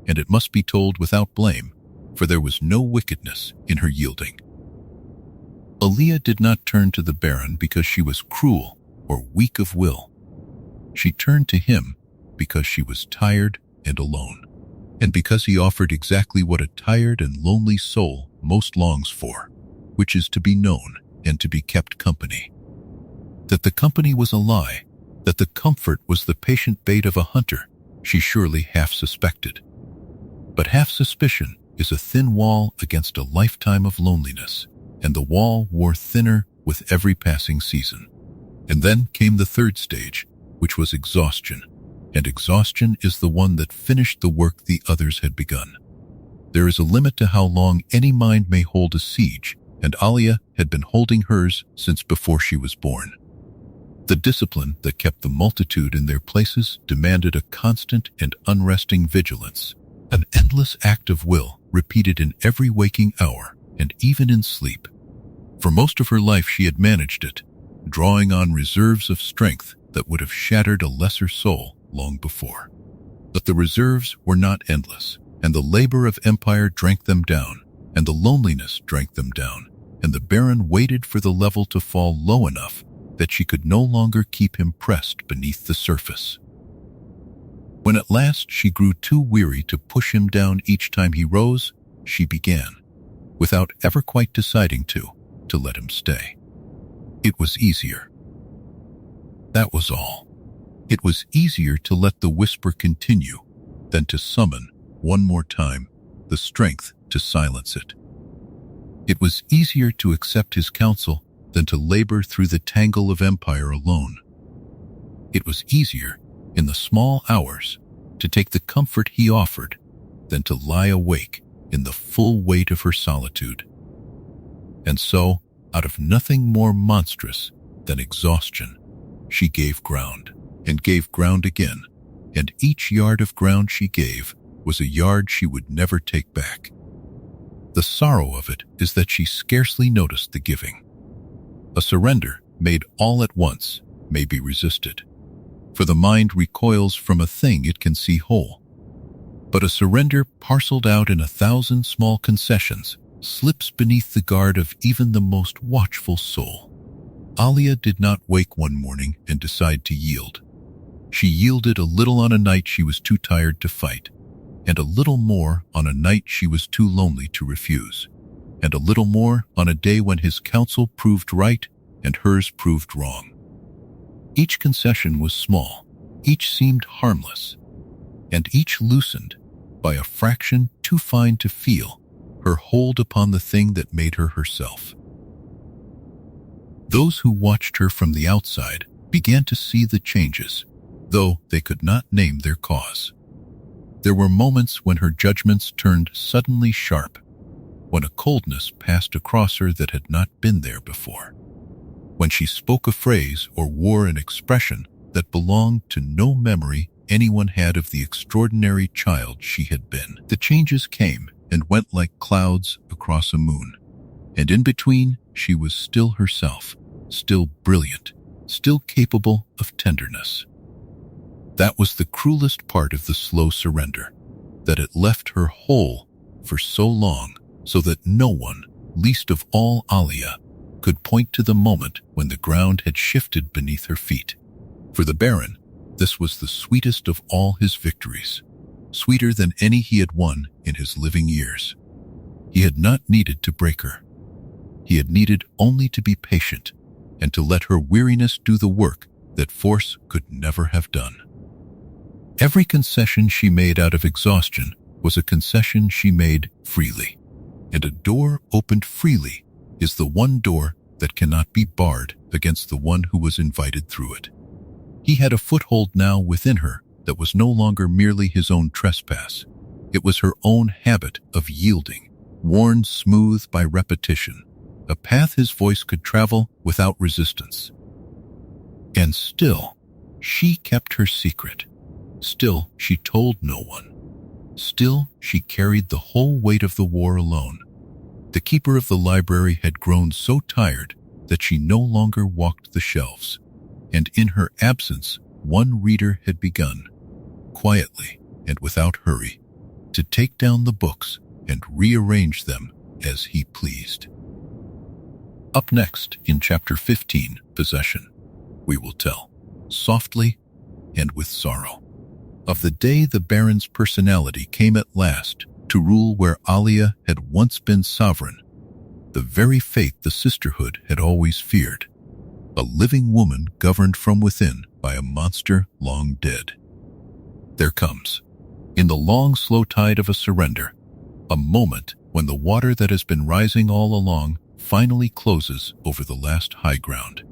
and it must be told without blame, for there was no wickedness in her yielding. Alia did not turn to the Baron because she was cruel or weak of will. She turned to him because she was tired and alone, and because he offered exactly what a tired and lonely soul most longs for, which is to be known and to be kept company. That the company was a lie, that the comfort was the patient bait of a hunter, she surely half suspected. But half suspicion is a thin wall against a lifetime of loneliness, and the wall wore thinner with every passing season. And then came the third stage, which was exhaustion, and exhaustion is the one that finished the work the others had begun. There is a limit to how long any mind may hold a siege, and Alia had been holding hers since before she was born. The discipline that kept the multitude in their places demanded a constant and unresting vigilance, an endless act of will repeated in every waking hour and even in sleep. For most of her life she had managed it, drawing on reserves of strength that would have shattered a lesser soul long before. But the reserves were not endless, and the labor of empire drank them down, and the loneliness drank them down, and the Baron waited for the level to fall low enough that she could no longer keep him pressed beneath the surface. When at last she grew too weary to push him down each time he rose, she began, without ever quite deciding to let him stay. It was easier. That was all. It was easier to let the whisper continue than to summon, one more time, the strength to silence it. It was easier to accept his counsel than to labor through the tangle of empire alone. It was easier, in the small hours, to take the comfort he offered than to lie awake in the full weight of her solitude. And so, out of nothing more monstrous than exhaustion, she gave ground, and gave ground again, and each yard of ground she gave was a yard she would never take back. The sorrow of it is that she scarcely noticed the giving. A surrender made all at once may be resisted, for the mind recoils from a thing it can see whole. But a surrender parceled out in 1,000 small concessions slips beneath the guard of even the most watchful soul. Alia did not wake one morning and decide to yield. She yielded a little on a night she was too tired to fight, and a little more on a night she was too lonely to refuse, and a little more on a day when his counsel proved right and hers proved wrong. Each concession was small, each seemed harmless, and each loosened, by a fraction too fine to feel, her hold upon the thing that made her herself. Those who watched her from the outside began to see the changes, though they could not name their cause. There were moments when her judgments turned suddenly sharp, when a coldness passed across her that had not been there before, when she spoke a phrase or wore an expression that belonged to no memory anyone had of the extraordinary child she had been. The changes came and went like clouds across a moon, and in between she was still herself, still brilliant, still capable of tenderness. That was the cruelest part of the slow surrender, that it left her whole for so long, so that no one, least of all Alia, could point to the moment when the ground had shifted beneath her feet. For the Baron, this was the sweetest of all his victories, sweeter than any he had won in his living years. He had not needed to break her. He had needed only to be patient and to let her weariness do the work that force could never have done. Every concession she made out of exhaustion was a concession she made freely, and a door opened freely is the one door that cannot be barred against the one who was invited through it. He had a foothold now within her that was no longer merely his own trespass. It was her own habit of yielding, worn smooth by repetition, a path his voice could travel without resistance. And still, she kept her secret, Still, she told no one. Still, she carried the whole weight of the war alone. The keeper of the library had grown so tired that she no longer walked the shelves, and in her absence, one reader had begun, quietly and without hurry, to take down the books and rearrange them as he pleased. Up next, in Chapter 15, Possession, we will tell, softly and with sorrow, of the day the Baron's personality came at last to rule where Alia had once been sovereign, the very fate the sisterhood had always feared, a living woman governed from within by a monster long dead. There comes, in the long slow tide of a surrender, a moment when the water that has been rising all along finally closes over the last high ground.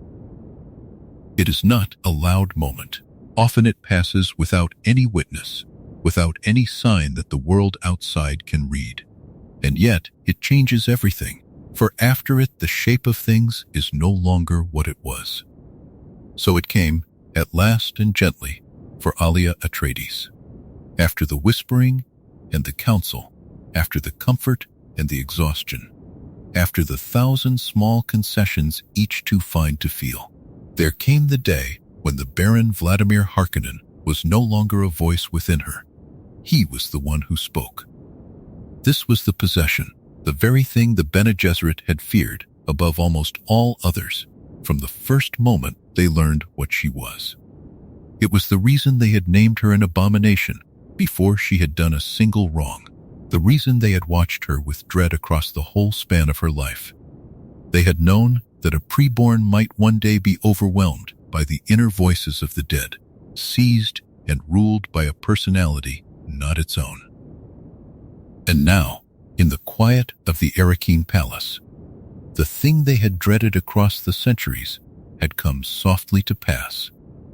It is not a loud moment. Often it passes without any witness, without any sign that the world outside can read. And yet, it changes everything, for after it the shape of things is no longer what it was. So it came, at last and gently, for Alia Atreides. After the whispering and the counsel, after the comfort and the exhaustion, after the 1,000 small concessions each too fine to feel, there came the day when the Baron Vladimir Harkonnen was no longer a voice within her. He was the one who spoke. This was the possession, the very thing the Bene Gesserit had feared above almost all others, from the first moment they learned what she was. It was the reason they had named her an abomination before she had done a single wrong, the reason they had watched her with dread across the whole span of her life. They had known that a preborn might one day be overwhelmed by the inner voices of the dead, seized and ruled by a personality not its own. And now, in the quiet of the Arakeen Palace, the thing they had dreaded across the centuries had come softly to pass,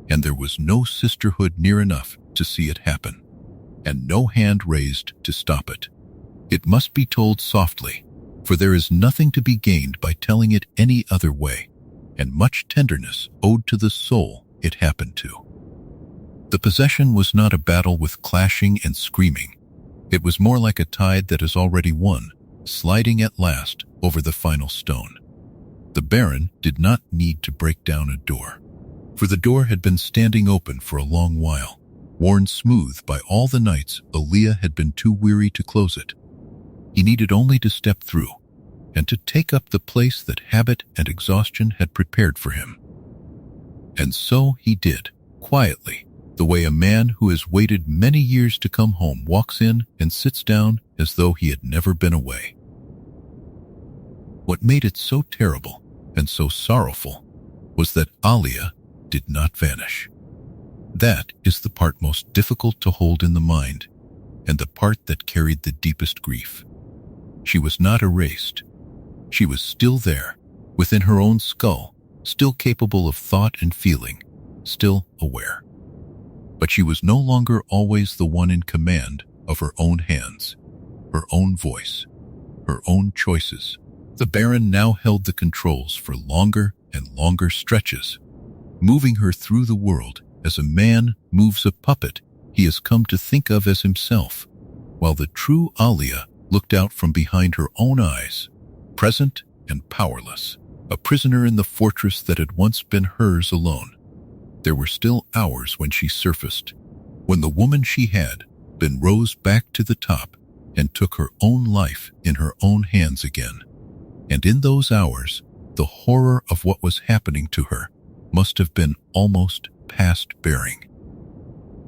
and there was no sisterhood near enough to see it happen, and no hand raised to stop it. It must be told softly, for there is nothing to be gained by telling it any other way, and much tenderness owed to the soul it happened to. The possession was not a battle with clashing and screaming. It was more like a tide that is already won, sliding at last over the final stone. The Baron did not need to break down a door, for the door had been standing open for a long while, worn smooth by all the nights Alia had been too weary to close it. He needed only to step through, and to take up the place that habit and exhaustion had prepared for him. And so he did, quietly, the way a man who has waited many years to come home walks in and sits down as though he had never been away. What made it so terrible and so sorrowful was that Alia did not vanish. That is the part most difficult to hold in the mind, and the part that carried the deepest grief. She was not erased. She was still there, within her own skull, still capable of thought and feeling, still aware. But she was no longer always the one in command of her own hands, her own voice, her own choices. The Baron now held the controls for longer and longer stretches, moving her through the world as a man moves a puppet he has come to think of as himself, while the true Alia looked out from behind her own eyes, present and powerless, a prisoner in the fortress that had once been hers alone. There were still hours when she surfaced, when the woman she had been rose back to the top and took her own life in her own hands again. And in those hours, the horror of what was happening to her must have been almost past bearing.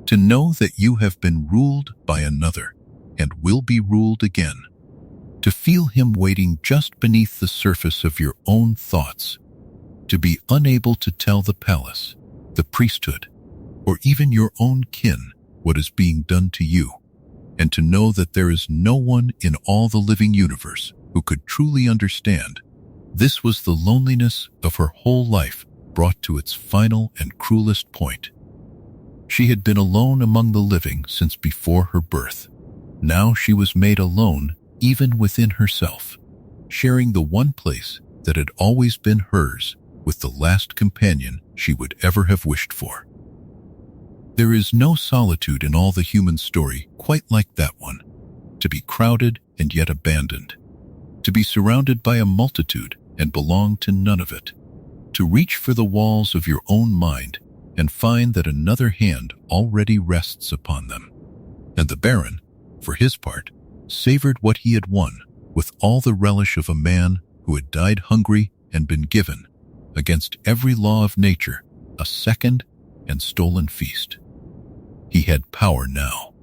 To know that you have been ruled by another and will be ruled again. To feel him waiting just beneath the surface of your own thoughts. To be unable to tell the palace, the priesthood, or even your own kin what is being done to you. And to know that there is no one in all the living universe who could truly understand. This was the loneliness of her whole life brought to its final and cruelest point. She had been alone among the living since before her birth. Now she was made alone even within herself, sharing the one place that had always been hers with the last companion she would ever have wished for. There is no solitude in all the human story quite like that one. To be crowded and yet abandoned. To be surrounded by a multitude and belong to none of it. To reach for the walls of your own mind and find that another hand already rests upon them. And the Baron, for his part, savored what he had won with all the relish of a man who had died hungry and been given, against every law of nature, a second and stolen feast. He had power now,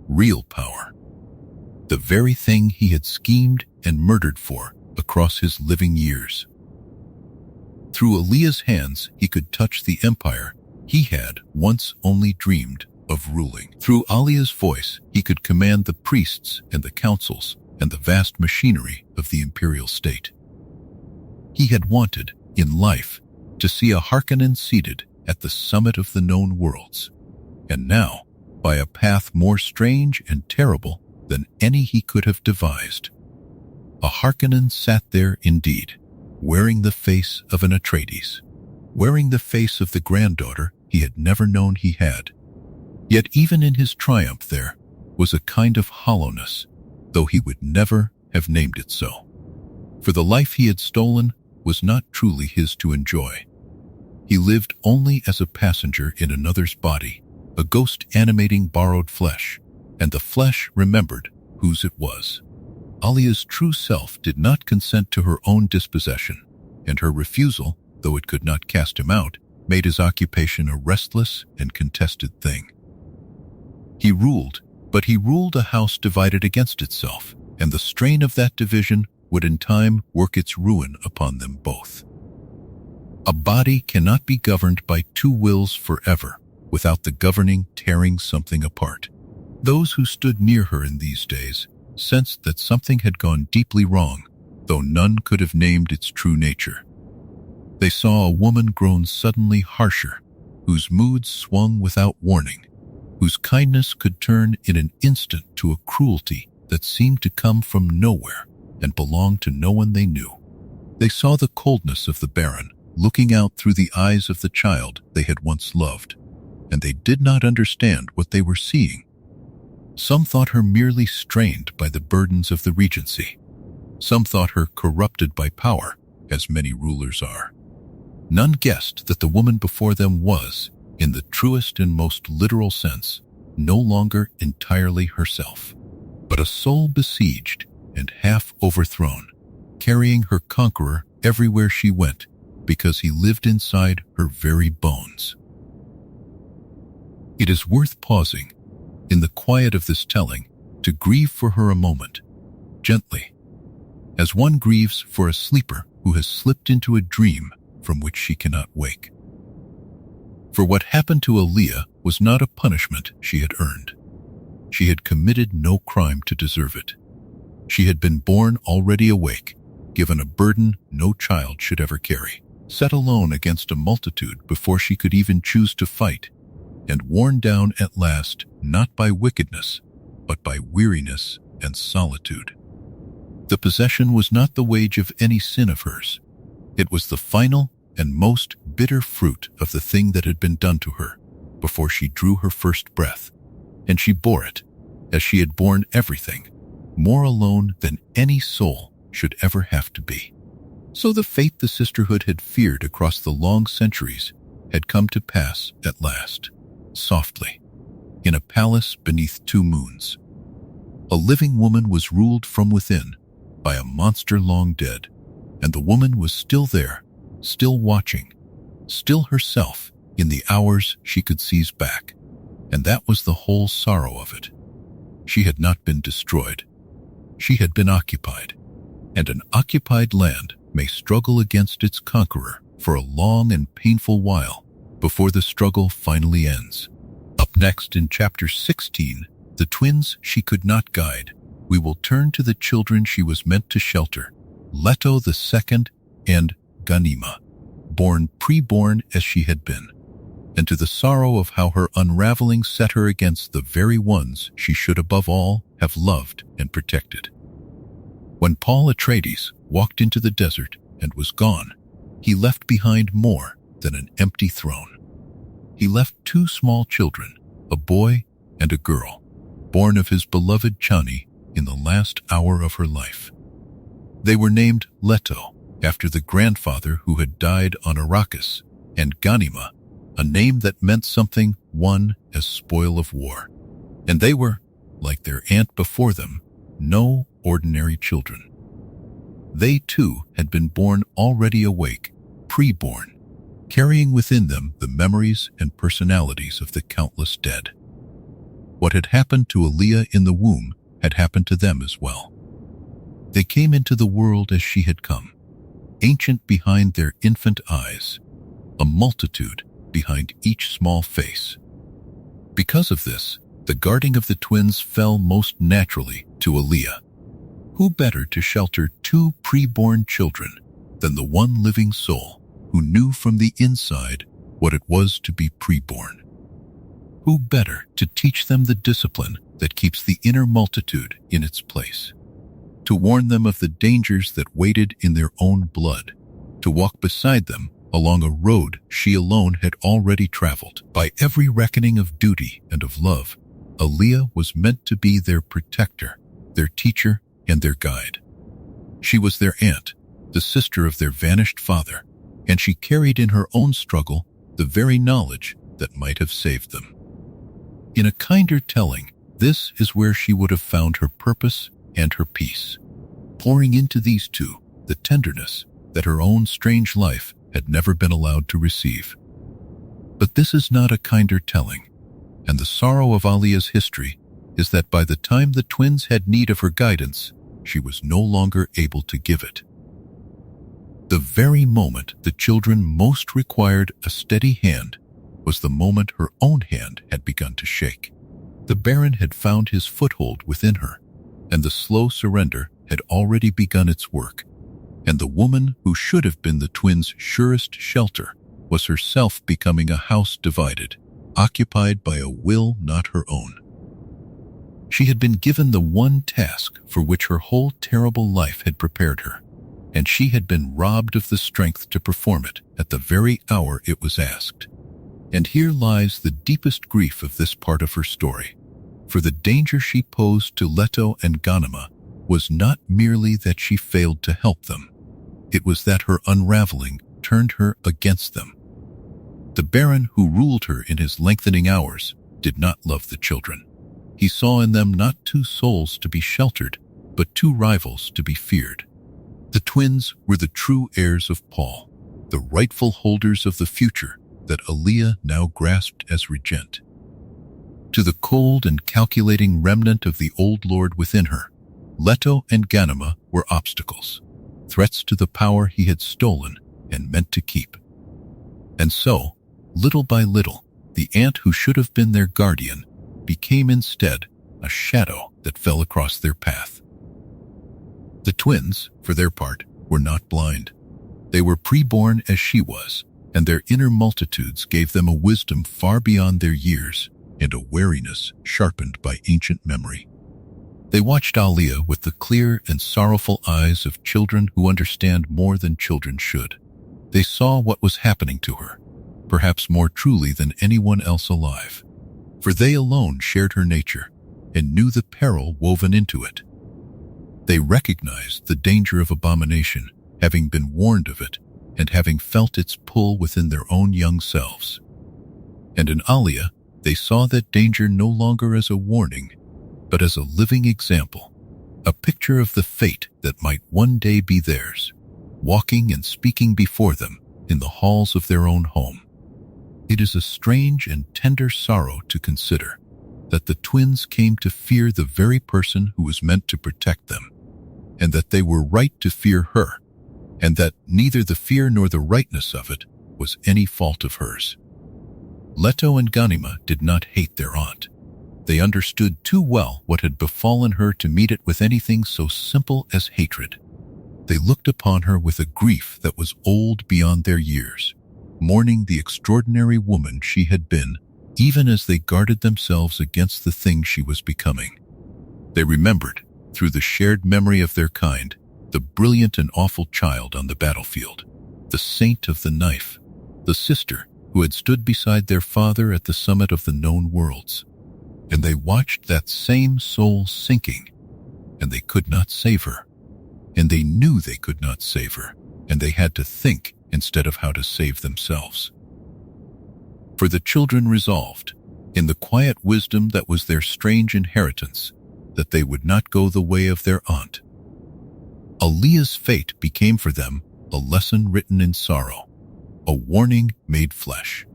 real power. The very thing he had schemed and murdered for across his living years. Through Alia's hands he could touch the empire he had once only dreamed of ruling. Through Alia's voice he could command the priests and the councils and the vast machinery of the imperial state. He had wanted, in life, to see a Harkonnen seated at the summit of the known worlds. And now, by a path more strange and terrible than any he could have devised, a Harkonnen sat there indeed, wearing the face of an Atreides, wearing the face of the granddaughter he had never known he had. Yet even in his triumph there was a kind of hollowness, though he would never have named it so. For the life he had stolen was not truly his to enjoy. He lived only as a passenger in another's body, a ghost animating borrowed flesh, and the flesh remembered whose it was. Alia's true self did not consent to her own dispossession, and her refusal, though it could not cast him out, made his occupation a restless and contested thing. He ruled, but he ruled a house divided against itself, and the strain of that division would in time work its ruin upon them both. A body cannot be governed by two wills forever without the governing tearing something apart. Those who stood near her in these days sensed that something had gone deeply wrong, though none could have named its true nature. They saw a woman grown suddenly harsher, whose moods swung without warning, whose kindness could turn in an instant to a cruelty that seemed to come from nowhere and belong to no one they knew. They saw the coldness of the Baron looking out through the eyes of the child they had once loved, and they did not understand what they were seeing. Some thought her merely strained by the burdens of the regency. Some thought her corrupted by power, as many rulers are. None guessed that the woman before them was, in the truest and most literal sense, no longer entirely herself, but a soul besieged and half overthrown, carrying her conqueror everywhere she went, because he lived inside her very bones. It is worth pausing, in the quiet of this telling, to grieve for her a moment, gently, as one grieves for a sleeper who has slipped into a dream from which she cannot wake. For what happened to Alia was not a punishment she had earned. She had committed no crime to deserve it. She had been born already awake, given a burden no child should ever carry, set alone against a multitude before she could even choose to fight, and worn down at last not by wickedness, but by weariness and solitude. The possession was not the wage of any sin of hers. It was the final and most bitter fruit of the thing that had been done to her before she drew her first breath, and she bore it, as she had borne everything, more alone than any soul should ever have to be. So the fate the sisterhood had feared across the long centuries had come to pass at last, softly, in a palace beneath two moons. A living woman was ruled from within by a monster long dead, and the woman was still there, still watching, still herself in the hours she could seize back, and that was the whole sorrow of it. She had not been destroyed. She had been occupied, and an occupied land may struggle against its conqueror for a long and painful while before the struggle finally ends. Up next in Chapter 16, The Twins She Could Not Guide, we will turn to the children she was meant to shelter, Leto II and Ganima, born pre-born as she had been, and to the sorrow of how her unraveling set her against the very ones she should above all have loved and protected. When Paul Atreides walked into the desert and was gone, he left behind more than an empty throne. He left two small children, a boy and a girl, born of his beloved Chani in the last hour of her life. They were named Leto, after the grandfather who had died on Arrakis, and Ganima, a name that meant something won as spoil of war. And they were, like their aunt before them, no ordinary children. They too had been born already awake, pre-born, carrying within them the memories and personalities of the countless dead. What had happened to Alia in the womb had happened to them as well. They came into the world as she had come, ancient behind their infant eyes, a multitude behind each small face. Because of this, the guarding of the twins fell most naturally to Alia. Who better to shelter two pre-born children than the one living soul who knew from the inside what it was to be pre-born? Who better to teach them the discipline that keeps the inner multitude in its place? To warn them of the dangers that waited in their own blood, to walk beside them along a road she alone had already traveled. By every reckoning of duty and of love, Alia was meant to be their protector, their teacher, and their guide. She was their aunt, the sister of their vanished father, and she carried in her own struggle the very knowledge that might have saved them. In a kinder telling, this is where she would have found her purpose and her peace, pouring into these two the tenderness that her own strange life had never been allowed to receive. But this is not a kinder telling, and the sorrow of Alia's history is that by the time the twins had need of her guidance, she was no longer able to give it. The very moment the children most required a steady hand was the moment her own hand had begun to shake. The Baron had found his foothold within her, and the slow surrender had already begun its work, and the woman who should have been the twins' surest shelter was herself becoming a house divided, occupied by a will not her own. She had been given the one task for which her whole terrible life had prepared her, and she had been robbed of the strength to perform it at the very hour it was asked. And here lies the deepest grief of this part of her story, for the danger she posed to Leto and Ganima was not merely that she failed to help them, it was that her unraveling turned her against them. The Baron who ruled her in his lengthening hours did not love the children. He saw in them not two souls to be sheltered, but two rivals to be feared. The twins were the true heirs of Paul, the rightful holders of the future that Alia now grasped as regent. To the cold and calculating remnant of the old lord within her, Leto and Ganima were obstacles, threats to the power he had stolen and meant to keep. And so, little by little, the aunt who should have been their guardian became instead a shadow that fell across their path. The twins, for their part, were not blind. They were pre-born as she was, and their inner multitudes gave them a wisdom far beyond their years and a wariness sharpened by ancient memory. They watched Alia with the clear and sorrowful eyes of children who understand more than children should. They saw what was happening to her, perhaps more truly than anyone else alive, for they alone shared her nature and knew the peril woven into it. They recognized the danger of abomination, having been warned of it and having felt its pull within their own young selves. And in Alia, they saw that danger no longer as a warning, but as a living example, a picture of the fate that might one day be theirs, walking and speaking before them in the halls of their own home. It is a strange and tender sorrow to consider that the twins came to fear the very person who was meant to protect them, and that they were right to fear her, and that neither the fear nor the rightness of it was any fault of hers. Leto and Ganima did not hate their aunt. They understood too well what had befallen her to meet it with anything so simple as hatred. They looked upon her with a grief that was old beyond their years, mourning the extraordinary woman she had been, even as they guarded themselves against the thing she was becoming. They remembered, through the shared memory of their kind, the brilliant and awful child on the battlefield, the saint of the knife, the sister who had stood beside their father at the summit of the known worlds, and they watched that same soul sinking, and they could not save her, and they knew they could not save her, and they had to think instead of how to save themselves. For the children resolved, in the quiet wisdom that was their strange inheritance, that they would not go the way of their aunt. Alia's fate became for them a lesson written in sorrow, a warning made flesh.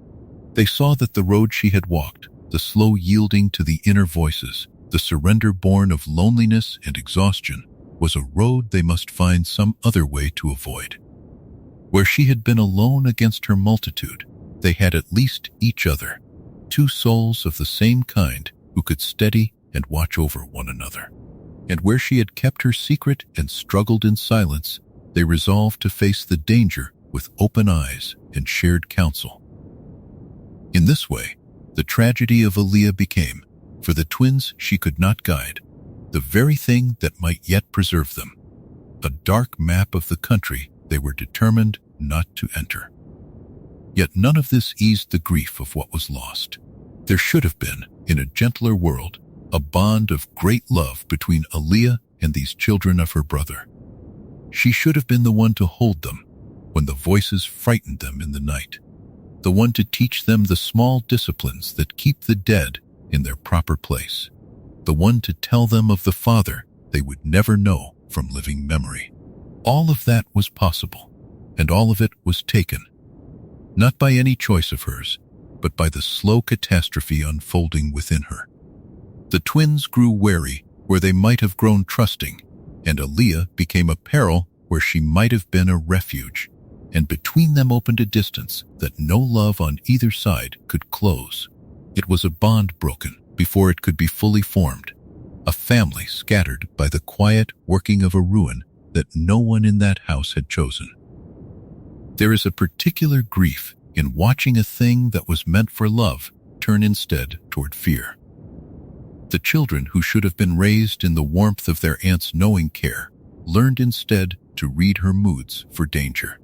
They saw that the road she had walked, the slow yielding to the inner voices, the surrender born of loneliness and exhaustion, was a road they must find some other way to avoid. Where she had been alone against her multitude, they had at least each other, two souls of the same kind who could steady and watch over one another. And where she had kept her secret and struggled in silence, they resolved to face the danger with open eyes and shared counsel. In this way, the tragedy of Alia became, for the twins she could not guide, the very thing that might yet preserve them, a dark map of the country they were determined not to enter. Yet none of this eased the grief of what was lost. There should have been, in a gentler world, a bond of great love between Alia and these children of her brother. She should have been the one to hold them when the voices frightened them in the night, the one to teach them the small disciplines that keep the dead in their proper place, the one to tell them of the Father they would never know from living memory. All of that was possible, and all of it was taken, not by any choice of hers, but by the slow catastrophe unfolding within her. The twins grew wary where they might have grown trusting, and Alia became a peril where she might have been a refuge, and between them opened a distance that no love on either side could close. It was a bond broken before it could be fully formed, a family scattered by the quiet working of a ruin that no one in that house had chosen. There is a particular grief in watching a thing that was meant for love turn instead toward fear. The children who should have been raised in the warmth of their aunt's knowing care learned instead to read her moods for danger,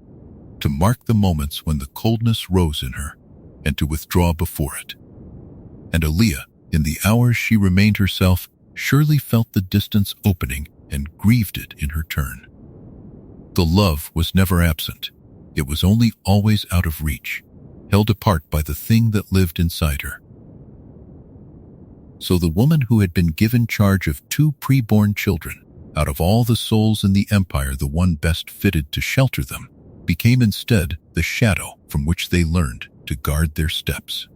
to mark the moments when the coldness rose in her, and to withdraw before it. And Alia, in the hours she remained herself, surely felt the distance opening and grieved it in her turn. The love was never absent. It was only always out of reach, held apart by the thing that lived inside her. So the woman who had been given charge of 2 preborn children, out of all the souls in the empire the one best fitted to shelter them, became instead the shadow from which they learned to guard their steps.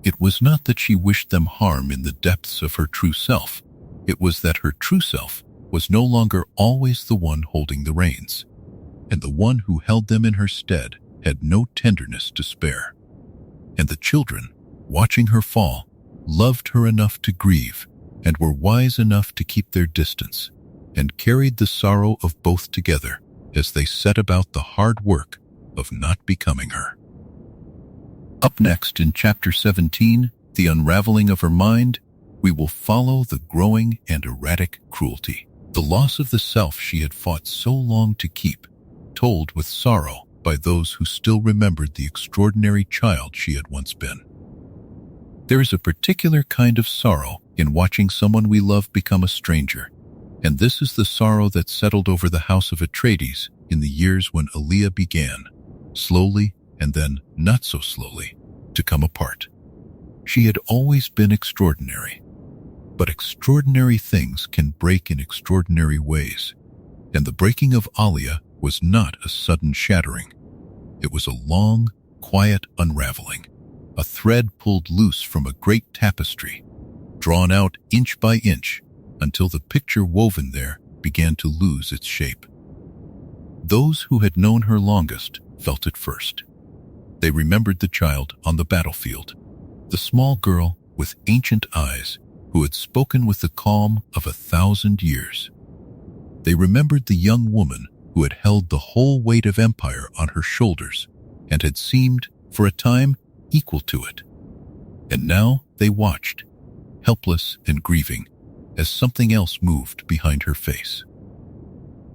It was not that she wished them harm in the depths of her true self. It was that her true self was no longer always the one holding the reins, and the one who held them in her stead had no tenderness to spare. And the children, watching her fall, loved her enough to grieve, and were wise enough to keep their distance, and carried the sorrow of both together as they set about the hard work of not becoming her. Up next in Chapter 17, The Unraveling of Her Mind, we will follow the growing and erratic cruelty, the loss of the self she had fought so long to keep, told with sorrow by those who still remembered the extraordinary child she had once been. There is a particular kind of sorrow in watching someone we love become a stranger, and this is the sorrow that settled over the house of Atreides in the years when Alia began, slowly and then not so slowly, to come apart. She had always been extraordinary, but extraordinary things can break in extraordinary ways, and the breaking of Alia was not a sudden shattering. It was a long, quiet unraveling, a thread pulled loose from a great tapestry, drawn out inch by inch until the picture woven there began to lose its shape. Those who had known her longest felt it first. They remembered the child on the battlefield, the small girl with ancient eyes who had spoken with the calm of 1,000 years. They remembered the young woman who had held the whole weight of empire on her shoulders and had seemed, for a time, equal to it. And now they watched, helpless and grieving, as something else moved behind her face.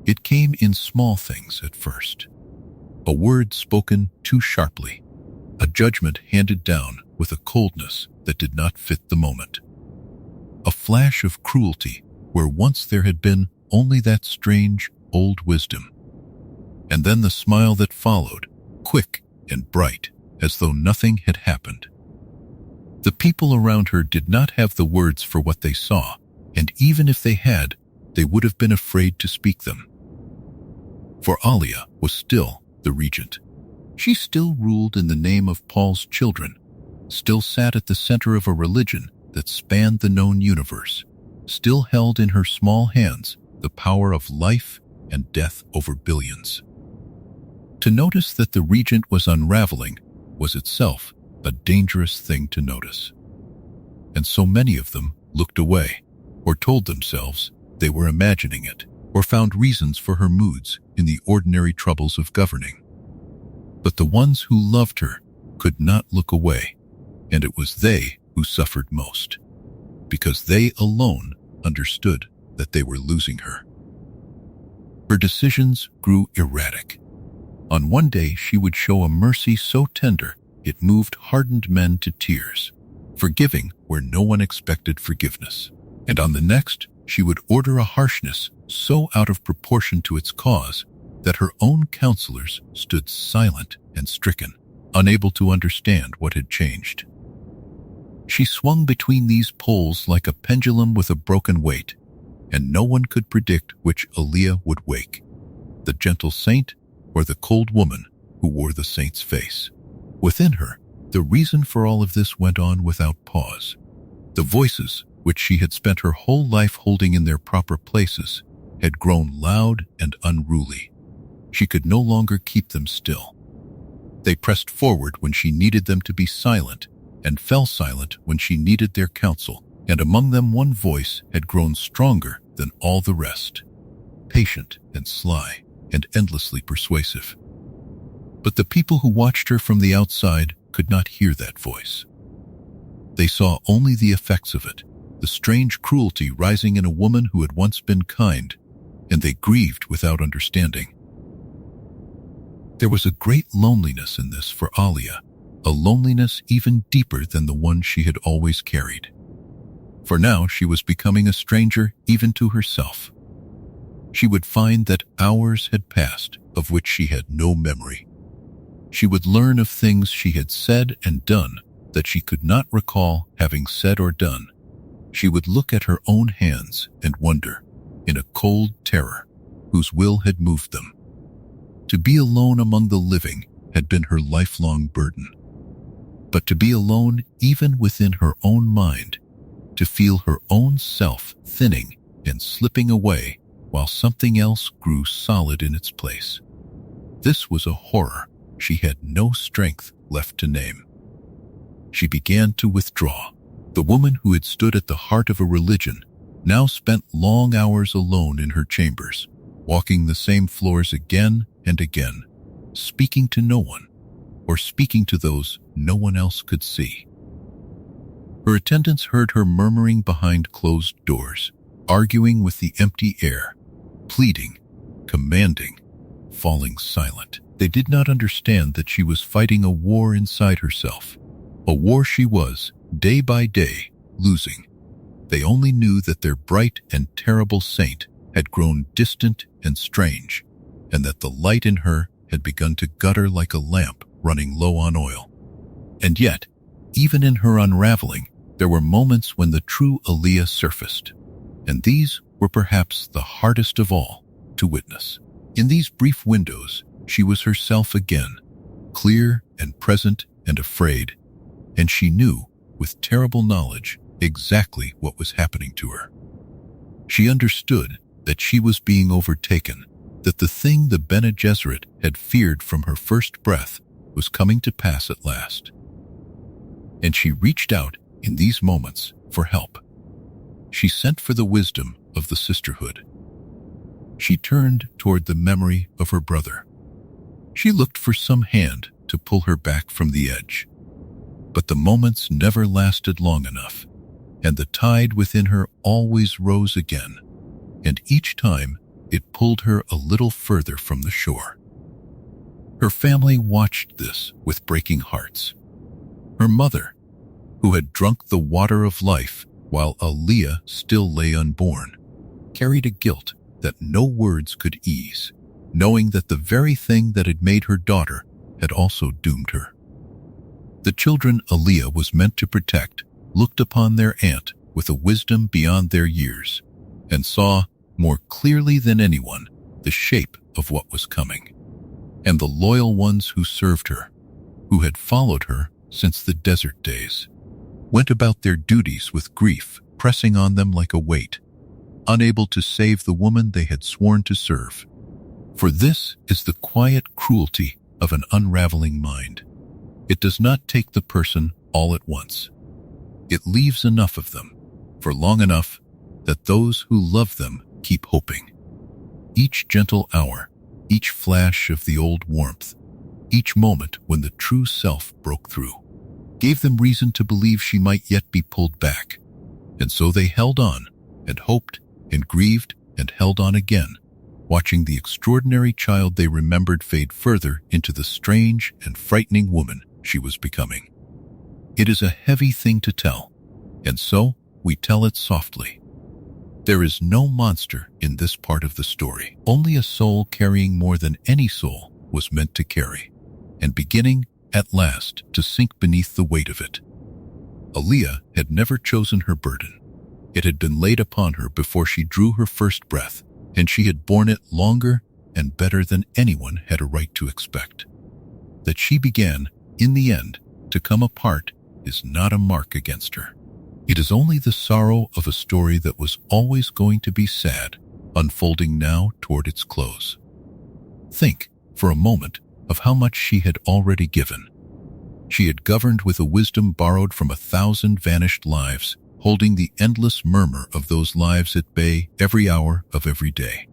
It came in small things at first. A word spoken too sharply, a judgment handed down with a coldness that did not fit the moment. A flash of cruelty where once there had been only that strange, old wisdom. And then the smile that followed, quick and bright, as though nothing had happened. The people around her did not have the words for what they saw, and even if they had, they would have been afraid to speak them. For Alia was still the regent. She still ruled in the name of Paul's children, still sat at the center of a religion that spanned the known universe, still held in her small hands the power of life and death over billions. To notice that the regent was unraveling was itself a dangerous thing to notice. And so many of them looked away, or told themselves they were imagining it, or found reasons for her moods in the ordinary troubles of governing. But the ones who loved her could not look away, and it was they who suffered most, because they alone understood that they were losing her. Her decisions grew erratic. On one day she would show a mercy so tender it moved hardened men to tears, forgiving where no one expected forgiveness. And on the next, she would order a harshness so out of proportion to its cause that her own counselors stood silent and stricken, unable to understand what had changed. She swung between these poles like a pendulum with a broken weight, and no one could predict which Alia would wake, the gentle saint or the cold woman who wore the saint's face. Within her, the reason for all of this went on without pause. The voices, which she had spent her whole life holding in their proper places, had grown loud and unruly. She could no longer keep them still. They pressed forward when she needed them to be silent, and fell silent when she needed their counsel, and among them one voice had grown stronger than all the rest, patient and sly and endlessly persuasive. But the people who watched her from the outside could not hear that voice. They saw only the effects of it, the strange cruelty rising in a woman who had once been kind, and they grieved without understanding. There was a great loneliness in this for Alia, a loneliness even deeper than the one she had always carried. For now she was becoming a stranger even to herself. She would find that hours had passed of which she had no memory. She would learn of things she had said and done that she could not recall having said or done. She would look at her own hands and wonder, in a cold terror, whose will had moved them. To be alone among the living had been her lifelong burden. But to be alone even within her own mind, to feel her own self thinning and slipping away while something else grew solid in its place. This was a horror she had no strength left to name. She began to withdraw. The woman who had stood at the heart of a religion now spent long hours alone in her chambers, walking the same floors again and again, speaking to no one, or speaking to those no one else could see. Her attendants heard her murmuring behind closed doors, arguing with the empty air, pleading, commanding, falling silent. They did not understand that she was fighting a war inside herself, a war she was, day by day, losing. They only knew that their bright and terrible saint had grown distant and strange, and that the light in her had begun to gutter like a lamp running low on oil. And yet, even in her unraveling, there were moments when the true Alia surfaced, and these were perhaps the hardest of all to witness. In these brief windows, she was herself again, clear and present and afraid, and she knew, with terrible knowledge, exactly what was happening to her. She understood that she was being overtaken, that the thing the Bene Gesserit had feared from her first breath was coming to pass at last. And she reached out in these moments for help. She sent for the wisdom of the sisterhood. She turned toward the memory of her brother. She looked for some hand to pull her back from the edge. But the moments never lasted long enough, and the tide within her always rose again, and each time it pulled her a little further from the shore. Her family watched this with breaking hearts. Her mother, who had drunk the water of life while Alia still lay unborn, carried a guilt that no words could ease, knowing that the very thing that had made her daughter had also doomed her. The children Alia was meant to protect looked upon their aunt with a wisdom beyond their years, and saw, more clearly than anyone, the shape of what was coming. And the loyal ones who served her, who had followed her since the desert days, went about their duties with grief pressing on them like a weight, unable to save the woman they had sworn to serve. For this is the quiet cruelty of an unraveling mind. It does not take the person all at once. It leaves enough of them, for long enough, that those who love them keep hoping. Each gentle hour, each flash of the old warmth, each moment when the true self broke through, gave them reason to believe she might yet be pulled back. And so they held on, and hoped, and grieved, and held on again, watching the extraordinary child they remembered fade further into the strange and frightening woman she was becoming. It is a heavy thing to tell, and so we tell it softly. There is no monster in this part of the story, only a soul carrying more than any soul was meant to carry, and beginning, at last, to sink beneath the weight of it. Alia had never chosen her burden. It had been laid upon her before she drew her first breath, and she had borne it longer and better than anyone had a right to expect. That she began, in the end, to come apart is not a mark against her. It is only the sorrow of a story that was always going to be sad, unfolding now toward its close. Think, for a moment, of how much she had already given. She had governed with a wisdom borrowed from 1,000 vanished lives, holding the endless murmur of those lives at bay every hour of every day.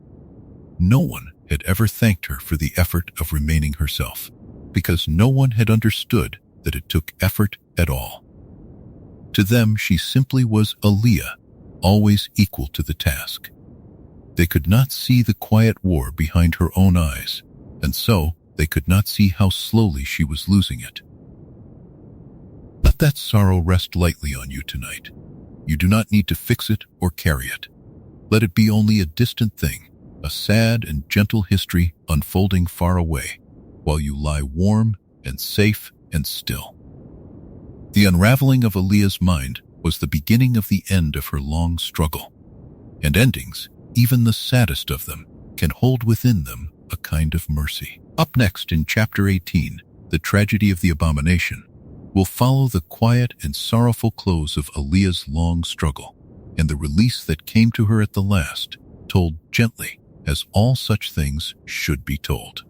No one had ever thanked her for the effort of remaining herself, because no one had understood that it took effort at all. To them, she simply was Alia, always equal to the task. They could not see the quiet war behind her own eyes, and so they could not see how slowly she was losing it. Let that sorrow rest lightly on you tonight. You do not need to fix it or carry it. Let it be only a distant thing, a sad and gentle history unfolding far away, while you lie warm and safe and still. The unraveling of Alia's mind was the beginning of the end of her long struggle. And endings, even the saddest of them, can hold within them a kind of mercy. Up next in Chapter 18, The Tragedy of the Abomination, we'll follow the quiet and sorrowful close of Alia's long struggle, and the release that came to her at the last, told gently, as all such things should be told.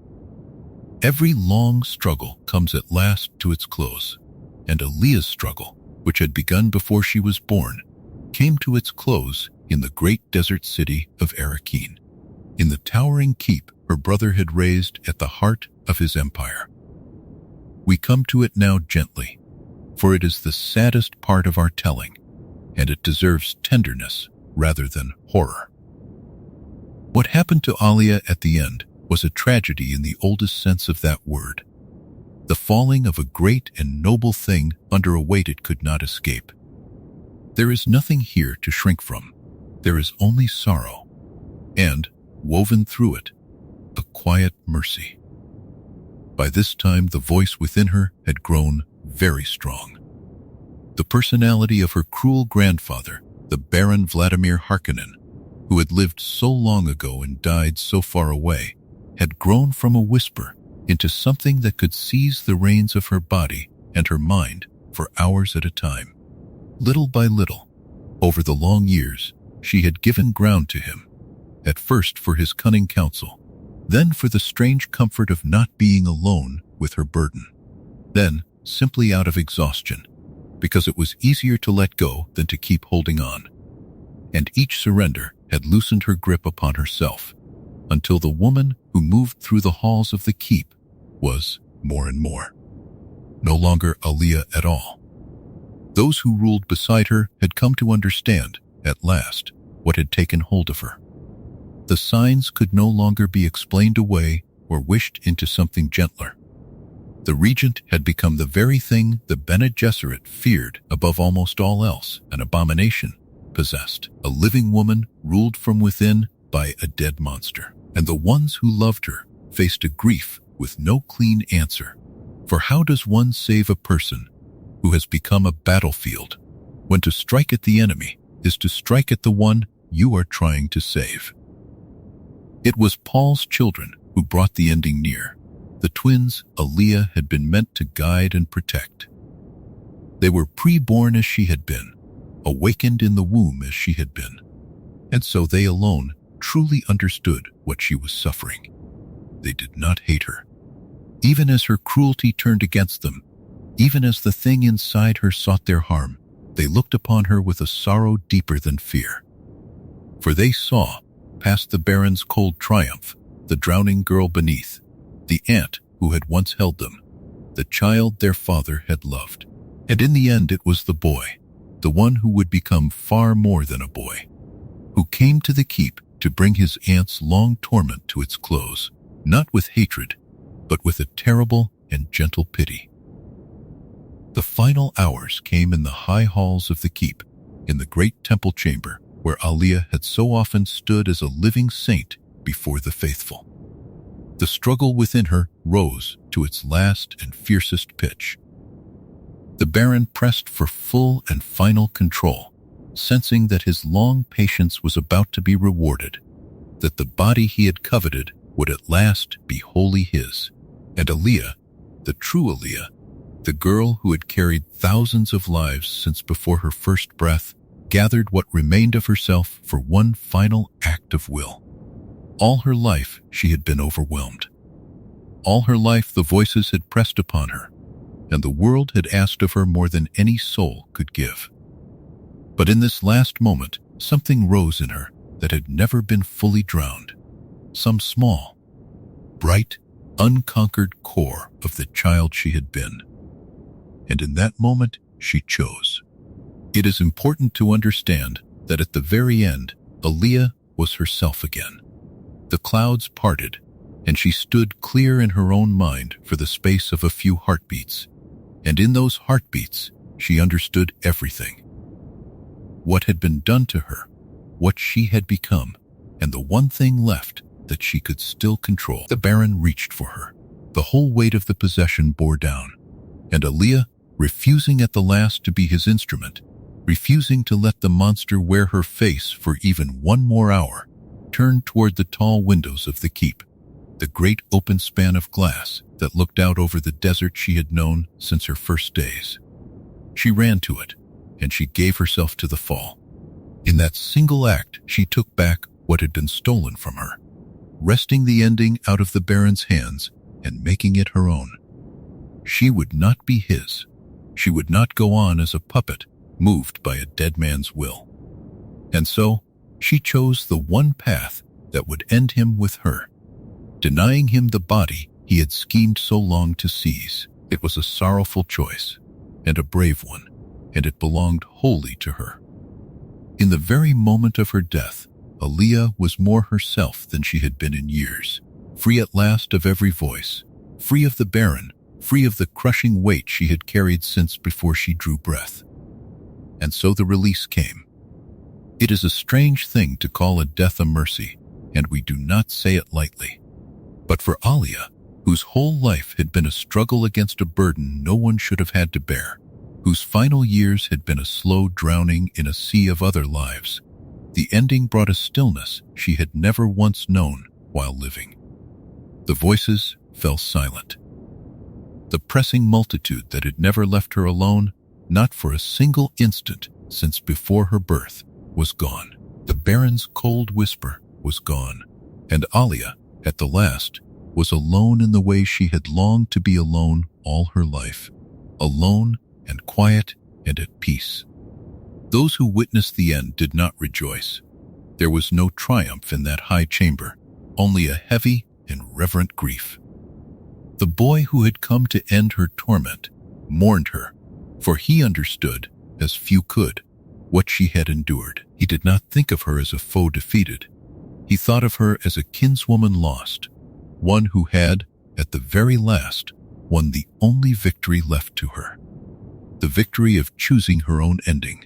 Every long struggle comes at last to its close, and Alia's struggle, which had begun before she was born, came to its close in the great desert city of Arrakeen, in the towering keep her brother had raised at the heart of his empire. We come to it now gently, for it is the saddest part of our telling, and it deserves tenderness rather than horror. What happened to Alia at the end was a tragedy in the oldest sense of that word, the falling of a great and noble thing under a weight it could not escape. There is nothing here to shrink from. There is only sorrow, and, woven through it, a quiet mercy. By this time, the voice within her had grown very strong. The personality of her cruel grandfather, the Baron Vladimir Harkonnen, who had lived so long ago and died so far away, had grown from a whisper into something that could seize the reins of her body and her mind for hours at a time. Little by little, over the long years, she had given ground to him, at first for his cunning counsel, then for the strange comfort of not being alone with her burden, then simply out of exhaustion, because it was easier to let go than to keep holding on. And each surrender had loosened her grip upon herself, until the woman who moved through the halls of the keep was, more and more, no longer Alia at all. Those who ruled beside her had come to understand, at last, what had taken hold of her. The signs could no longer be explained away or wished into something gentler. The regent had become the very thing the Bene Gesserit feared above almost all else, an abomination, possessed, a living woman ruled from within by a dead monster. And the ones who loved her faced a grief with no clean answer. For how does one save a person who has become a battlefield, when to strike at the enemy is to strike at the one you are trying to save? It was Paul's children who brought the ending near. The twins Alia had been meant to guide and protect. They were pre-born as she had been, awakened in the womb as she had been, and so they alone truly understood what she was suffering. They did not hate her. Even as her cruelty turned against them, even as the thing inside her sought their harm, they looked upon her with a sorrow deeper than fear. For they saw, past the Baron's cold triumph, the drowning girl beneath, the aunt who had once held them, the child their father had loved. And in the end it was the boy, the one who would become far more than a boy, who came to the keep to bring his aunt's long torment to its close, not with hatred, but with a terrible and gentle pity. The final hours came in the high halls of the keep, in the great temple chamber where Alia had so often stood as a living saint before the faithful. The struggle within her rose to its last and fiercest pitch. The Baron pressed for full and final control, sensing that his long patience was about to be rewarded, that the body he had coveted would at last be wholly his. And Alia, the true Alia, the girl who had carried thousands of lives since before her first breath, gathered what remained of herself for one final act of will. All her life she had been overwhelmed. All her life the voices had pressed upon her, and the world had asked of her more than any soul could give. But in this last moment, something rose in her that had never been fully drowned. Some small, bright, unconquered core of the child she had been. And in that moment, she chose. It is important to understand that at the very end, Alia was herself again. The clouds parted, and she stood clear in her own mind for the space of a few heartbeats. And in those heartbeats, she understood everything. What had been done to her, what she had become, and the one thing left that she could still control. The Baron reached for her. The whole weight of the possession bore down, and Alia, refusing at the last to be his instrument, refusing to let the monster wear her face for even one more hour, turned toward the tall windows of the keep, the great open span of glass that looked out over the desert she had known since her first days. She ran to it, and she gave herself to the fall. In that single act, she took back what had been stolen from her, wresting the ending out of the Baron's hands and making it her own. She would not be his. She would not go on as a puppet, moved by a dead man's will. And so, she chose the one path that would end him with her, denying him the body he had schemed so long to seize. It was a sorrowful choice, and a brave one, and it belonged wholly to her. In the very moment of her death, Alia was more herself than she had been in years, free at last of every voice, free of the Baron, free of the crushing weight she had carried since before she drew breath. And so the release came. It is a strange thing to call a death a mercy, and we do not say it lightly. But for Alia, whose whole life had been a struggle against a burden no one should have had to bear, whose final years had been a slow drowning in a sea of other lives, the ending brought a stillness she had never once known while living. The voices fell silent. The pressing multitude that had never left her alone, not for a single instant since before her birth, was gone. The Baron's cold whisper was gone, and Alia, at the last, was alone in the way she had longed to be alone all her life, alone and quiet and at peace. Those who witnessed the end did not rejoice. There was no triumph in that high chamber, only a heavy and reverent grief. The boy who had come to end her torment mourned her, for he understood, as few could, what she had endured. He did not think of her as a foe defeated. He thought of her as a kinswoman lost, one who had, at the very last, won the only victory left to her, the victory of choosing her own ending.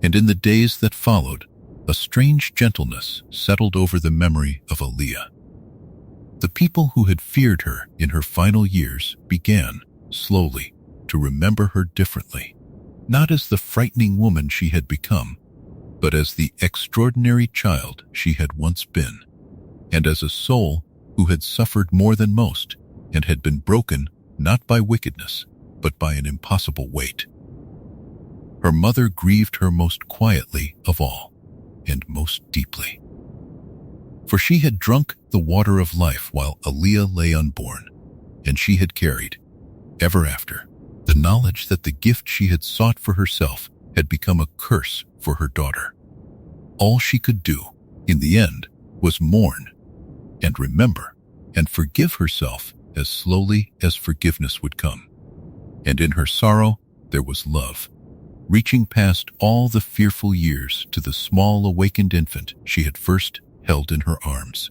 And in the days that followed, a strange gentleness settled over the memory of Alia. The people who had feared her in her final years began, slowly, to remember her differently, not as the frightening woman she had become, but as the extraordinary child she had once been, and as a soul who had suffered more than most and had been broken not by wickedness, but by an impossible weight. Her mother grieved her most quietly of all, and most deeply. For she had drunk the water of life while Alia lay unborn, and she had carried, ever after, the knowledge that the gift she had sought for herself had become a curse for her daughter. All she could do, in the end, was mourn, and remember, and forgive herself as slowly as forgiveness would come. And in her sorrow, there was love, reaching past all the fearful years to the small awakened infant she had first held in her arms.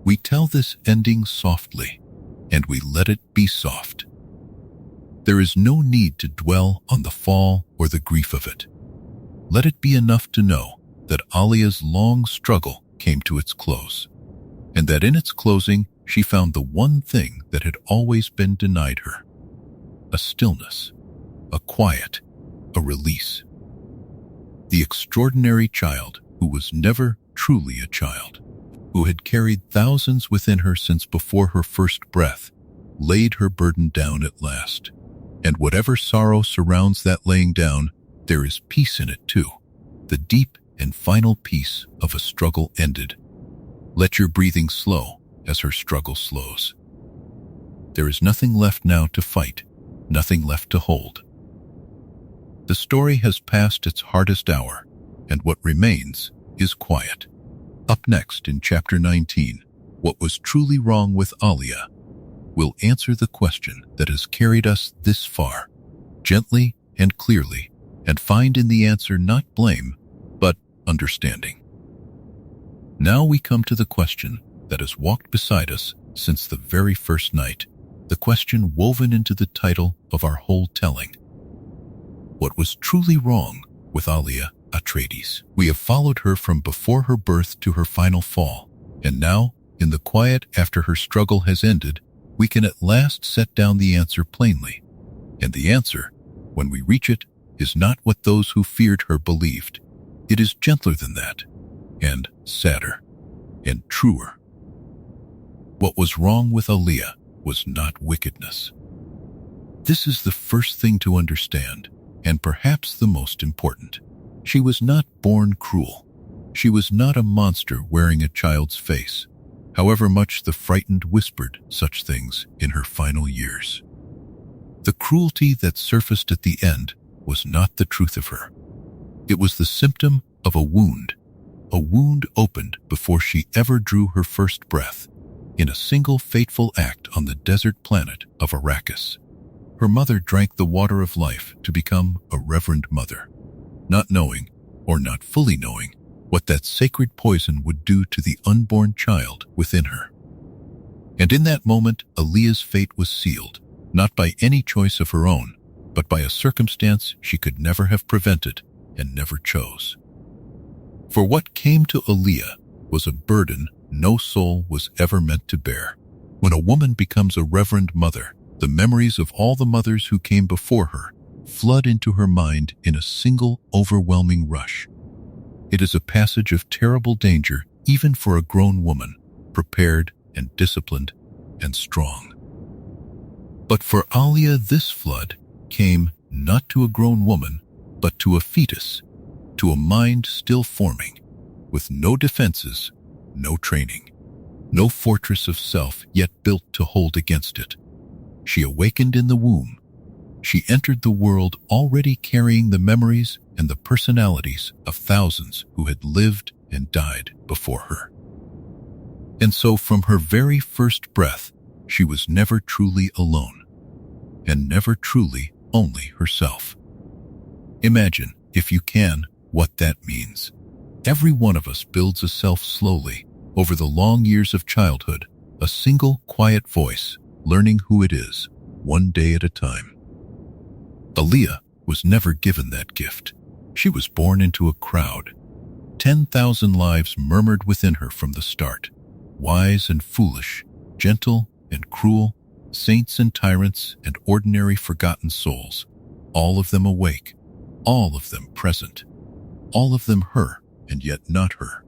We tell this ending softly, and we let it be soft. There is no need to dwell on the fall or the grief of it. Let it be enough to know that Alia's long struggle came to its close, and that in its closing she found the one thing that had always been denied her: a stillness, a quiet, a release. The extraordinary child who was never truly a child, who had carried thousands within her since before her first breath, laid her burden down at last. And whatever sorrow surrounds that laying down, there is peace in it too, the deep and final peace of a struggle ended. Let your breathing slow as her struggle slows. There is nothing left now to fight, nothing left to hold. The story has passed its hardest hour, and what remains is quiet. Up next in Chapter 19, What Was Truly Wrong with Alia, will answer the question that has carried us this far, gently and clearly, and find in the answer not blame, but understanding. Now we come to the question that has walked beside us since the very first night, the question woven into the title of our whole telling. What was truly wrong with Alia Atreides? We have followed her from before her birth to her final fall, and now, in the quiet after her struggle has ended, we can at last set down the answer plainly. And the answer, when we reach it, is not what those who feared her believed. It is gentler than that, and sadder, and truer. What was wrong with Alia was not wickedness. This is the first thing to understand, and perhaps the most important. She was not born cruel. She was not a monster wearing a child's face, however much the frightened whispered such things in her final years. The cruelty that surfaced at the end was not the truth of her. It was the symptom of a wound opened before she ever drew her first breath, in a single fateful act on the desert planet of Arrakis. Her mother drank the water of life to become a reverend mother, not knowing, or not fully knowing, what that sacred poison would do to the unborn child within her. And in that moment, Alia's fate was sealed, not by any choice of her own, but by a circumstance she could never have prevented and never chose. For what came to Alia was a burden no soul was ever meant to bear. When a woman becomes a reverend mother, the memories of all the mothers who came before her flood into her mind in a single overwhelming rush. It is a passage of terrible danger even for a grown woman, prepared and disciplined and strong. But for Alia, this flood came not to a grown woman, but to a fetus, to a mind still forming, with no defenses, no training, no fortress of self yet built to hold against it. She awakened in the womb. She entered the world already carrying the memories and the personalities of thousands who had lived and died before her. And so from her very first breath, she was never truly alone, and never truly only herself. Imagine, if you can, what that means. Every one of us builds a self slowly, over the long years of childhood, a single quiet voice, learning who it is, one day at a time. Alia was never given that gift. She was born into a crowd. 10,000 lives murmured within her from the start. Wise and foolish, gentle and cruel, saints and tyrants and ordinary forgotten souls, all of them awake, all of them present, all of them her and yet not her.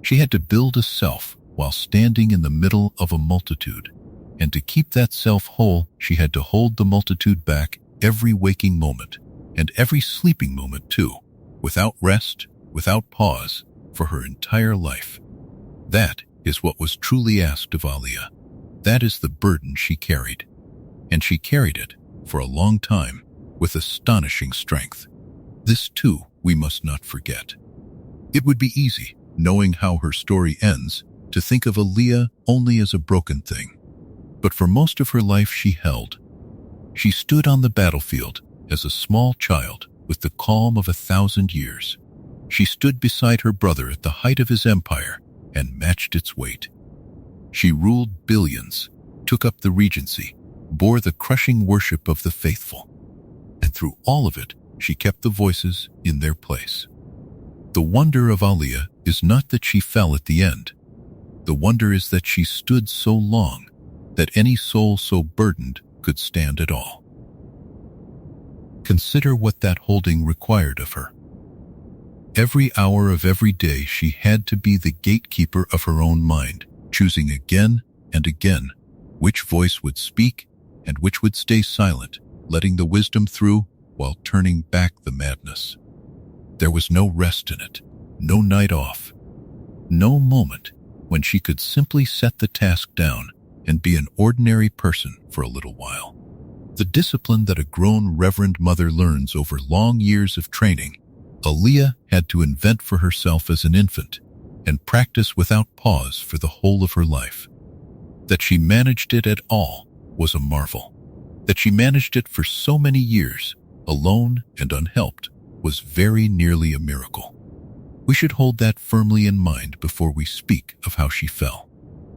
She had to build a self while standing in the middle of a multitude, and to keep that self whole, she had to hold the multitude back every waking moment, and every sleeping moment too, without rest, without pause, for her entire life. That is what was truly asked of Alia. That is the burden she carried. And she carried it, for a long time, with astonishing strength. This too we must not forget. It would be easy, knowing how her story ends, to think of Alia only as a broken thing. But for most of her life she held. She stood on the battlefield as a small child with the calm of 1,000 years. She stood beside her brother at the height of his empire and matched its weight. She ruled billions, took up the regency, bore the crushing worship of the faithful. And through all of it, she kept the voices in their place. The wonder of Alia is not that she fell at the end. The wonder is that she stood so long that any soul so burdened could stand at all. Consider what that holding required of her. Every hour of every day she had to be the gatekeeper of her own mind, choosing again and again which voice would speak and which would stay silent, letting the wisdom through while turning back the madness. There was no rest in it, no night off, no moment when she could simply set the task down and be an ordinary person for a little while. The discipline that a grown reverend mother learns over long years of training, Alia had to invent for herself as an infant and practice without pause for the whole of her life. That she managed it at all was a marvel. That she managed it for so many years, alone and unhelped, was very nearly a miracle. We should hold that firmly in mind before we speak of how she fell,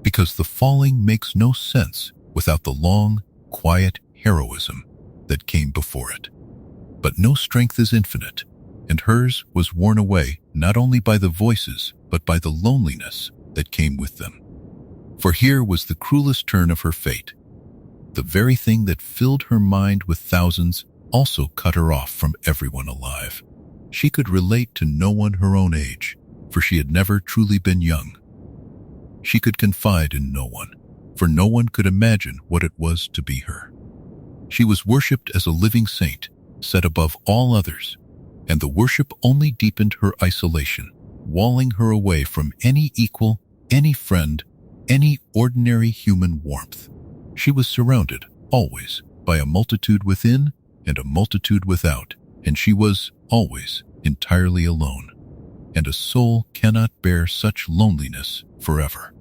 because the falling makes no sense without the long, quiet heroism that came before it. But no strength is infinite, and hers was worn away not only by the voices, but by the loneliness that came with them. For here was the cruelest turn of her fate. The very thing that filled her mind with thousands also cut her off from everyone alive. She could relate to no one her own age, for she had never truly been young. She could confide in no one, for no one could imagine what it was to be her. She was worshipped as a living saint, set above all others, and the worship only deepened her isolation, walling her away from any equal, any friend, any ordinary human warmth. She was surrounded, always, by a multitude within and a multitude without, and she was, always, entirely alone. And a soul cannot bear such loneliness forever.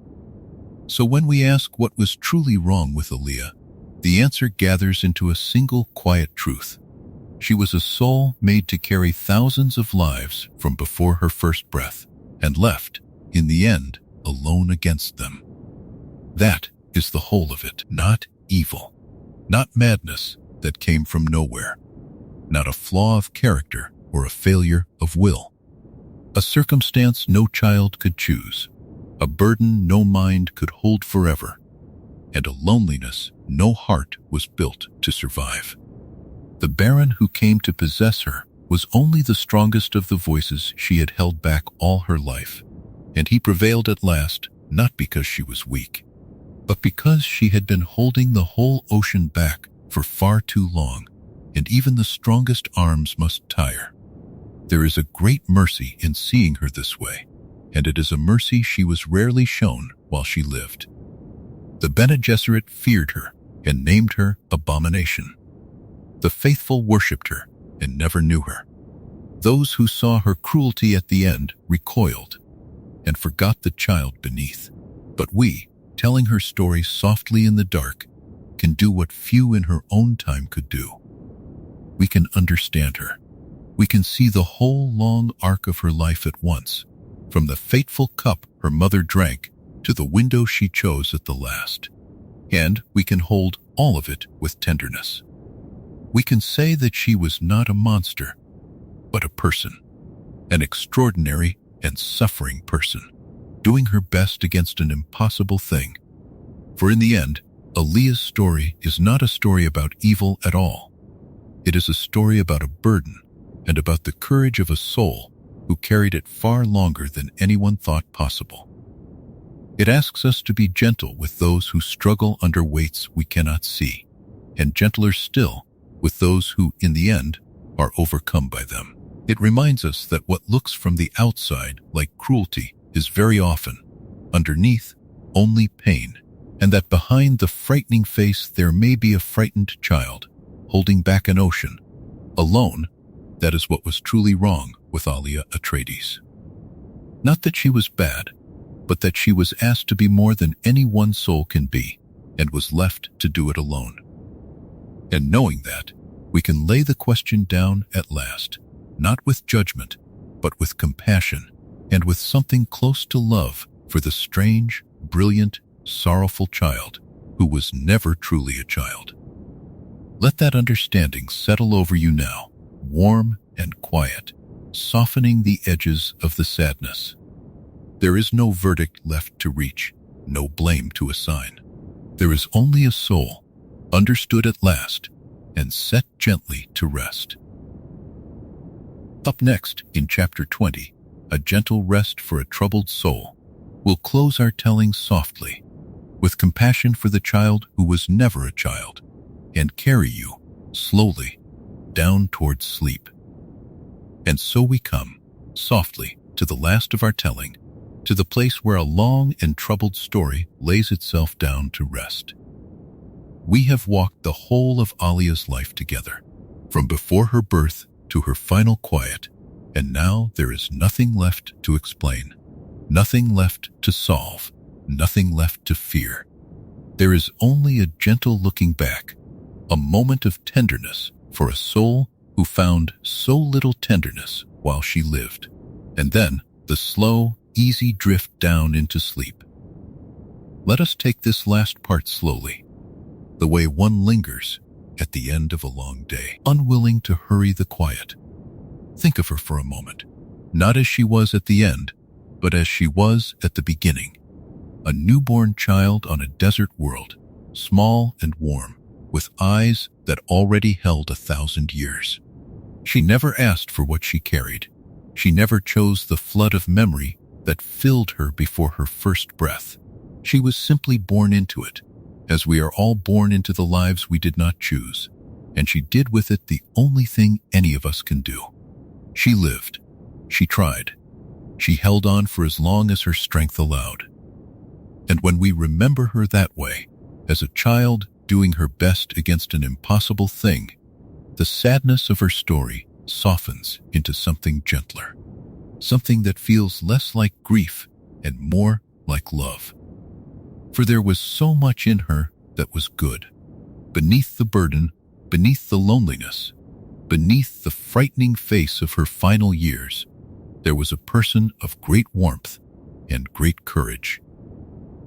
So when we ask what was truly wrong with Alia, the answer gathers into a single quiet truth. She was a soul made to carry thousands of lives from before her first breath, and left, in the end, alone against them. That is the whole of it, not evil, not madness that came from nowhere, not a flaw of character or a failure of will. A circumstance no child could choose, a burden no mind could hold forever, and a loneliness no heart was built to survive. The Baron who came to possess her was only the strongest of the voices she had held back all her life, and he prevailed at last, not because she was weak, but because she had been holding the whole ocean back for far too long, and even the strongest arms must tire. There is a great mercy in seeing her this way, and it is a mercy she was rarely shown while she lived. The Bene Gesserit feared her and named her Abomination. The faithful worshipped her and never knew her. Those who saw her cruelty at the end recoiled and forgot the child beneath. But we, telling her story softly in the dark, can do what few in her own time could do. We can understand her. We can see the whole long arc of her life at once, from the fateful cup her mother drank to the window she chose at the last. And we can hold all of it with tenderness. We can say that she was not a monster, but a person, an extraordinary and suffering person, doing her best against an impossible thing. For in the end, Alia's story is not a story about evil at all. It is a story about a burden and about the courage of a soul who carried it far longer than anyone thought possible. It asks us to be gentle with those who struggle under weights we cannot see, and gentler still with those who, in the end, are overcome by them. It reminds us that what looks from the outside like cruelty is very often, underneath, only pain, and that behind the frightening face there may be a frightened child, holding back an ocean, alone. That is what was truly wrong with Alia Atreides. Not that she was bad, but that she was asked to be more than any one soul can be, and was left to do it alone. And knowing that, we can lay the question down at last, not with judgment, but with compassion, and with something close to love for the strange, brilliant, sorrowful child who was never truly a child. Let that understanding settle over you now, warm and quiet, softening the edges of the sadness. There is no verdict left to reach, no blame to assign. There is only a soul, understood at last, and set gently to rest. Up next, in Chapter 20, A Gentle Rest for a Troubled Soul, we'll close our telling softly, with compassion for the child who was never a child, and carry you, slowly, down towards sleep. And so we come, softly, to the last of our telling, to the place where a long and troubled story lays itself down to rest. We have walked the whole of Alia's life together, from before her birth to her final quiet, and now there is nothing left to explain, nothing left to solve, nothing left to fear. There is only a gentle looking back, a moment of tenderness for a soul who found so little tenderness while she lived, and then the slow, easy drift down into sleep. Let us take this last part slowly, the way one lingers at the end of a long day, unwilling to hurry the quiet. Think of her for a moment, not as she was at the end, but as she was at the beginning. A newborn child on a desert world, small and warm, with eyes that already held 1,000 years. She never asked for what she carried. She never chose the flood of memory that filled her before her first breath. She was simply born into it, as we are all born into the lives we did not choose, and she did with it the only thing any of us can do. She lived. She tried. She held on for as long as her strength allowed. And when we remember her that way, as a child doing her best against an impossible thing, the sadness of her story softens into something gentler, something that feels less like grief and more like love. For there was so much in her that was good. Beneath the burden, beneath the loneliness, beneath the frightening face of her final years, there was a person of great warmth and great courage.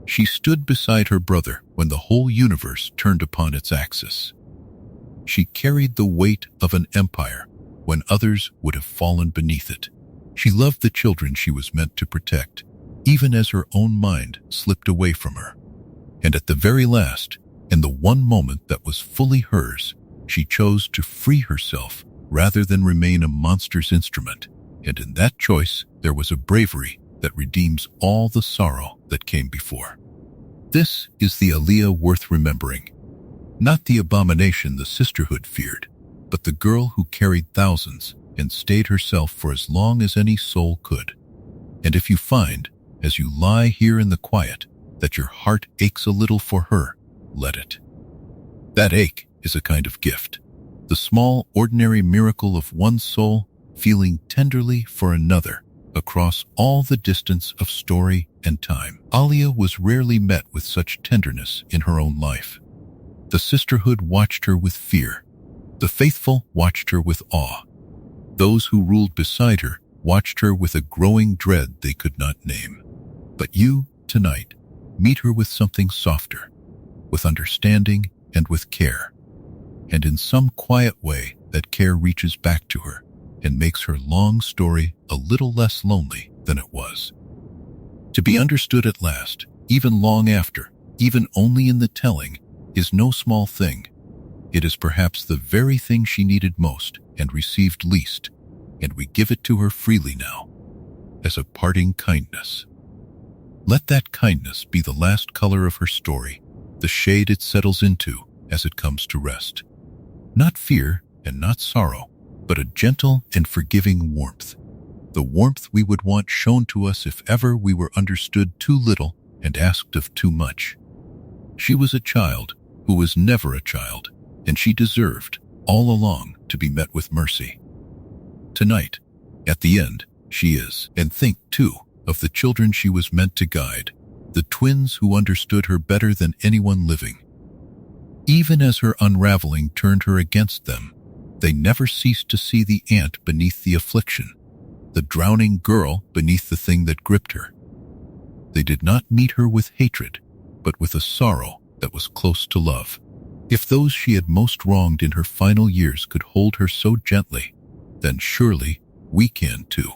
She stood beside her brother when the whole universe turned upon its axis. She carried the weight of an empire when others would have fallen beneath it. She loved the children she was meant to protect, even as her own mind slipped away from her. And at the very last, in the one moment that was fully hers, she chose to free herself rather than remain a monster's instrument. And in that choice, there was a bravery that redeems all the sorrow that came before. This is the Alia worth remembering. Not the abomination the sisterhood feared, but the girl who carried thousands and stayed herself for as long as any soul could. And if you find, as you lie here in the quiet, that your heart aches a little for her, let it. That ache is a kind of gift, the small, ordinary miracle of one soul feeling tenderly for another across all the distance of story and time. Alia was rarely met with such tenderness in her own life. The sisterhood watched her with fear. The faithful watched her with awe. Those who ruled beside her watched her with a growing dread they could not name. But you, tonight, meet her with something softer, with understanding and with care. And in some quiet way, that care reaches back to her and makes her long story a little less lonely than it was. To be understood at last, even long after, even only in the telling, is no small thing. It is perhaps the very thing she needed most and received least, and we give it to her freely now, as a parting kindness. Let that kindness be the last color of her story, the shade it settles into as it comes to rest. Not fear and not sorrow, but a gentle and forgiving warmth. The warmth we would want shown to us if ever we were understood too little and asked of too much. She was a child who was never a child, and she deserved, all along, to be met with mercy. Tonight, at the end, she is, and think, too, of the children she was meant to guide, the twins who understood her better than anyone living. Even as her unraveling turned her against them, they never ceased to see the ant beneath the affliction, the drowning girl beneath the thing that gripped her. They did not meet her with hatred, but with a sorrow that was close to love. If those she had most wronged in her final years could hold her so gently, then surely we can too.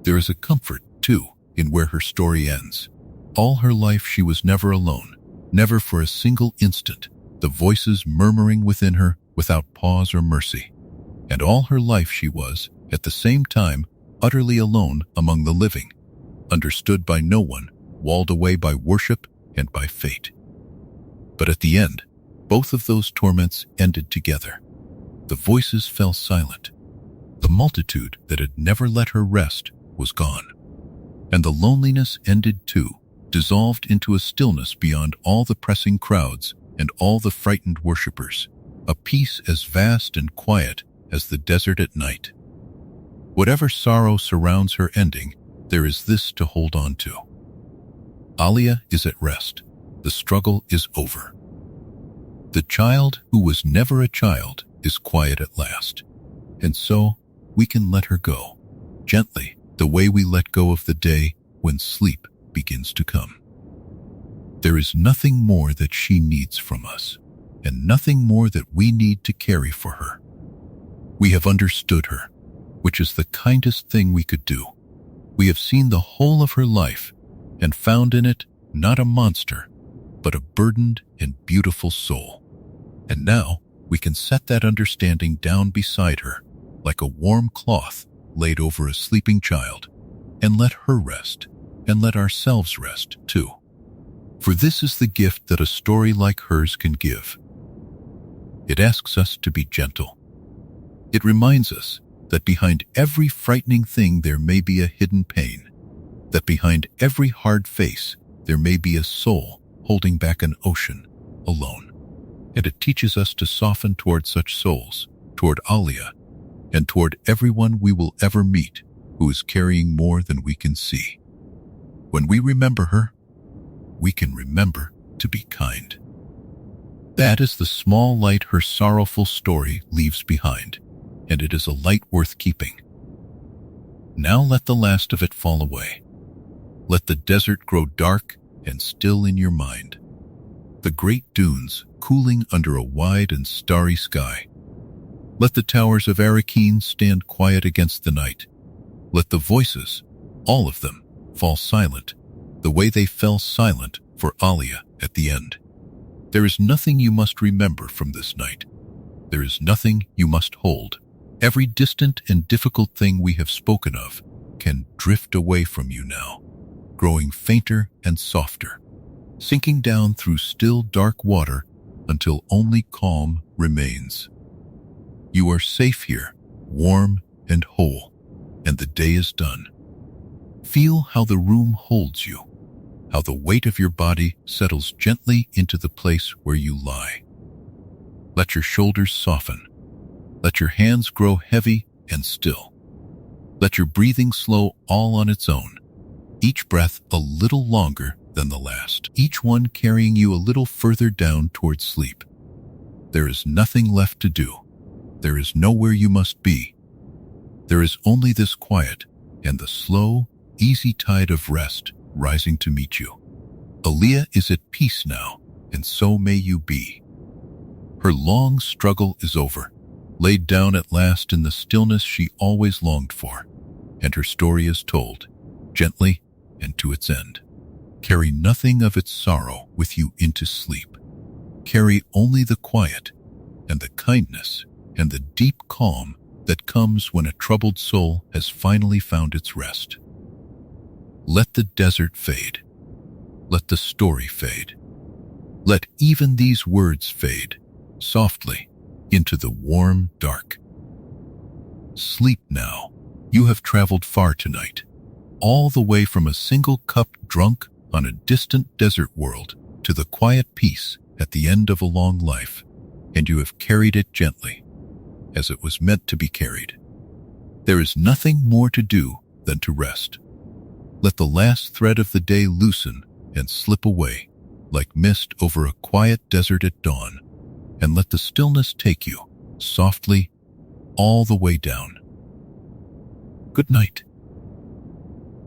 There is a comfort, too, in where her story ends. All her life she was never alone, never for a single instant, the voices murmuring within her without pause or mercy. And all her life she was, at the same time, utterly alone among the living, understood by no one, walled away by worship and by fate. But at the end, both of those torments ended together. The voices fell silent. The multitude that had never let her rest was gone. And the loneliness ended too, dissolved into a stillness beyond all the pressing crowds and all the frightened worshippers, a peace as vast and quiet as the desert at night. Whatever sorrow surrounds her ending, there is this to hold on to. Alia is at rest. The struggle is over. The child who was never a child is quiet at last. And so we can let her go, gently, the way we let go of the day when sleep begins to come. There is nothing more that she needs from us, and nothing more that we need to carry for her. We have understood her, which is the kindest thing we could do. We have seen the whole of her life and found in it not a monster, but a burdened and beautiful soul. And now we can set that understanding down beside her, like a warm cloth laid over a sleeping child, and let her rest, and let ourselves rest too. For this is the gift that a story like hers can give. It asks us to be gentle. It reminds us that behind every frightening thing there may be a hidden pain, that behind every hard face there may be a soul holding back an ocean alone. And it teaches us to soften toward such souls, toward Alia, and toward everyone we will ever meet who is carrying more than we can see. When we remember her, we can remember to be kind. That is the small light her sorrowful story leaves behind, and it is a light worth keeping. Now let the last of it fall away. Let the desert grow dark and still in your mind. The great dunes cooling under a wide and starry sky. Let the towers of Arakeen stand quiet against the night. Let the voices, all of them, fall silent, the way they fell silent for Alia at the end. There is nothing you must remember from this night. There is nothing you must hold. Every distant and difficult thing we have spoken of can drift away from you now, growing fainter and softer, sinking down through still dark water until only calm remains. You are safe here, warm and whole, and the day is done. Feel how the room holds you, how the weight of your body settles gently into the place where you lie. Let your shoulders soften. Let your hands grow heavy and still. Let your breathing slow all on its own, each breath a little longer than the last, each one carrying you a little further down toward sleep. There is nothing left to do. There is nowhere you must be. There is only this quiet and the slow, easy tide of rest rising to meet you. Alia is at peace now, and so may you be. Her long struggle is over, laid down at last in the stillness she always longed for, and her story is told, gently and to its end. Carry nothing of its sorrow with you into sleep. Carry only the quiet and the kindness and the deep calm that comes when a troubled soul has finally found its rest. Let the desert fade. Let the story fade. Let even these words fade, softly, into the warm dark. Sleep now. You have traveled far tonight, all the way from a single cup drunk on a distant desert world to the quiet peace at the end of a long life, and you have carried it gently, as it was meant to be carried. There is nothing more to do than to rest. Let the last thread of the day loosen and slip away, like mist over a quiet desert at dawn, and let the stillness take you, softly, all the way down. Good night.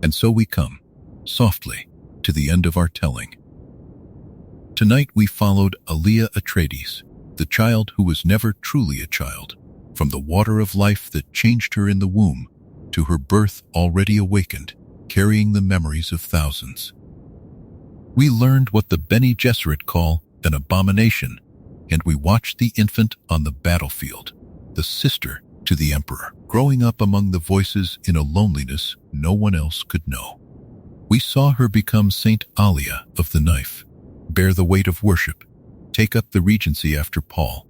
And so we come, softly, to the end of our telling. Tonight we followed Alia Atreides, the child who was never truly a child, from the water of life that changed her in the womb to her birth already awakened, carrying the memories of thousands. We learned what the Bene Gesserit call an abomination, and we watched the infant on the battlefield, the sister to the emperor, growing up among the voices in a loneliness no one else could know. We saw her become Saint Alia of the Knife, bear the weight of worship, take up the regency after Paul,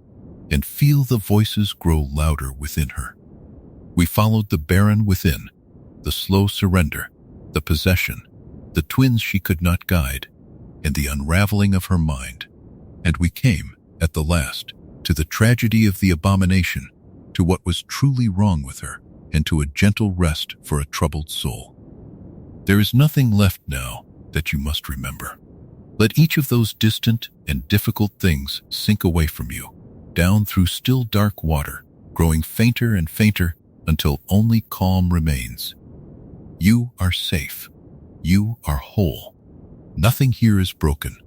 and feel the voices grow louder within her. We followed the Baron within, the slow surrender, the possession, the twins she could not guide, and the unraveling of her mind. And we came, at the last, to the tragedy of the abomination, to what was truly wrong with her, and to a gentle rest for a troubled soul. There is nothing left now that you must remember. Let each of those distant and difficult things sink away from you, down through still dark water, growing fainter and fainter until only calm remains. You are safe. You are whole. Nothing here is broken,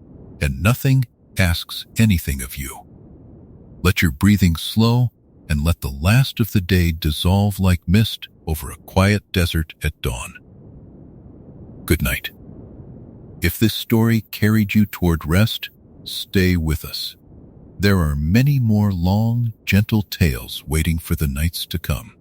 and nothing asks anything of you. Let your breathing slow, and let the last of the day dissolve like mist over a quiet desert at dawn. Good night. If this story carried you toward rest, stay with us. There are many more long, gentle tales waiting for the nights to come.